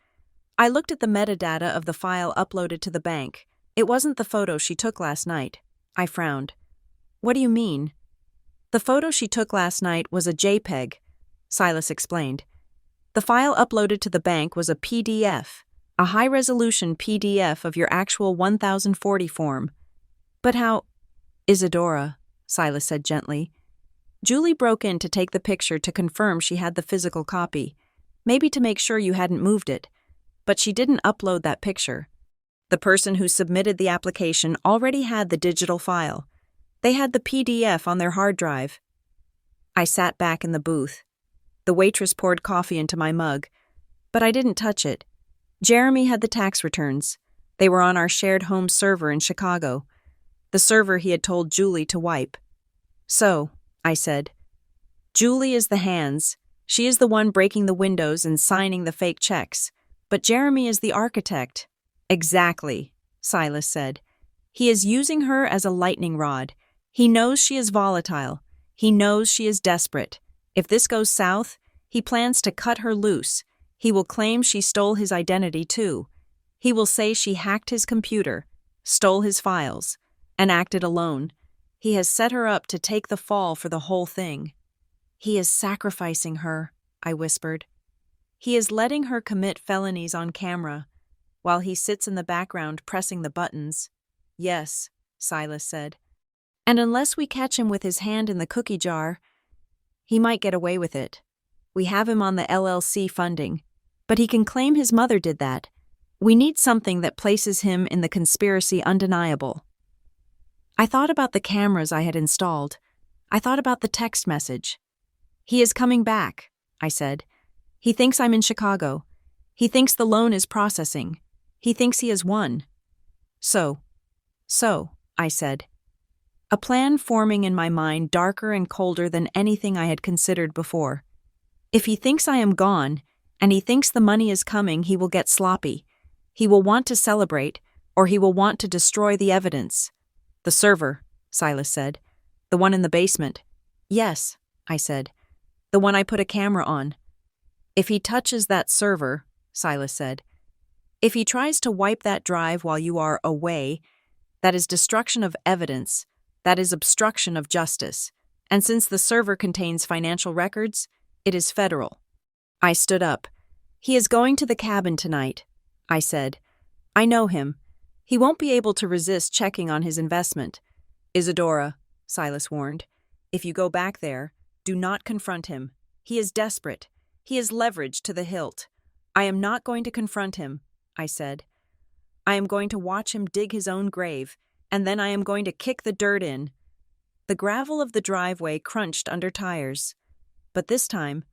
I looked at the metadata of the file uploaded to the bank. It wasn't the photo she took last night. I frowned. What do you mean? The photo she took last night was a JPEG, Silas explained. The file uploaded to the bank was a PDF, a high-resolution PDF of your actual 1040 form. But how— Isadora, Silas said gently. Julie broke in to take the picture to confirm she had the physical copy, maybe to make sure you hadn't moved it. But she didn't upload that picture. The person who submitted the application already had the digital file. They had the PDF on their hard drive. I sat back in the booth. The waitress poured coffee into my mug, but I didn't touch it. Jeremy had the tax returns. They were on our shared home server in Chicago, the server he had told Julie to wipe. So, I said, Julie is the hands. She is the one breaking the windows and signing the fake checks. But Jeremy is the architect. Exactly, Silas said. He is using her as a lightning rod. He knows she is volatile. He knows she is desperate. If this goes south, he plans to cut her loose. He will claim she stole his identity too. He will say she hacked his computer, stole his files, and acted alone. He has set her up to take the fall for the whole thing. He is sacrificing her, I whispered. He is letting her commit felonies on camera, while he sits in the background pressing the buttons. Yes, Silas said. And unless we catch him with his hand in the cookie jar, he might get away with it. We have him on the LLC funding, but he can claim his mother did that. We need something that places him in the conspiracy undeniable. I thought about the cameras I had installed. I thought about the text message. He is coming back, I said. He thinks I'm in Chicago. He thinks the loan is processing. He thinks he has won. So, I said. A plan forming in my mind darker and colder than anything I had considered before. If he thinks I am gone, and he thinks the money is coming, he will get sloppy. He will want to celebrate, or he will want to destroy the evidence. The server, Silas said. The one in the basement. Yes, I said. The one I put a camera on. If he touches that server, Silas said, if he tries to wipe that drive while you are away, that is destruction of evidence, that is obstruction of justice. And since the server contains financial records, it is federal. I stood up. He is going to the cabin tonight, I said. I know him. He won't be able to resist checking on his investment. Isadora, Silas warned, if you go back there, do not confront him. He is desperate. He is leveraged to the hilt. I am not going to confront him, I said. I am going to watch him dig his own grave, and then I am going to kick the dirt in. The gravel of the driveway crunched under tires. But this time,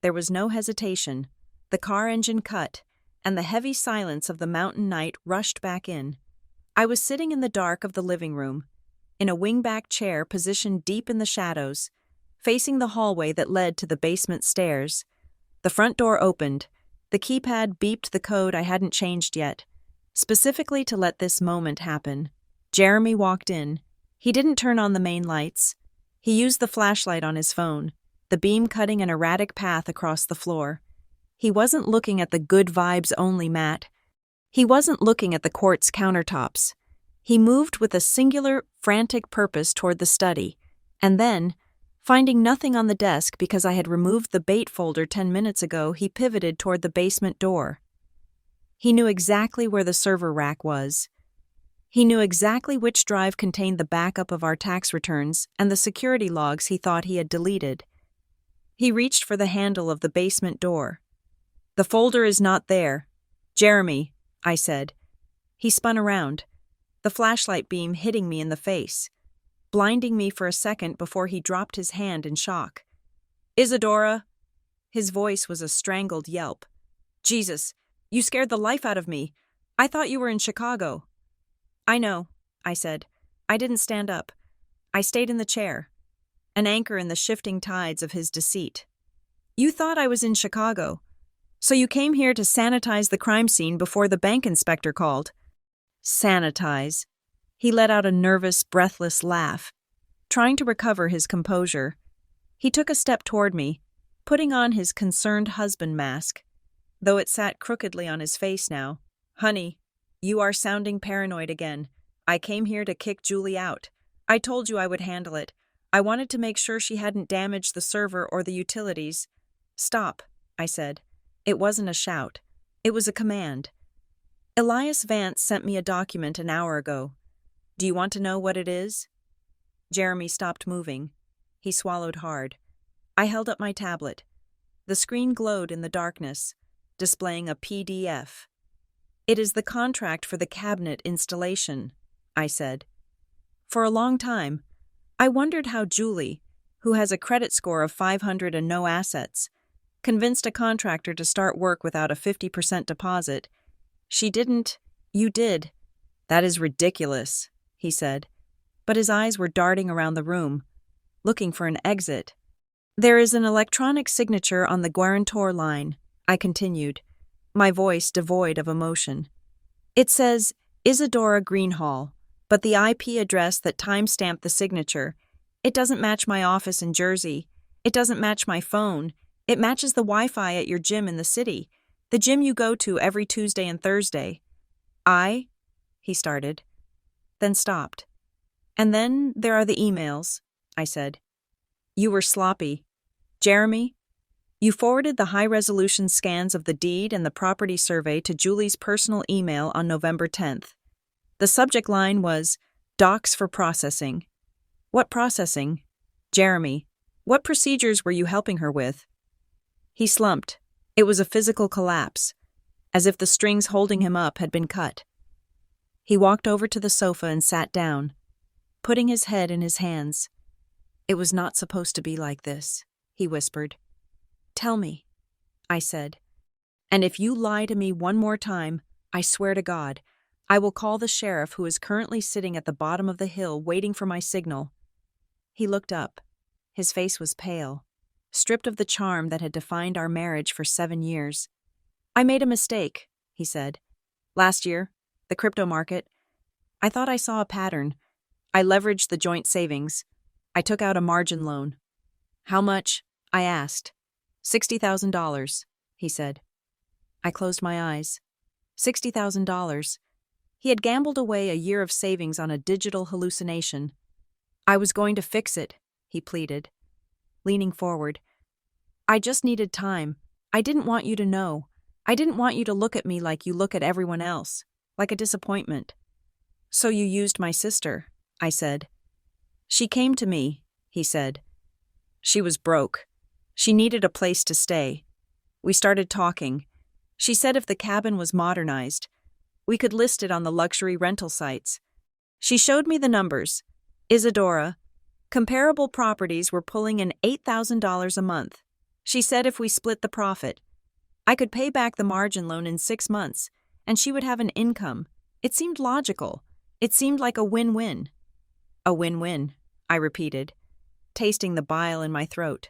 there was no hesitation. The car engine cut, and the heavy silence of the mountain night rushed back in. I was sitting in the dark of the living room, in a wingback chair positioned deep in the shadows, facing the hallway that led to the basement stairs. The front door opened. The keypad beeped the code I hadn't changed yet, specifically to let this moment happen. Jeremy walked in. He didn't turn on the main lights. He used the flashlight on his phone, the beam cutting an erratic path across the floor. He wasn't looking at the good vibes only mat. He wasn't looking at the quartz countertops. He moved with a singular, frantic purpose toward the study, and then, finding nothing on the desk because I had removed the bait folder 10 minutes ago, he pivoted toward the basement door. He knew exactly where the server rack was. He knew exactly which drive contained the backup of our tax returns and the security logs he thought he had deleted. He reached for the handle of the basement door. The folder is not there. Jeremy, I said. He spun around, the flashlight beam hitting me in the face, blinding me for a second before he dropped his hand in shock. Isadora, His voice was a strangled yelp. Jesus, you scared the life out of me. I thought you were in Chicago. I know, I said. I didn't stand up. I stayed in the chair, an anchor in the shifting tides of his deceit. You thought I was in Chicago, so you came here to sanitize the crime scene before the bank inspector called. Sanitize. He let out a nervous, breathless laugh, trying to recover his composure. He took a step toward me, putting on his concerned husband mask, though it sat crookedly on his face now. Honey, you are sounding paranoid again. I came here to kick Julie out. I told you I would handle it. I wanted to make sure she hadn't damaged the server or the utilities. Stop, I said. It wasn't a shout. It was a command. Elias Vance sent me a document an hour ago. Do you want to know what it is? Jeremy stopped moving. He swallowed hard. I held up my tablet. The screen glowed in the darkness, displaying a PDF. It is the contract for the cabinet installation, I said. For a long time, I wondered how Julie, who has a credit score of 500 and no assets, convinced a contractor to start work without a 50% deposit. She didn't. You did. That is ridiculous, he said, but his eyes were darting around the room, looking for an exit. There is an electronic signature on the guarantor line, I continued, my voice devoid of emotion. It says Isadora Greenhall, but the IP address that time-stamped the signature, it doesn't match my office in Jersey. It doesn't match my phone. It matches the Wi-Fi at your gym in the city, the gym you go to every Tuesday and Thursday. He started, then stopped. And then there are the emails, I said. You were sloppy. Jeremy, you forwarded the high-resolution scans of the deed and the property survey to Julie's personal email on November 10th. The subject line was, Docs for processing. What processing? Jeremy, what procedures were you helping her with? He slumped. It was a physical collapse, as if the strings holding him up had been cut. He walked over to the sofa and sat down, putting his head in his hands. It was not supposed to be like this, he whispered. Tell me, I said. And if you lie to me one more time, I swear to God, I will call the sheriff who is currently sitting at the bottom of the hill waiting for my signal. He looked up. His face was pale, stripped of the charm that had defined our marriage for 7 years. I made a mistake, he said. Last year, the crypto market. I thought I saw a pattern. I leveraged the joint savings. I took out a margin loan. How much? I asked. $60,000, he said. I closed my eyes. $60,000. He had gambled away a year of savings on a digital hallucination. I was going to fix it, he pleaded, leaning forward. I just needed time. I didn't want you to know. I didn't want you to look at me like you look at everyone else, like a disappointment. So you used my sister, I said. She came to me, he said. She was broke. She needed a place to stay. We started talking. She said if the cabin was modernized, we could list it on the luxury rental sites. She showed me the numbers. Isadora, comparable properties were pulling in $8,000 a month. She said if we split the profit, I could pay back the margin loan in 6 months, and she would have an income. It seemed logical. It seemed like a win-win. A win-win, I repeated, tasting the bile in my throat.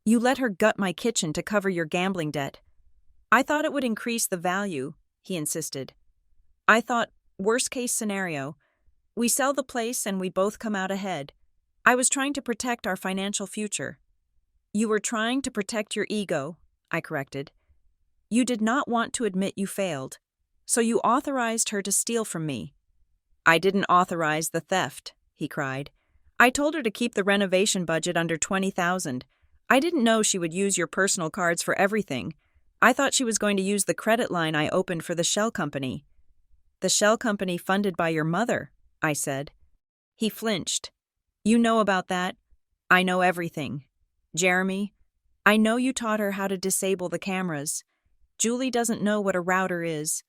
You let her gut my kitchen to cover your gambling debt. I thought it would increase the value, he insisted. I thought, worst-case scenario, we sell the place and we both come out ahead. I was trying to protect our financial future. You were trying to protect your ego, I corrected. You did not want to admit you failed, so you authorized her to steal from me. I didn't authorize the theft, he cried. I told her to keep the renovation budget under $20,000. I didn't know she would use your personal cards for everything. I thought she was going to use the credit line I opened for the shell company. The shell company funded by your mother, I said. He flinched. You know about that? I know everything. Jeremy, I know you taught her how to disable the cameras. Julie doesn't know what a router is,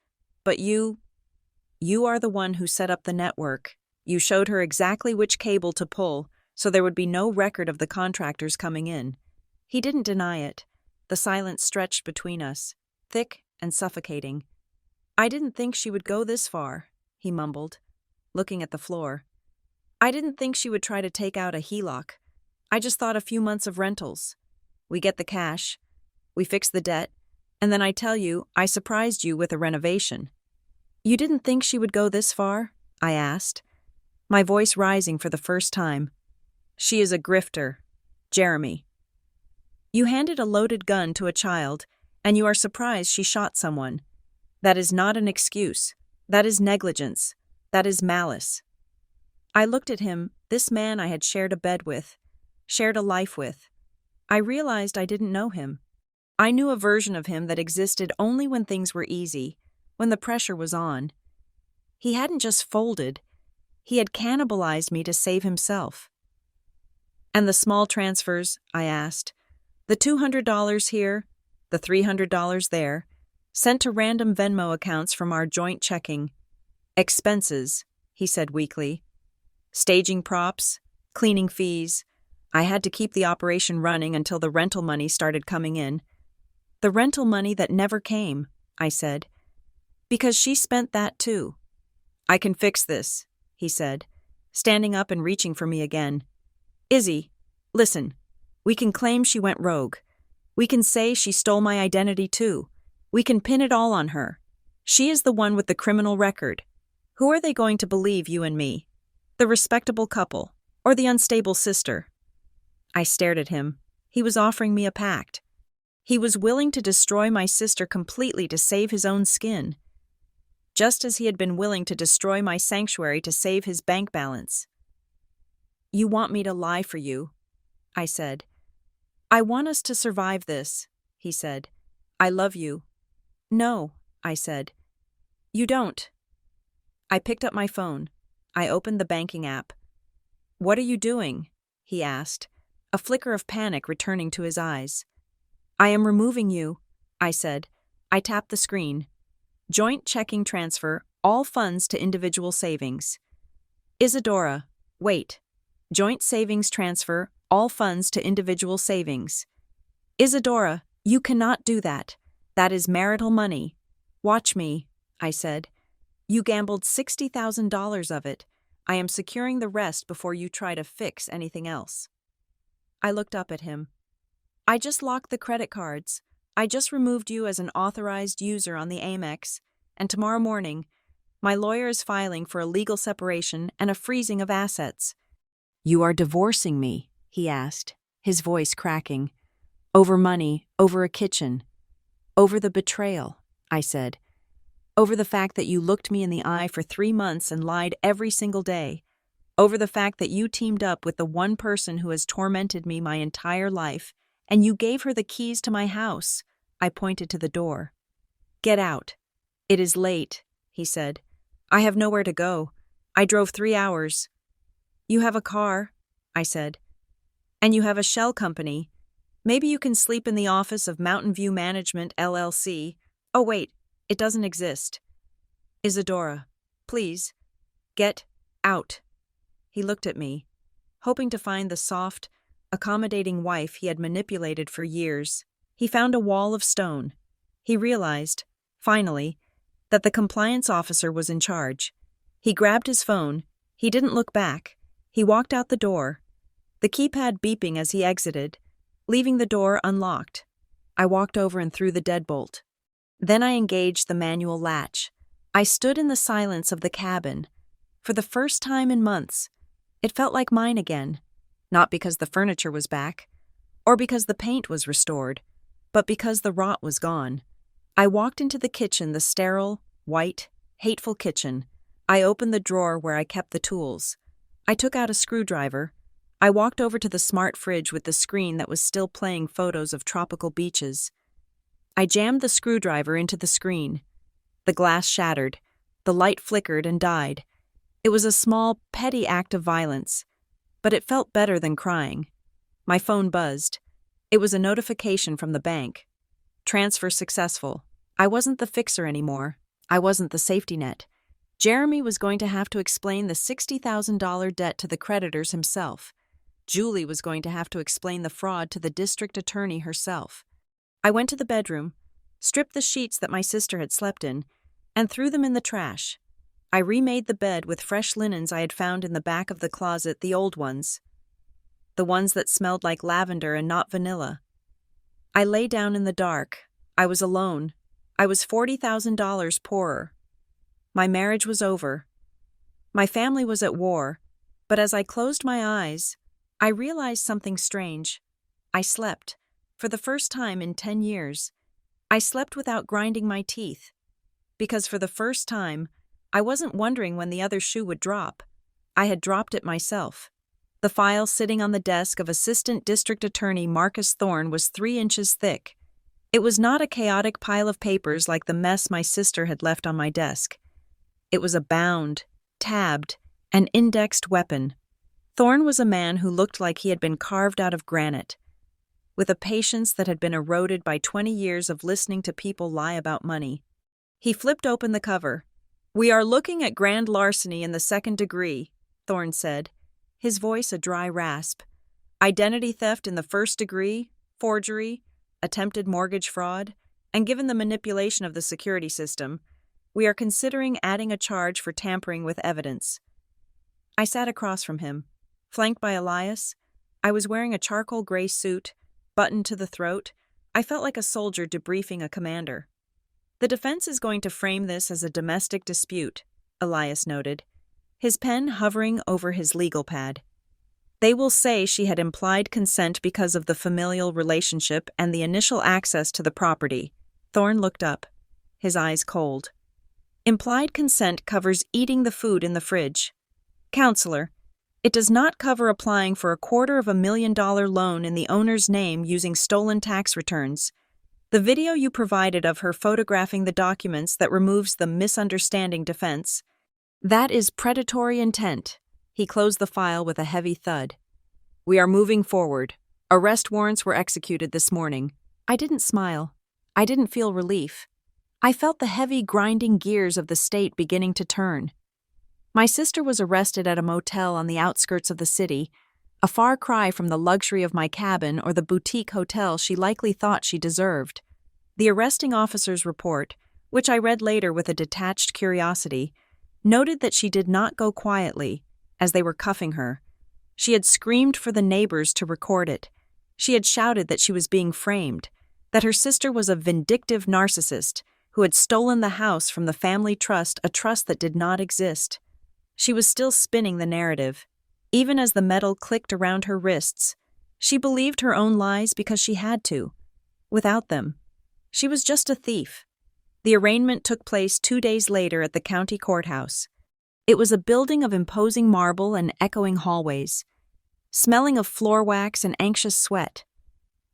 but you are the one who set up the network. You showed her exactly which cable to pull, so there would be no record of the contractors coming in. He didn't deny it. The silence stretched between us, thick and suffocating. "I didn't think she would go this far," he mumbled, looking at the floor. "I didn't think she would try to take out a HELOC. I just thought a few months of rentals. We get the cash, we fix the debt, and then I tell you I surprised you with a renovation." "You didn't think she would go this far?" I asked, my voice rising for the first time. "She is a grifter, Jeremy. You handed a loaded gun to a child, and you are surprised she shot someone. That is not an excuse. That is negligence. That is malice." I looked at him, this man I had shared a bed with, shared a life with. I realized I didn't know him. I knew a version of him that existed only when things were easy, when the pressure was on. He hadn't just folded, he had cannibalized me to save himself. "And the small transfers?" I asked. "The $200 here, the $300 there, sent to random Venmo accounts from our joint checking. Expenses," he said weakly. "Staging props, cleaning fees. I had to keep the operation running until the rental money started coming in." "The rental money that never came," I said. "Because she spent that too." "I can fix this," he said, standing up and reaching for me again. "Izzy, listen. We can claim she went rogue. We can say she stole my identity too. We can pin it all on her. She is the one with the criminal record. Who are they going to believe, you and me? The respectable couple, or the unstable sister?" I stared at him. He was offering me a pact. He was willing to destroy my sister completely to save his own skin, just as he had been willing to destroy my sanctuary to save his bank balance. "You want me to lie for you," I said. "I want us to survive this," he said. "I love you." "No," I said. "You don't." I picked up my phone. I opened the banking app. "What are you doing?" he asked, a flicker of panic returning to his eyes. "I am removing you," I said. I tapped the screen. "Joint checking transfer, all funds to individual savings." "Isadora, wait. Joint savings transfer, all funds to individual savings." "Isadora, you cannot do that. That is marital money. Watch me," I said. "You gambled $60,000 of it. I am securing the rest before you try to fix anything else." I looked up at him. "I just locked the credit cards. I just removed you as an authorized user on the Amex, and tomorrow morning, my lawyer is filing for a legal separation and a freezing of assets." "You are divorcing me?" he asked, his voice cracking. "Over money, over a kitchen." "Over the betrayal," I said. "Over the fact that you looked me in the eye for 3 months and lied every single day. Over the fact that you teamed up with the one person who has tormented me my entire life, and you gave her the keys to my house." I pointed to the door. "Get out. It is late," he said. "I have nowhere to go. I drove 3 hours." "You have a car," I said. "And you have a shell company. Maybe you can sleep in the office of Mountain View Management, LLC. Oh wait, it doesn't exist. Isadora, please, get out." He looked at me, hoping to find the soft, accommodating wife he had manipulated for years. He found a wall of stone. He realized, finally, that the compliance officer was in charge. He grabbed his phone. He didn't look back. He walked out the door, the keypad beeping as he exited, leaving the door unlocked. I walked over and threw the deadbolt. Then I engaged the manual latch. I stood in the silence of the cabin. For the first time in months, it felt like mine again, not because the furniture was back, or because the paint was restored, but because the rot was gone. I walked into the kitchen, the sterile, white, hateful kitchen. I opened the drawer where I kept the tools. I took out a screwdriver. I walked over to the smart fridge with the screen that was still playing photos of tropical beaches. I jammed the screwdriver into the screen. The glass shattered. The light flickered and died. It was a small, petty act of violence, but it felt better than crying. My phone buzzed. It was a notification from the bank. Transfer successful. I wasn't the fixer anymore. I wasn't the safety net. Jeremy was going to have to explain the $60,000 debt to the creditors himself. Julie was going to have to explain the fraud to the district attorney herself. I went to the bedroom, stripped the sheets that my sister had slept in, and threw them in the trash. I remade the bed with fresh linens I had found in the back of the closet, the old ones. The ones that smelled like lavender and not vanilla. I lay down in the dark. I was alone. I was $40,000 poorer. My marriage was over. My family was at war, but as I closed my eyes, I realized something strange. I slept, for the first time in 10 years. I slept without grinding my teeth, because for the first time, I wasn't wondering when the other shoe would drop. I had dropped it myself. The file sitting on the desk of Assistant District Attorney Marcus Thorne was 3 inches thick. It was not a chaotic pile of papers like the mess my sister had left on my desk. It was a bound, tabbed, and indexed weapon. Thorne was a man who looked like he had been carved out of granite, with a patience that had been eroded by 20 years of listening to people lie about money. He flipped open the cover. "We are looking at grand larceny in the 2nd degree, Thorne said, his voice a dry rasp. Identity theft in the 1st degree, forgery, attempted mortgage fraud, and given the manipulation of the security system, we are considering adding a charge for tampering with evidence." I sat across from him, flanked by Elias. I was wearing a charcoal gray suit, buttoned to the throat. I felt like a soldier debriefing a commander. "The defense is going to frame this as a domestic dispute," Elias noted, his pen hovering over his legal pad. "They will say she had implied consent because of the familial relationship and the initial access to the property." Thorne looked up, his eyes cold. "Implied consent covers eating the food in the fridge. Counselor, it does not cover applying for a $250,000 loan in the owner's name using stolen tax returns. The video you provided of her photographing the documents that removes the misunderstanding defense. That is predatory intent." He closed the file with a heavy thud. "We are moving forward. Arrest warrants were executed this morning." I didn't smile. I didn't feel relief. I felt the heavy grinding gears of the state beginning to turn. My sister was arrested at a motel on the outskirts of the city, a far cry from the luxury of my cabin or the boutique hotel she likely thought she deserved. The arresting officer's report, which I read later with a detached curiosity, noted that she did not go quietly as they were cuffing her. She had screamed for the neighbors to record it. She had shouted that she was being framed, that her sister was a vindictive narcissist who had stolen the house from the family trust, a trust that did not exist. She was still spinning the narrative. Even as the metal clicked around her wrists, she believed her own lies because she had to. Without them, she was just a thief. The arraignment took place 2 days later at the county courthouse. It was a building of imposing marble and echoing hallways, smelling of floor wax and anxious sweat.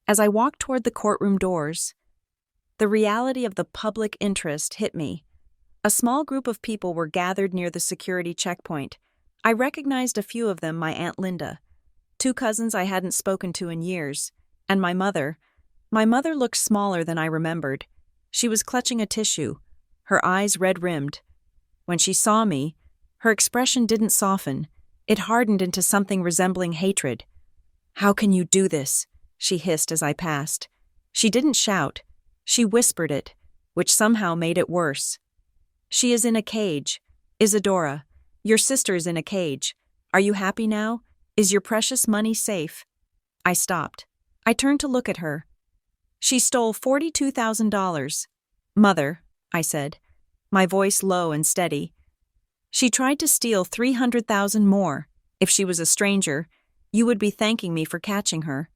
As I walked toward the courtroom doors, the reality of the public interest hit me. A small group of people were gathered near the security checkpoint. I recognized a few of them: my Aunt Linda, 2 cousins I hadn't spoken to in years, and my mother. My mother looked smaller than I remembered. She was clutching a tissue, her eyes red-rimmed. When she saw me, her expression didn't soften. It hardened into something resembling hatred. "How can you do this?" she hissed as I passed. She didn't shout. She whispered it, which somehow made it worse. "She is in a cage. Isadora, your sister is in a cage. Are you happy now? Is your precious money safe?" I stopped. I turned to look at her. "She stole $42,000. Mother," I said, my voice low and steady. "She tried to steal $300,000 more. If she was a stranger, you would be thanking me for catching her.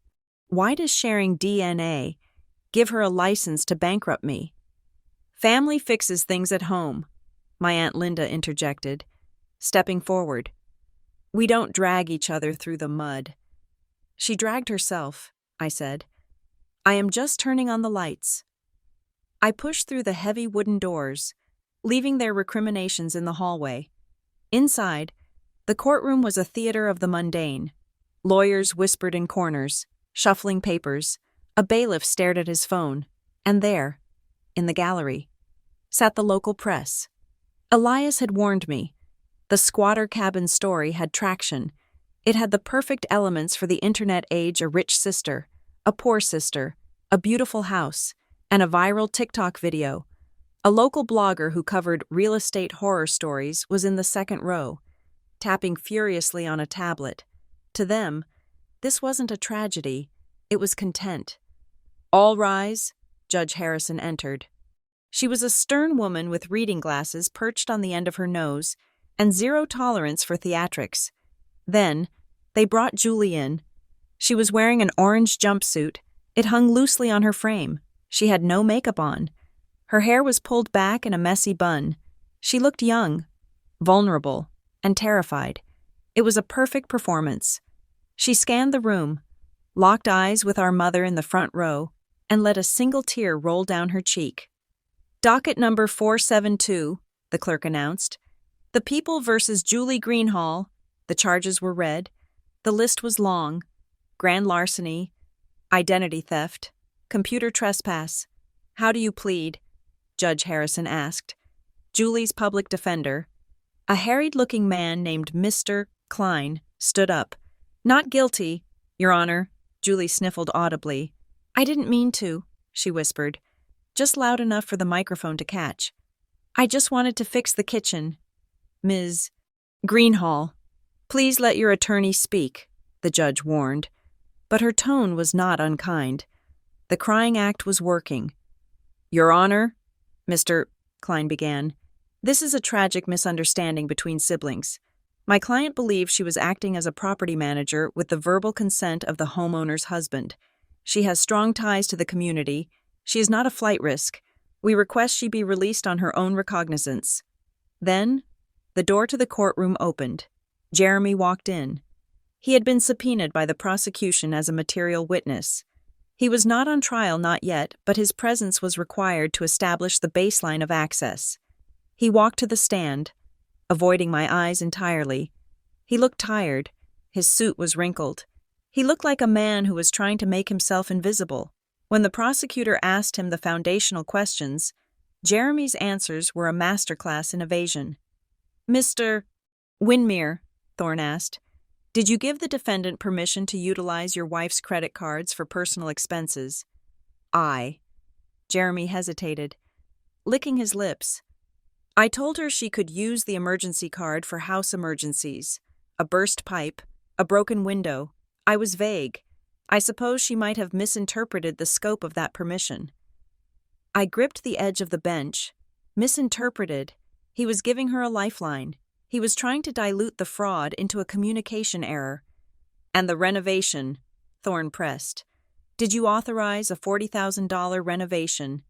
Why does sharing DNA give her a license to bankrupt me?" "Family fixes things at home," my Aunt Linda interjected, stepping forward. "We don't drag each other through the mud." "She dragged herself," I said. "I am just turning on the lights." I pushed through the heavy wooden doors, leaving their recriminations in the hallway. Inside, the courtroom was a theater of the mundane. Lawyers whispered in corners, shuffling papers. A bailiff stared at his phone. And there, in the gallery, sat the local press. Elias had warned me. The squatter cabin story had traction. It had the perfect elements for the internet age: a rich sister, a poor sister, a beautiful house, and a viral TikTok video. A local blogger who covered real estate horror stories was in the second row, tapping furiously on a tablet. To them, this wasn't a tragedy, it was content. "All rise," Judge Harrison entered. She was a stern woman with reading glasses perched on the end of her nose and zero tolerance for theatrics. Then, they brought Julie in. She was wearing an orange jumpsuit. It hung loosely on her frame. She had no makeup on. Her hair was pulled back in a messy bun. She looked young, vulnerable, and terrified. It was a perfect performance. She scanned the room, locked eyes with our mother in the front row, and let a single tear roll down her cheek. "Docket number 472, the clerk announced. "The People versus Julie Greenhall." The charges were read. The list was long: grand larceny, identity theft, computer trespass. "How do you plead?" Judge Harrison asked. Julie's public defender, a harried-looking man named Mr. Klein, stood up. "Not guilty, Your Honor," Julie sniffled audibly. "I didn't mean to," she whispered, just loud enough for the microphone to catch. "I just wanted to fix the kitchen." "Ms. Greenhall, please let your attorney speak," the judge warned. But her tone was not unkind. The crying act was working. "Your Honor," Mr. Klein began, "this is a tragic misunderstanding between siblings. My client believes she was acting as a property manager with the verbal consent of the homeowner's husband. She has strong ties to the community. She is not a flight risk. We request she be released on her own recognizance." Then, the door to the courtroom opened. Jeremy walked in. He had been subpoenaed by the prosecution as a material witness. He was not on trial, not yet, but his presence was required to establish the baseline of access. He walked to the stand, avoiding my eyes entirely. He looked tired. His suit was wrinkled. He looked like a man who was trying to make himself invisible. When the prosecutor asked him the foundational questions, Jeremy's answers were a masterclass in evasion. "Mr. Winmere," Thorne asked, "did you give the defendant permission to utilize your wife's credit cards for personal expenses?" "I." Jeremy hesitated, licking his lips. "I told her she could use the emergency card for house emergencies, a burst pipe, a broken window. I was vague. I suppose she might have misinterpreted the scope of that permission." I gripped the edge of the bench. Misinterpreted. He was giving her a lifeline. He was trying to dilute the fraud into a communication error. "And the renovation," Thorne pressed. "Did you authorize a $40,000 renovation?"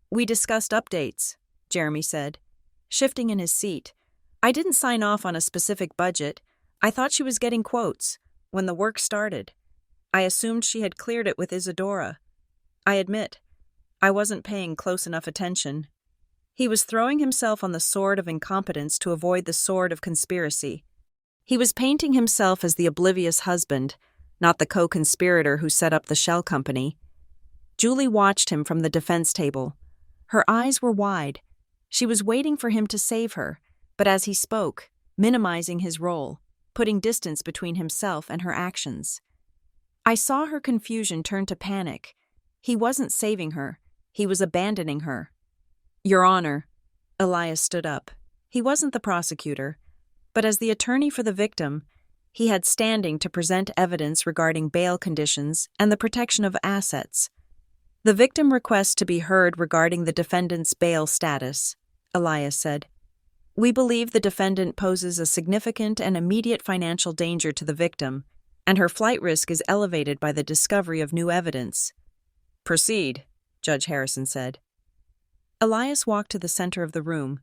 "We discussed updates," Jeremy said, shifting in his seat. "I didn't sign off on a specific budget. I thought she was getting quotes. When the work started, I assumed she had cleared it with Isadora. I admit, I wasn't paying close enough attention." He was throwing himself on the sword of incompetence to avoid the sword of conspiracy. He was painting himself as the oblivious husband, not the co-conspirator who set up the shell company. Julie watched him from the defense table. Her eyes were wide. She was waiting for him to save her, but as he spoke, minimizing his role, putting distance between himself and her actions. I saw her confusion turn to panic. He wasn't saving her. He was abandoning her. "Your Honor," Elias stood up. He wasn't the prosecutor, but as the attorney for the victim, he had standing to present evidence regarding bail conditions and the protection of assets. "The victim requests to be heard regarding the defendant's bail status," Elias said. "We believe the defendant poses a significant and immediate financial danger to the victim, and her flight risk is elevated by the discovery of new evidence." "Proceed," Judge Harrison said. Elias walked to the center of the room.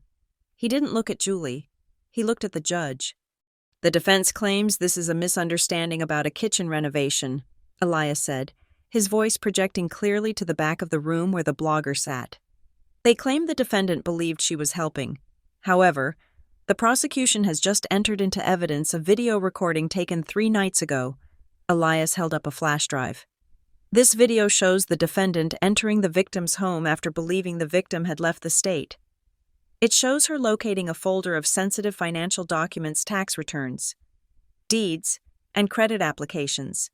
He didn't look at Julie. He looked at the judge. "The defense claims this is a misunderstanding about a kitchen renovation," Elias said, his voice projecting clearly to the back of the room where the blogger sat. "They claim the defendant believed she was helping. However, the prosecution has just entered into evidence a video recording taken 3 nights ago." Elias held up a flash drive. "This video shows the defendant entering the victim's home after believing the victim had left the state. It shows her locating a folder of sensitive financial documents, tax returns, deeds, and credit applications.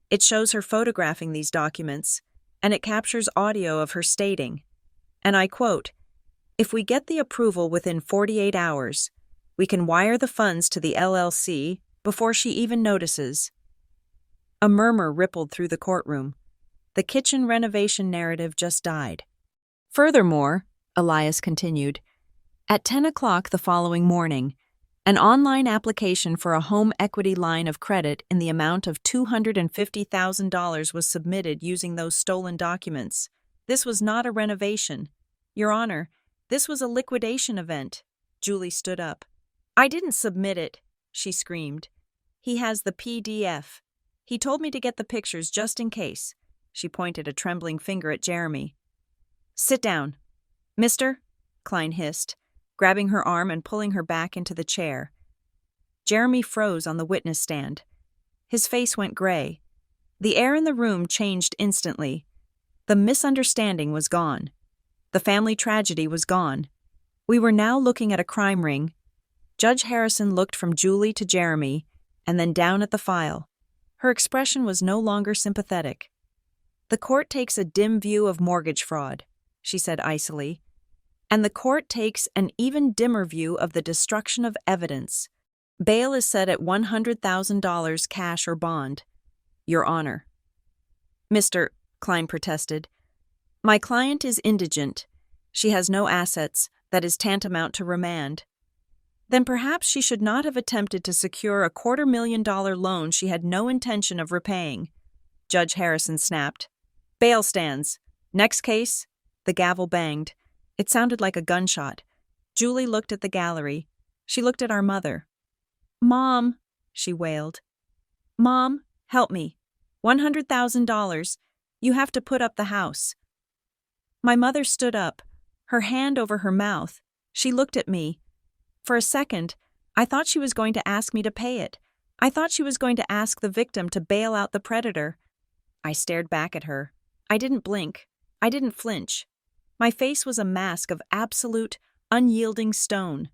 It shows her photographing these documents, and it captures audio of her stating, and I quote, "If we get the approval within 48 hours, we can wire the funds to the LLC before she even notices." A murmur rippled through the courtroom. The kitchen renovation narrative just died. Furthermore, Elias continued, at 10 o'clock the following morning, an online application for a home equity line of credit in the amount of $250,000 was submitted using those stolen documents. This was not a renovation. Your Honor, this was a liquidation event. Julie stood up. I didn't submit it, she screamed. He has the PDF. He told me to get the pictures just in case. She pointed a trembling finger at Jeremy. Sit down. Mister, Klein hissed, grabbing her arm and pulling her back into the chair. Jeremy froze on the witness stand. His face went gray. The air in the room changed instantly. The misunderstanding was gone. The family tragedy was gone. We were now looking at a crime ring. Judge Harrison looked from Julie to Jeremy, and then down at the file. Her expression was no longer sympathetic. The court takes a dim view of mortgage fraud, she said icily. And the court takes an even dimmer view of the destruction of evidence. Bail is set at $100,000 cash or bond. Your Honor. Mr. Klein protested. My client is indigent. She has no assets. That is tantamount to remand. Then perhaps she should not have attempted to secure a $250,000 loan she had no intention of repaying. Judge Harrison snapped. Bail stands. Next case. The gavel banged. It sounded like a gunshot. Julie looked at the gallery. She looked at our mother. Mom, she wailed. Mom, help me. $100,000. You have to put up the house. My mother stood up, her hand over her mouth. She looked at me. For a second, I thought she was going to ask me to pay it. I thought she was going to ask the victim to bail out the predator. I stared back at her. I didn't blink. I didn't flinch. My face was a mask of absolute, unyielding stone.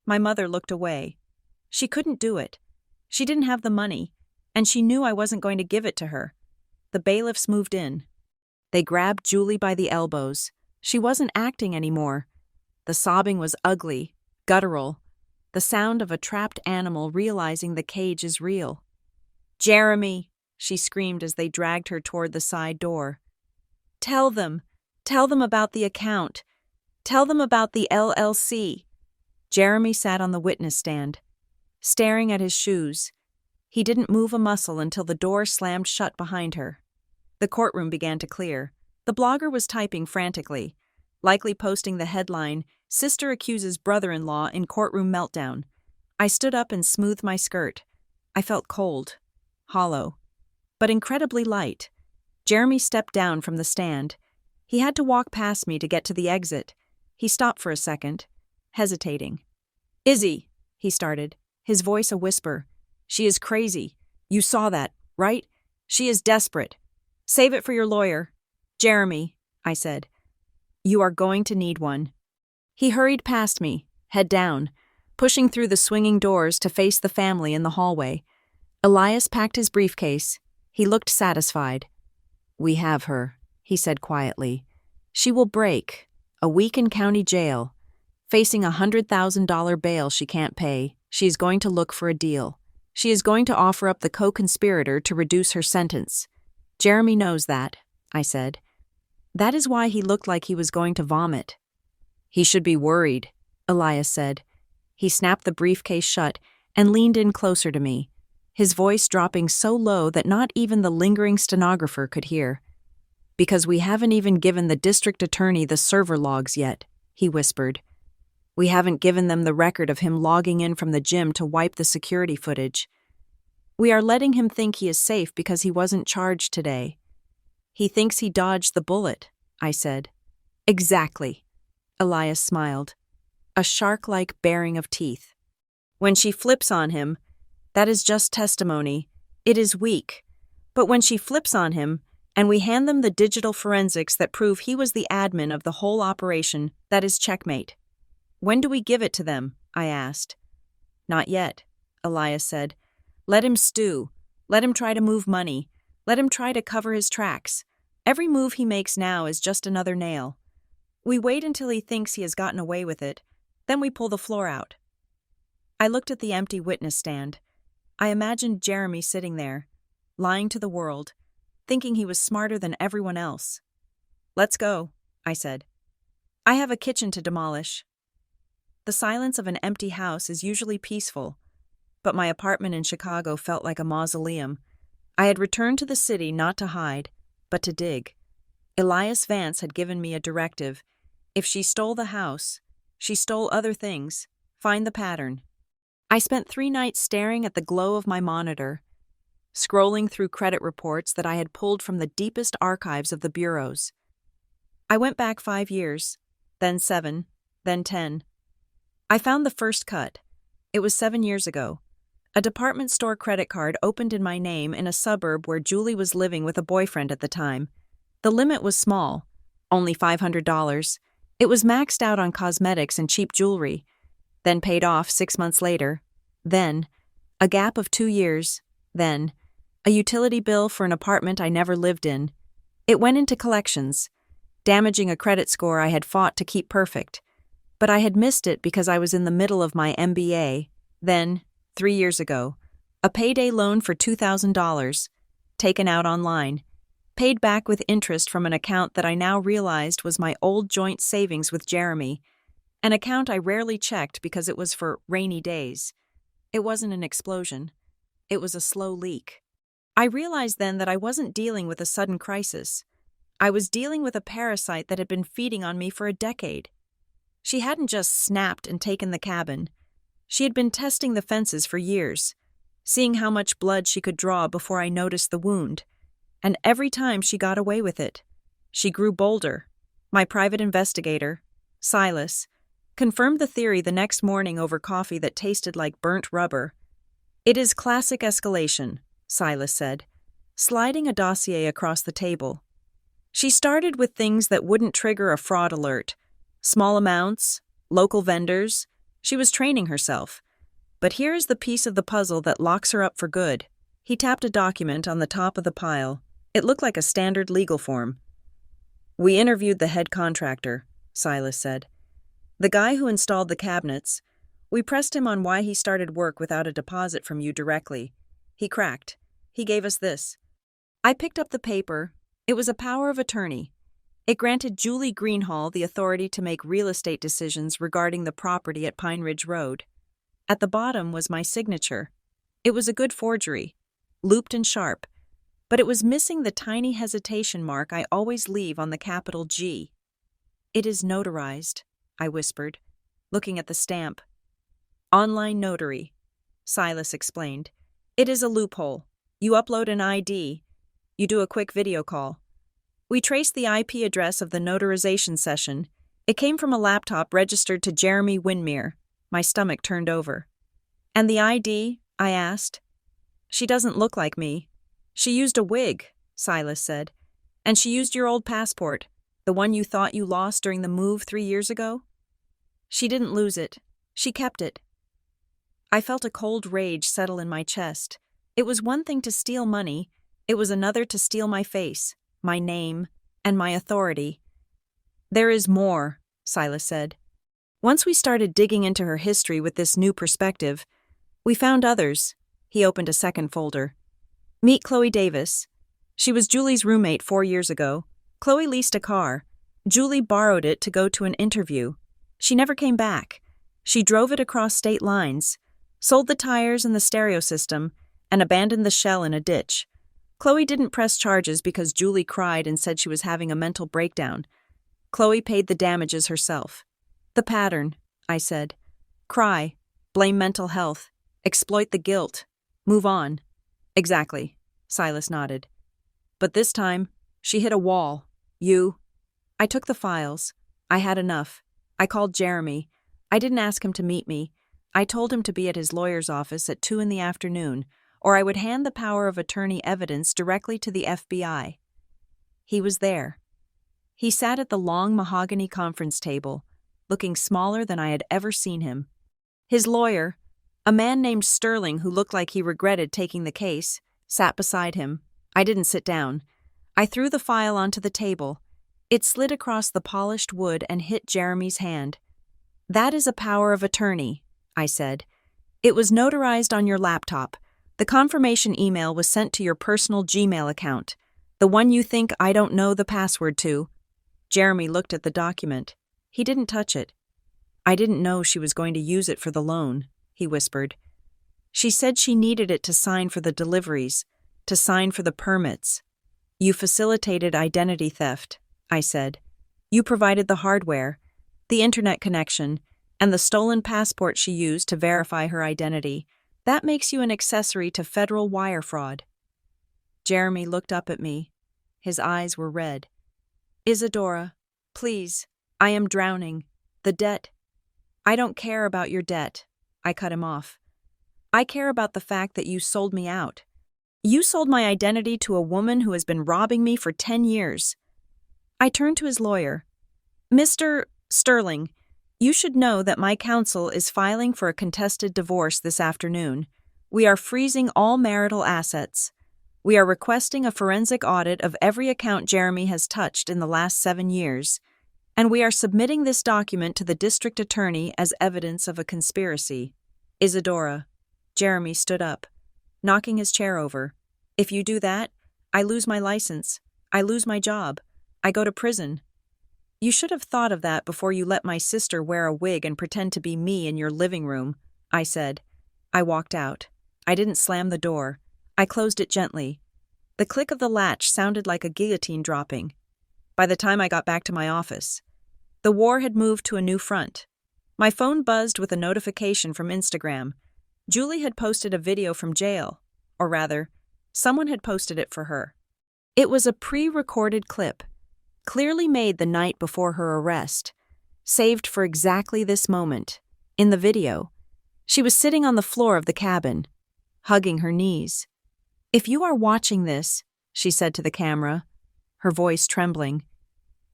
My mother looked away. She couldn't do it. She didn't have the money, and she knew I wasn't going to give it to her. The bailiffs moved in. They grabbed Julie by the elbows. She wasn't acting anymore. The sobbing was ugly, guttural, the sound of a trapped animal realizing the cage is real. Jeremy, she screamed as they dragged her toward the side door. Tell them about the account. Tell them about the LLC. Jeremy sat on the witness stand, staring at his shoes. He didn't move a muscle until the door slammed shut behind her. The courtroom began to clear. The blogger was typing frantically, likely posting the headline, Sister Accuses Brother-in-Law in Courtroom Meltdown. I stood up and smoothed my skirt. I felt cold, hollow, but incredibly light. Jeremy stepped down from the stand. He had to walk past me to get to the exit. He stopped for a second, hesitating. Izzy, he started, his voice a whisper. She is crazy. You saw that, right? She is desperate. Save it for your lawyer. Jeremy, I said. You are going to need one. He hurried past me, head down, pushing through the swinging doors to face the family in the hallway. Elias packed his briefcase. He looked satisfied. We have her, he said quietly. She will break. A week in county jail. Facing $100,000 bail she can't pay, she is going to look for a deal. She is going to offer up the co-conspirator to reduce her sentence. Jeremy knows that, I said. That is why he looked like he was going to vomit. He should be worried, Elias said. He snapped the briefcase shut and leaned in closer to me, his voice dropping so low that not even the lingering stenographer could hear. Because we haven't even given the district attorney the server logs yet, he whispered. We haven't given them the record of him logging in from the gym to wipe the security footage. We are letting him think he is safe because he wasn't charged today. He thinks he dodged the bullet, I said. Exactly, Elias smiled, a shark-like baring of teeth. When she flips on him, that is just testimony. It is weak. But when she flips on him, and we hand them the digital forensics that prove he was the admin of the whole operation, that is checkmate. When do we give it to them? I asked. Not yet, Elias said. Let him stew. Let him try to move money. Let him try to cover his tracks. Every move he makes now is just another nail. We wait until he thinks he has gotten away with it, then we pull the floor out. I looked at the empty witness stand. I imagined Jeremy sitting there, lying to the world, thinking he was smarter than everyone else. "Let's go," I said. "I have a kitchen to demolish." The silence of an empty house is usually peaceful, but my apartment in Chicago felt like a mausoleum. I had returned to the city not to hide, but to dig. Elias Vance had given me a directive. If she stole the house, she stole other things. Find the pattern. I spent 3 nights staring at the glow of my monitor, scrolling through credit reports that I had pulled from the deepest archives of the bureaus. I went back 5 years, then 7, then 10. I found the first cut. It was 7 years ago. A department store credit card opened in my name in a suburb where Julie was living with a boyfriend at the time. The limit was small, only $500. It was maxed out on cosmetics and cheap jewelry, then paid off 6 months later. Then, a gap of 2 years. Then, a utility bill for an apartment I never lived in. It went into collections, damaging a credit score I had fought to keep perfect. But I had missed it because I was in the middle of my MBA. Then, 3 years ago, a payday loan for $2,000, taken out online, paid back with interest from an account that I now realized was my old joint savings with Jeremy, an account I rarely checked because it was for rainy days. It wasn't an explosion. It was a slow leak. I realized then that I wasn't dealing with a sudden crisis. I was dealing with a parasite that had been feeding on me for a decade. She hadn't just snapped and taken the cabin. She had been testing the fences for years, seeing how much blood she could draw before I noticed the wound. And every time she got away with it, she grew bolder. My private investigator, Silas, confirmed the theory the next morning over coffee that tasted like burnt rubber. "It is classic escalation," Silas said, sliding a dossier across the table. "She started with things that wouldn't trigger a fraud alert. Small amounts, local vendors. She was training herself. But here is the piece of the puzzle that locks her up for good." He tapped a document on the top of the pile. It looked like a standard legal form. "We interviewed the head contractor," Silas said. "The guy who installed the cabinets. We pressed him on why he started work without a deposit from you directly. He cracked. He gave us this." I picked up the paper. It was a power of attorney. It granted Julie Greenhall the authority to make real estate decisions regarding the property at Pine Ridge Road. At the bottom was my signature. It was a good forgery, looped and sharp, but it was missing the tiny hesitation mark I always leave on the capital G. "It is notarized," I whispered, looking at the stamp. "Online notary," Silas explained. "It is a loophole. You upload an ID. You do a quick video call." We traced the IP address of the notarization session. It came from a laptop registered to Jeremy Winmere. My stomach turned over. "And the ID?" I asked. "She doesn't look like me." "She used a wig," Silas said. "And she used your old passport, the one you thought you lost during the move 3 years ago." "She didn't lose it. She kept it." I felt a cold rage settle in my chest. It was one thing to steal money. It was another to steal my face, my name, and my authority. "There is more," Silas said. Once we started digging into her history with this new perspective, we found others. He opened a second folder. "Meet Chloe Davis. She was Julie's roommate 4 years ago. Chloe leased a car. Julie borrowed it to go to an interview. She never came back. She drove it across state lines, sold the tires and the stereo system, and abandoned the shell in a ditch. Chloe didn't press charges because Julie cried and said she was having a mental breakdown. Chloe paid the damages herself." "The pattern," I said. "Cry, blame mental health, exploit the guilt, move on." "Exactly," Silas nodded. "But this time, she hit a wall. You." I took the files. I had enough. I called Jeremy. I didn't ask him to meet me. I told him to be at his lawyer's office at 2 p.m, or I would hand the power of attorney evidence directly to the FBI. He was there. He sat at the long mahogany conference table, looking smaller than I had ever seen him. His lawyer, a man named Sterling who looked like he regretted taking the case, sat beside him. I didn't sit down. I threw the file onto the table. It slid across the polished wood and hit Jeremy's hand. "That is a power of attorney," I said. "It was notarized on your laptop. The confirmation email was sent to your personal Gmail account, the one you think I don't know the password to." Jeremy looked at the document. He didn't touch it. "I didn't know she was going to use it for the loan," he whispered. "She said she needed it to sign for the deliveries, to sign for the permits." "You facilitated identity theft," I said. "You provided the hardware, the internet connection, and the stolen passport she used to verify her identity. That makes you an accessory to federal wire fraud." Jeremy looked up at me. His eyes were red. "Isadora, please, I am drowning. The debt—" "I don't care about your debt," I cut him off. "I care about the fact that you sold me out. You sold my identity to a woman who has been robbing me for 10 years. I turned to his lawyer. "Mr. Sterling, you should know that my counsel is filing for a contested divorce this afternoon. We are freezing all marital assets. We are requesting a forensic audit of every account Jeremy has touched in the last 7 years. And we are submitting this document to the district attorney as evidence of a conspiracy." "Isadora." Jeremy stood up, knocking his chair over. "If you do that, I lose my license. I lose my job. I go to prison." "You should have thought of that before you let my sister wear a wig and pretend to be me in your living room," I said. I walked out. I didn't slam the door. I closed it gently. The click of the latch sounded like a guillotine dropping. By the time I got back to my office, the war had moved to a new front. My phone buzzed with a notification from Instagram. Julie had posted a video from jail, or rather, someone had posted it for her. It was a pre-recorded clip, clearly made the night before her arrest, saved for exactly this moment. In the video, she was sitting on the floor of the cabin, hugging her knees. "If you are watching this," she said to the camera, her voice trembling,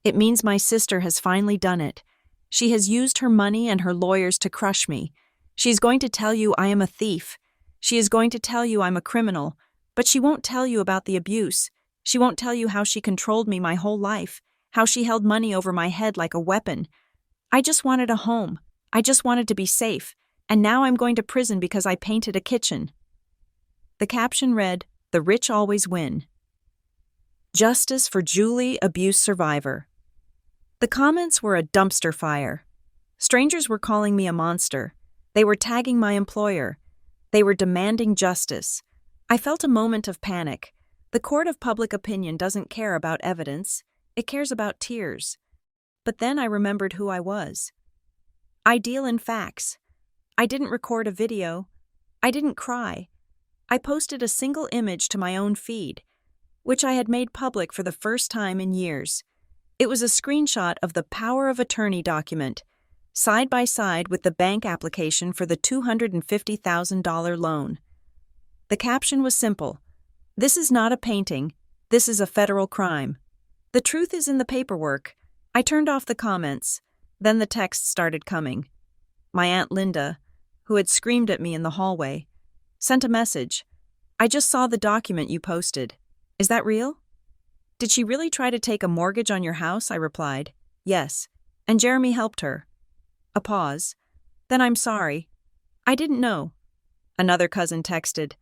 "it means my sister has finally done it. She has used her money and her lawyers to crush me. She is going to tell you I am a thief. She is going to tell you I'm a criminal, but she won't tell you about the abuse. She won't tell you how she controlled me my whole life, how she held money over my head like a weapon. I just wanted a home. I just wanted to be safe, and now I'm going to prison because I painted a kitchen." The caption read, "The rich always win. Justice for Julie, abuse survivor." The comments were a dumpster fire. Strangers were calling me a monster. They were tagging my employer. They were demanding justice. I felt a moment of panic. The court of public opinion doesn't care about evidence. It cares about tears. But then I remembered who I was. I deal in facts. I didn't record a video. I didn't cry. I posted a single image to my own feed, which I had made public for the first time in years. It was a screenshot of the power of attorney document, side by side with the bank application for the $250,000 loan. The caption was simple: "This is not a painting. This is a federal crime." The truth is in the paperwork. I turned off the comments. Then the texts started coming. My Aunt Linda, who had screamed at me in the hallway, sent a message. "I just saw the document you posted. Is that real?" "Did she really try to take a mortgage on your house?" I replied. "Yes, and Jeremy helped her." A pause. "Then I'm sorry. I didn't know." Another cousin texted.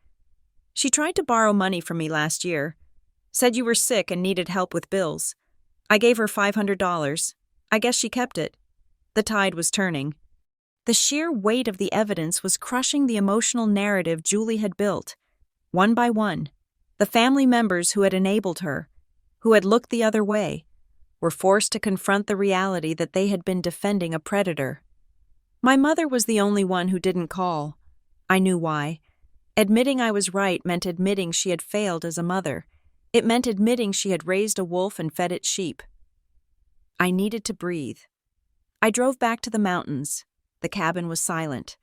"She tried to borrow money from me last year. Said you were sick and needed help with bills. I gave her $500. I guess she kept it." The tide was turning. The sheer weight of the evidence was crushing the emotional narrative Julie had built. One by one, the family members who had enabled her, who had looked the other way, were forced to confront the reality that they had been defending a predator. My mother was the only one who didn't call. I knew why. Admitting I was right meant admitting she had failed as a mother. It meant admitting she had raised a wolf and fed its sheep. I needed to breathe. I drove back to the mountains. The cabin was silent.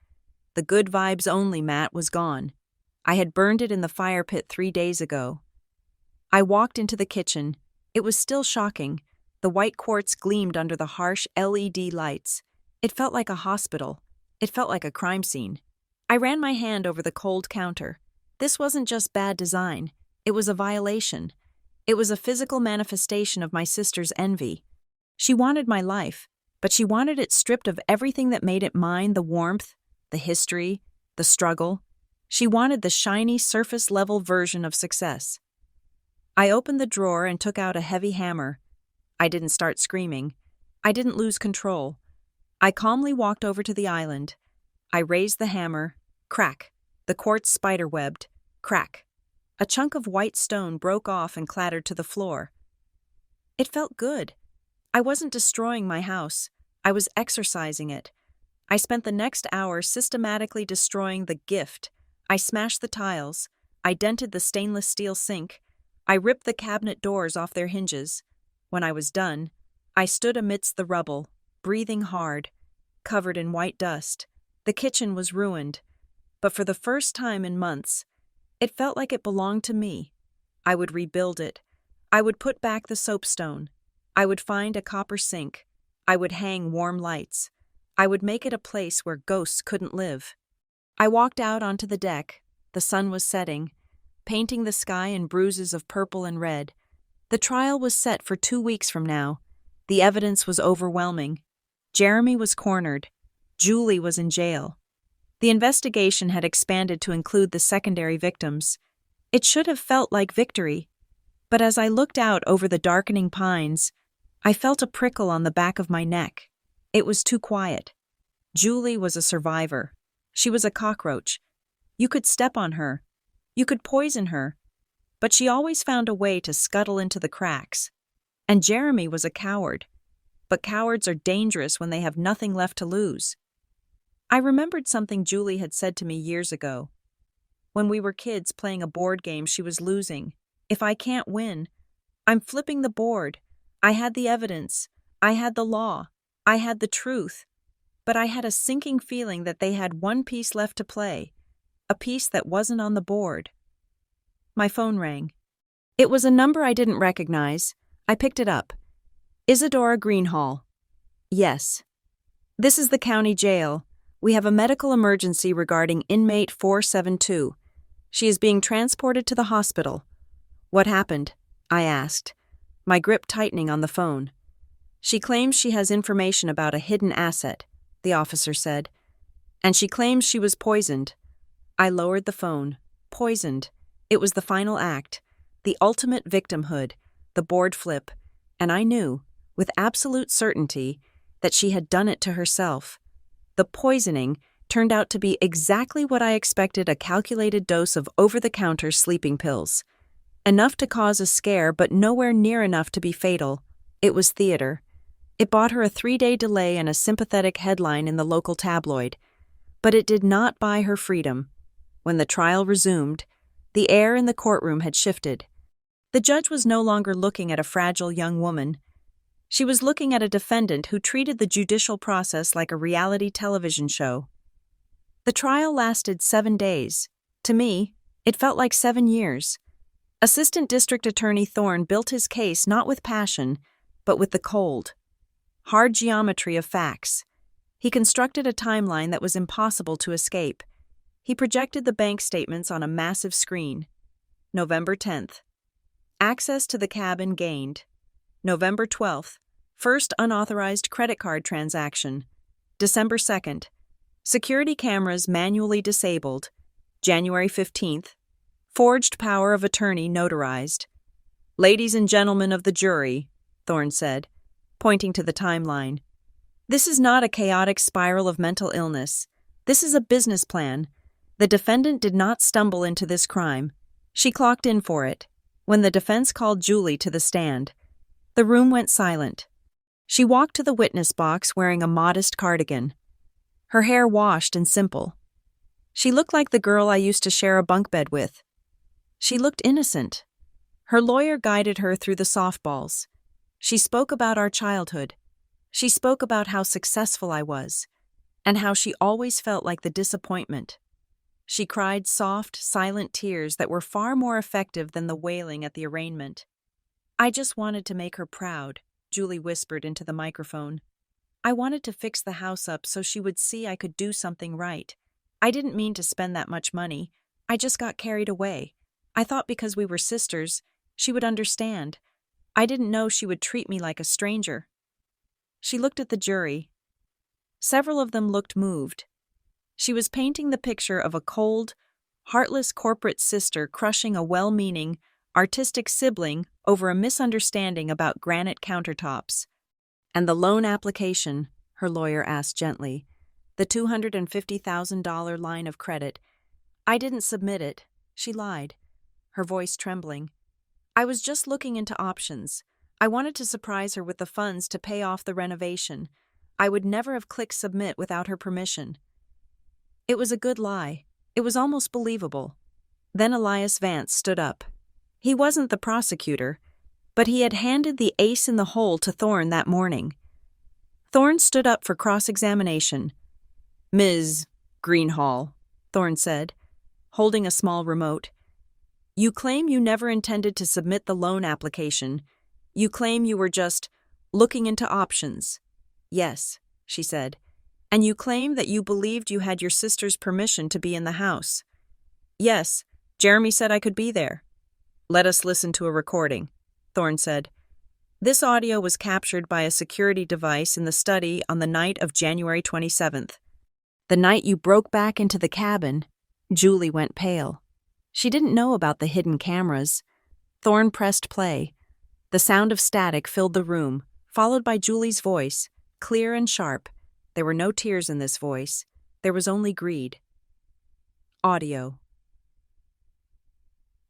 The good vibes only mat was gone. I had burned it in the fire pit 3 days ago. I walked into the kitchen. It was still shocking. The white quartz gleamed under the harsh LED lights. It felt like a hospital. It felt like a crime scene. I ran my hand over the cold counter. This wasn't just bad design. It was a violation. It was a physical manifestation of my sister's envy. She wanted my life, but she wanted it stripped of everything that made it mine: the warmth, the history, the struggle. She wanted the shiny, surface-level version of success. I opened the drawer and took out a heavy hammer. I didn't start screaming. I didn't lose control. I calmly walked over to the island. I raised the hammer. Crack. The quartz spider-webbed. Crack. A chunk of white stone broke off and clattered to the floor. It felt good. I wasn't destroying my house. I was exorcising it. I spent the next hour systematically destroying the gift. I smashed the tiles. I dented the stainless steel sink. I ripped the cabinet doors off their hinges. When I was done, I stood amidst the rubble, breathing hard, covered in white dust. The kitchen was ruined, but for the first time in months, it felt like it belonged to me. I would rebuild it. I would put back the soapstone. I would find a copper sink. I would hang warm lights. I would make it a place where ghosts couldn't live. I walked out onto the deck. The sun was setting, painting the sky in bruises of purple and red. The trial was set for 2 weeks from now. The evidence was overwhelming. Jeremy was cornered. Julie was in jail. The investigation had expanded to include the secondary victims. It should have felt like victory. But as I looked out over the darkening pines, I felt a prickle on the back of my neck. It was too quiet. Julie was a survivor. She was a cockroach. You could step on her. You could poison her. But she always found a way to scuttle into the cracks. And Jeremy was a coward. But cowards are dangerous when they have nothing left to lose. I remembered something Julie had said to me years ago. When we were kids playing a board game she was losing. If I can't win, I'm flipping the board. I had the evidence. I had the law. I had the truth. But I had a sinking feeling that they had one piece left to play, a piece that wasn't on the board. My phone rang. It was a number I didn't recognize. I picked it up. Isadora Greenhall. Yes. This is the county jail. We have a medical emergency regarding inmate 472. She is being transported to the hospital. What happened? I asked, my grip tightening on the phone. She claims she has information about a hidden asset, the officer said, and she claims she was poisoned. I lowered the phone. Poisoned. It was the final act, the ultimate victimhood, the board flip, and I knew, with absolute certainty, that she had done it to herself. The poisoning turned out to be exactly what I expected: a calculated dose of over-the-counter sleeping pills. Enough to cause a scare, but nowhere near enough to be fatal. It was theater. It bought her a 3-day delay and a sympathetic headline in the local tabloid. But it did not buy her freedom. When the trial resumed, the air in the courtroom had shifted. The judge was no longer looking at a fragile young woman. She was looking at a defendant who treated the judicial process like a reality television show. The trial lasted 7 days. To me, it felt like 7 years. Assistant District Attorney Thorne built his case not with passion, but with the cold, hard geometry of facts. He constructed a timeline that was impossible to escape. He projected the bank statements on a massive screen. November 10th. Access to the cabin gained. November 12th. First unauthorized credit card transaction. December 2nd. Security cameras manually disabled. January 15th. Forged power of attorney notarized. Ladies and gentlemen of the jury, Thorne said, pointing to the timeline. This is not a chaotic spiral of mental illness. This is a business plan. The defendant did not stumble into this crime. She clocked in for it. When the defense called Julie to the stand, the room went silent. She walked to the witness box wearing a modest cardigan. Her hair washed and simple. She looked like the girl I used to share a bunk bed with. She looked innocent. Her lawyer guided her through the softballs. She spoke about our childhood. She spoke about how successful I was, and how she always felt like the disappointment. She cried soft, silent tears that were far more effective than the wailing at the arraignment. I just wanted to make her proud, Julie whispered into the microphone. I wanted to fix the house up so she would see I could do something right. I didn't mean to spend that much money. I just got carried away. I thought because we were sisters, She would understand. I didn't know she would treat me like a stranger. She looked at the jury. Several of them looked moved. She was painting the picture of a cold, heartless corporate sister crushing a well-meaning, artistic sibling over a misunderstanding about granite countertops. And the loan application, her lawyer asked gently, the $250,000 line of credit. I didn't submit it, she lied, her voice trembling. I was just looking into options. I wanted to surprise her with the funds to pay off the renovation. I would never have clicked submit without her permission. It was a good lie. It was almost believable. Then Elias Vance stood up. He wasn't the prosecutor, but he had handed the ace in the hole to Thorne that morning. Thorne stood up for cross-examination. Ms. Greenhall, Thorne said, holding a small remote. You claim you never intended to submit the loan application. You claim you were just looking into options. Yes, she said. And you claim that you believed you had your sister's permission to be in the house. Yes, Jeremy said I could be there. Let us listen to a recording, Thorne said. This audio was captured by a security device in the study on the night of January 27th. The night you broke back into the cabin, Julie went pale. She didn't know about the hidden cameras. Thorne pressed play. The sound of static filled the room, followed by Julie's voice, clear and sharp. There were no tears in this voice. There was only greed. Audio.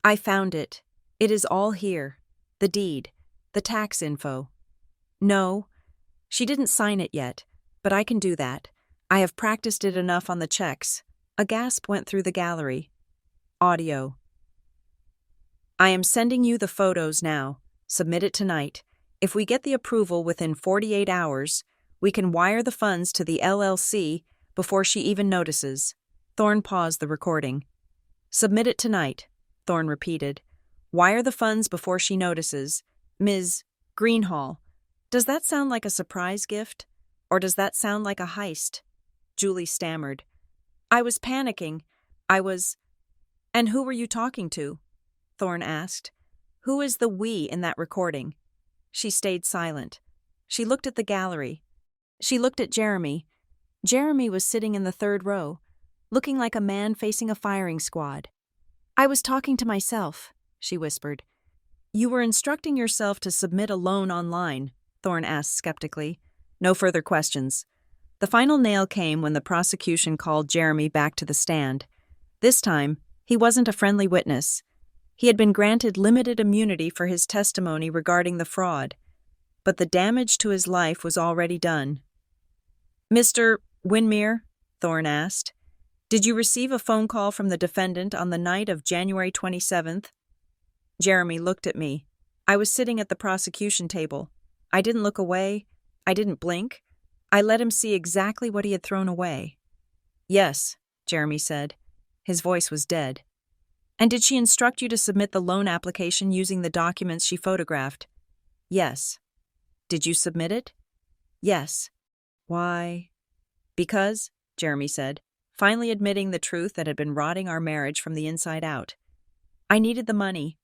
I found it. It is all here. The deed. The tax info. No, she didn't sign it yet, but I can do that. I have practiced it enough on the checks. A gasp went through the gallery. Audio. I am sending you the photos now. Submit it tonight. If we get the approval within 48 hours, we can wire the funds to the LLC before she even notices. Thorne paused the recording. Submit it tonight, Thorne repeated. Wire the funds before she notices. Ms. Greenhall, does that sound like a surprise gift? Or does that sound like a heist? Julie stammered. I was panicking. And who were you talking to? Thorne asked. Who is the we in that recording? She stayed silent. She looked at the gallery. She looked at Jeremy. Jeremy was sitting in the third row, looking like a man facing a firing squad. I was talking to myself, she whispered. You were instructing yourself to submit a loan online, Thorne asked skeptically. No further questions. The final nail came when the prosecution called Jeremy back to the stand. This time, he wasn't a friendly witness. He had been granted limited immunity for his testimony regarding the fraud, but the damage to his life was already done. Mr. Winmere, Thorne asked, did you receive a phone call from the defendant on the night of January 27th? Jeremy looked at me. I was sitting at the prosecution table. I didn't look away. I didn't blink. I let him see exactly what he had thrown away. Yes, Jeremy said. His voice was dead. And did she instruct you to submit the loan application using the documents she photographed? Yes. Did you submit it? Yes. Why? Because, Jeremy said, finally admitting the truth that had been rotting our marriage from the inside out. I needed the money.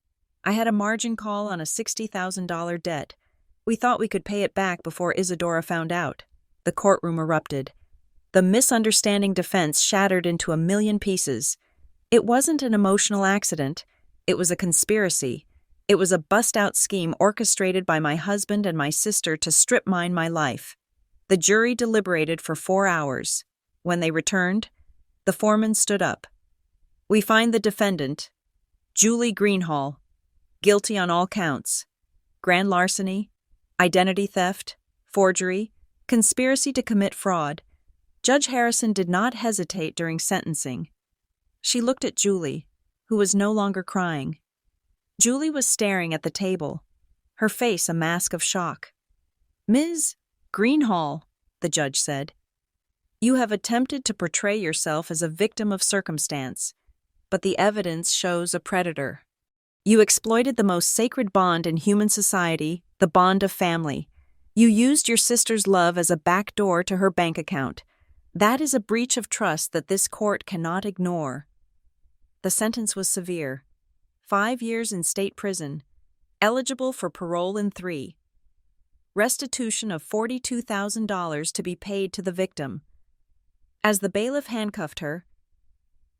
I had a margin call on a $60,000 debt. We thought we could pay it back before Isadora found out. The courtroom erupted. The misunderstanding defense shattered into a million pieces. It wasn't an emotional accident. It was a conspiracy. It was a bust-out scheme orchestrated by my husband and my sister to strip mine my life. The jury deliberated for 4 hours. When they returned, the foreman stood up. We find the defendant, Julie Greenhall, guilty on all counts. Grand larceny, identity theft, forgery, conspiracy to commit fraud. Judge Harrison did not hesitate during sentencing. She looked at Julie, who was no longer crying. Julie was staring at the table, her face a mask of shock. Ms. Greenhall, the judge said, you have attempted to portray yourself as a victim of circumstance, but the evidence shows a predator. You exploited the most sacred bond in human society, the bond of family. You used your sister's love as a backdoor to her bank account. That is a breach of trust that this court cannot ignore. The sentence was severe. 5 years in state prison. Eligible for parole in 3. Restitution of $42,000 to be paid to the victim. As the bailiff handcuffed her,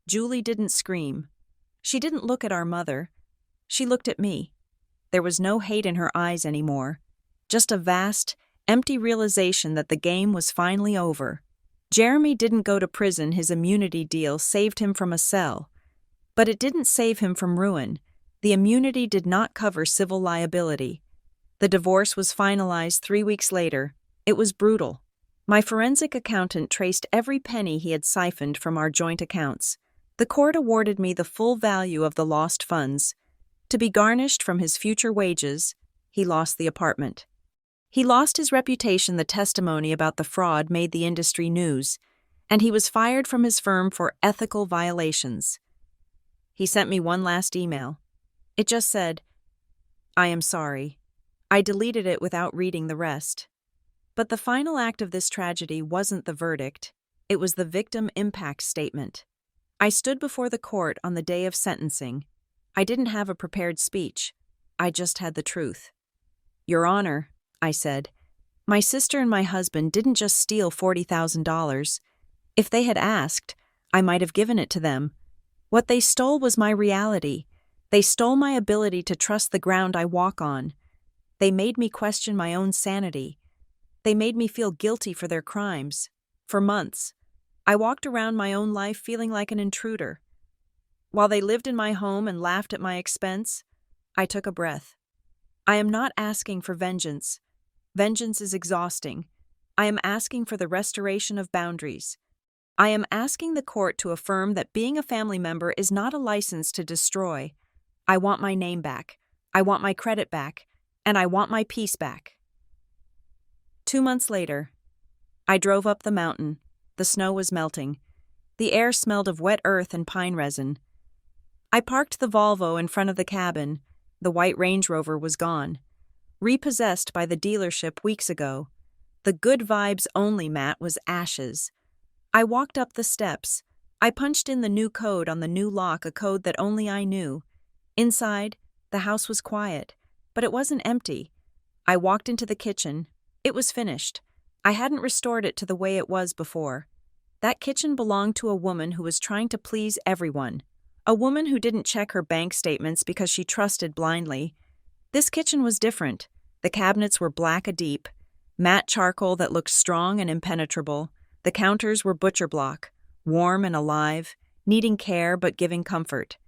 Julie didn't scream. She didn't look at our mother. She looked at me. There was no hate in her eyes anymore, just a vast, empty realization that the game was finally over. Jeremy didn't go to prison. His immunity deal saved him from a cell. But it didn't save him from ruin. The immunity did not cover civil liability. The divorce was finalized 3 weeks later. It was brutal. My forensic accountant traced every penny he had siphoned from our joint accounts. The court awarded me the full value of the lost funds. To be garnished from his future wages, he lost the apartment. He lost his reputation. The testimony about the fraud made the industry news, and he was fired from his firm for ethical violations. He sent me one last email. It just said, "I am sorry." I deleted it without reading the rest. But the final act of this tragedy wasn't the verdict. It was the victim impact statement. I stood before the court on the day of sentencing. I didn't have a prepared speech. I just had the truth. "Your Honor," I said, "my sister and my husband didn't just steal $40,000. If they had asked, I might have given it to them. What they stole was my reality. They stole my ability to trust the ground I walk on. They made me question my own sanity. They made me feel guilty for their crimes. For months, I walked around my own life feeling like an intruder. While they lived in my home and laughed at my expense, I took a breath. I am not asking for vengeance. Vengeance is exhausting. I am asking for the restoration of boundaries. I am asking the court to affirm that being a family member is not a license to destroy. I want my name back. I want my credit back. And I want my peace back." 2 months later, I drove up the mountain. The snow was melting. The air smelled of wet earth and pine resin. I parked the Volvo in front of the cabin. The white Range Rover was gone, repossessed by the dealership weeks ago. The good vibes only mat was ashes. I walked up the steps. I punched in the new code on the new lock, a code that only I knew. Inside, the house was quiet, but it wasn't empty. I walked into the kitchen. It was finished. I hadn't restored it to the way it was before. That kitchen belonged to a woman who was trying to please everyone. A woman who didn't check her bank statements because she trusted blindly. This kitchen was different. The cabinets were black deep, matte charcoal that looked strong and impenetrable. The counters were butcher block, warm and alive, needing care but giving comfort.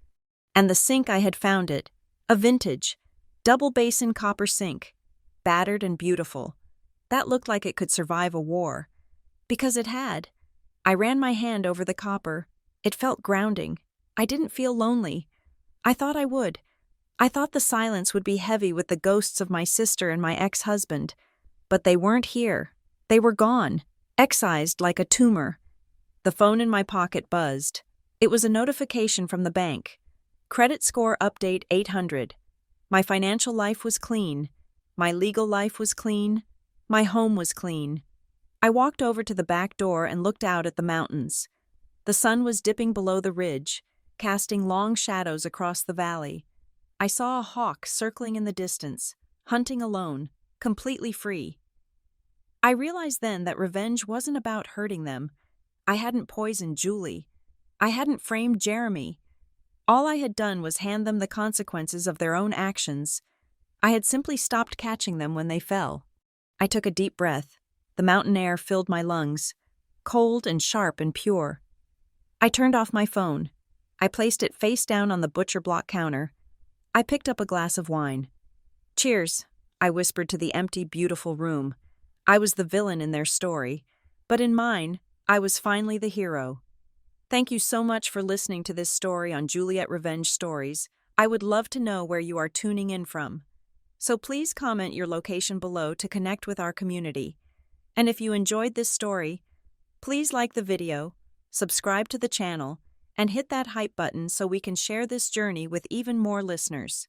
And the sink, I had found it, a vintage, double basin copper sink, battered and beautiful. That looked like it could survive a war. Because it had. I ran my hand over the copper. It felt grounding. I didn't feel lonely. I thought I would. I thought the silence would be heavy with the ghosts of my sister and my ex-husband. But they weren't here. They were gone, excised like a tumor. The phone in my pocket buzzed. It was a notification from the bank. Credit score update 800. My financial life was clean. My legal life was clean. My home was clean. I walked over to the back door and looked out at the mountains. The sun was dipping below the ridge, casting long shadows across the valley. I saw a hawk circling in the distance, hunting alone, completely free. I realized then that revenge wasn't about hurting them. I hadn't poisoned Julie. I hadn't framed Jeremy. All I had done was hand them the consequences of their own actions. I had simply stopped catching them when they fell. I took a deep breath. The mountain air filled my lungs, cold and sharp and pure. I turned off my phone. I placed it face down on the butcher block counter. I picked up a glass of wine. "Cheers," I whispered to the empty, beautiful room. I was the villain in their story, but in mine, I was finally the hero. Thank you so much for listening to this story on Juliet Revenge Stories. I would love to know where you are tuning in from. So please comment your location below to connect with our community. And if you enjoyed this story, please like the video, subscribe to the channel, and hit that hype button so we can share this journey with even more listeners.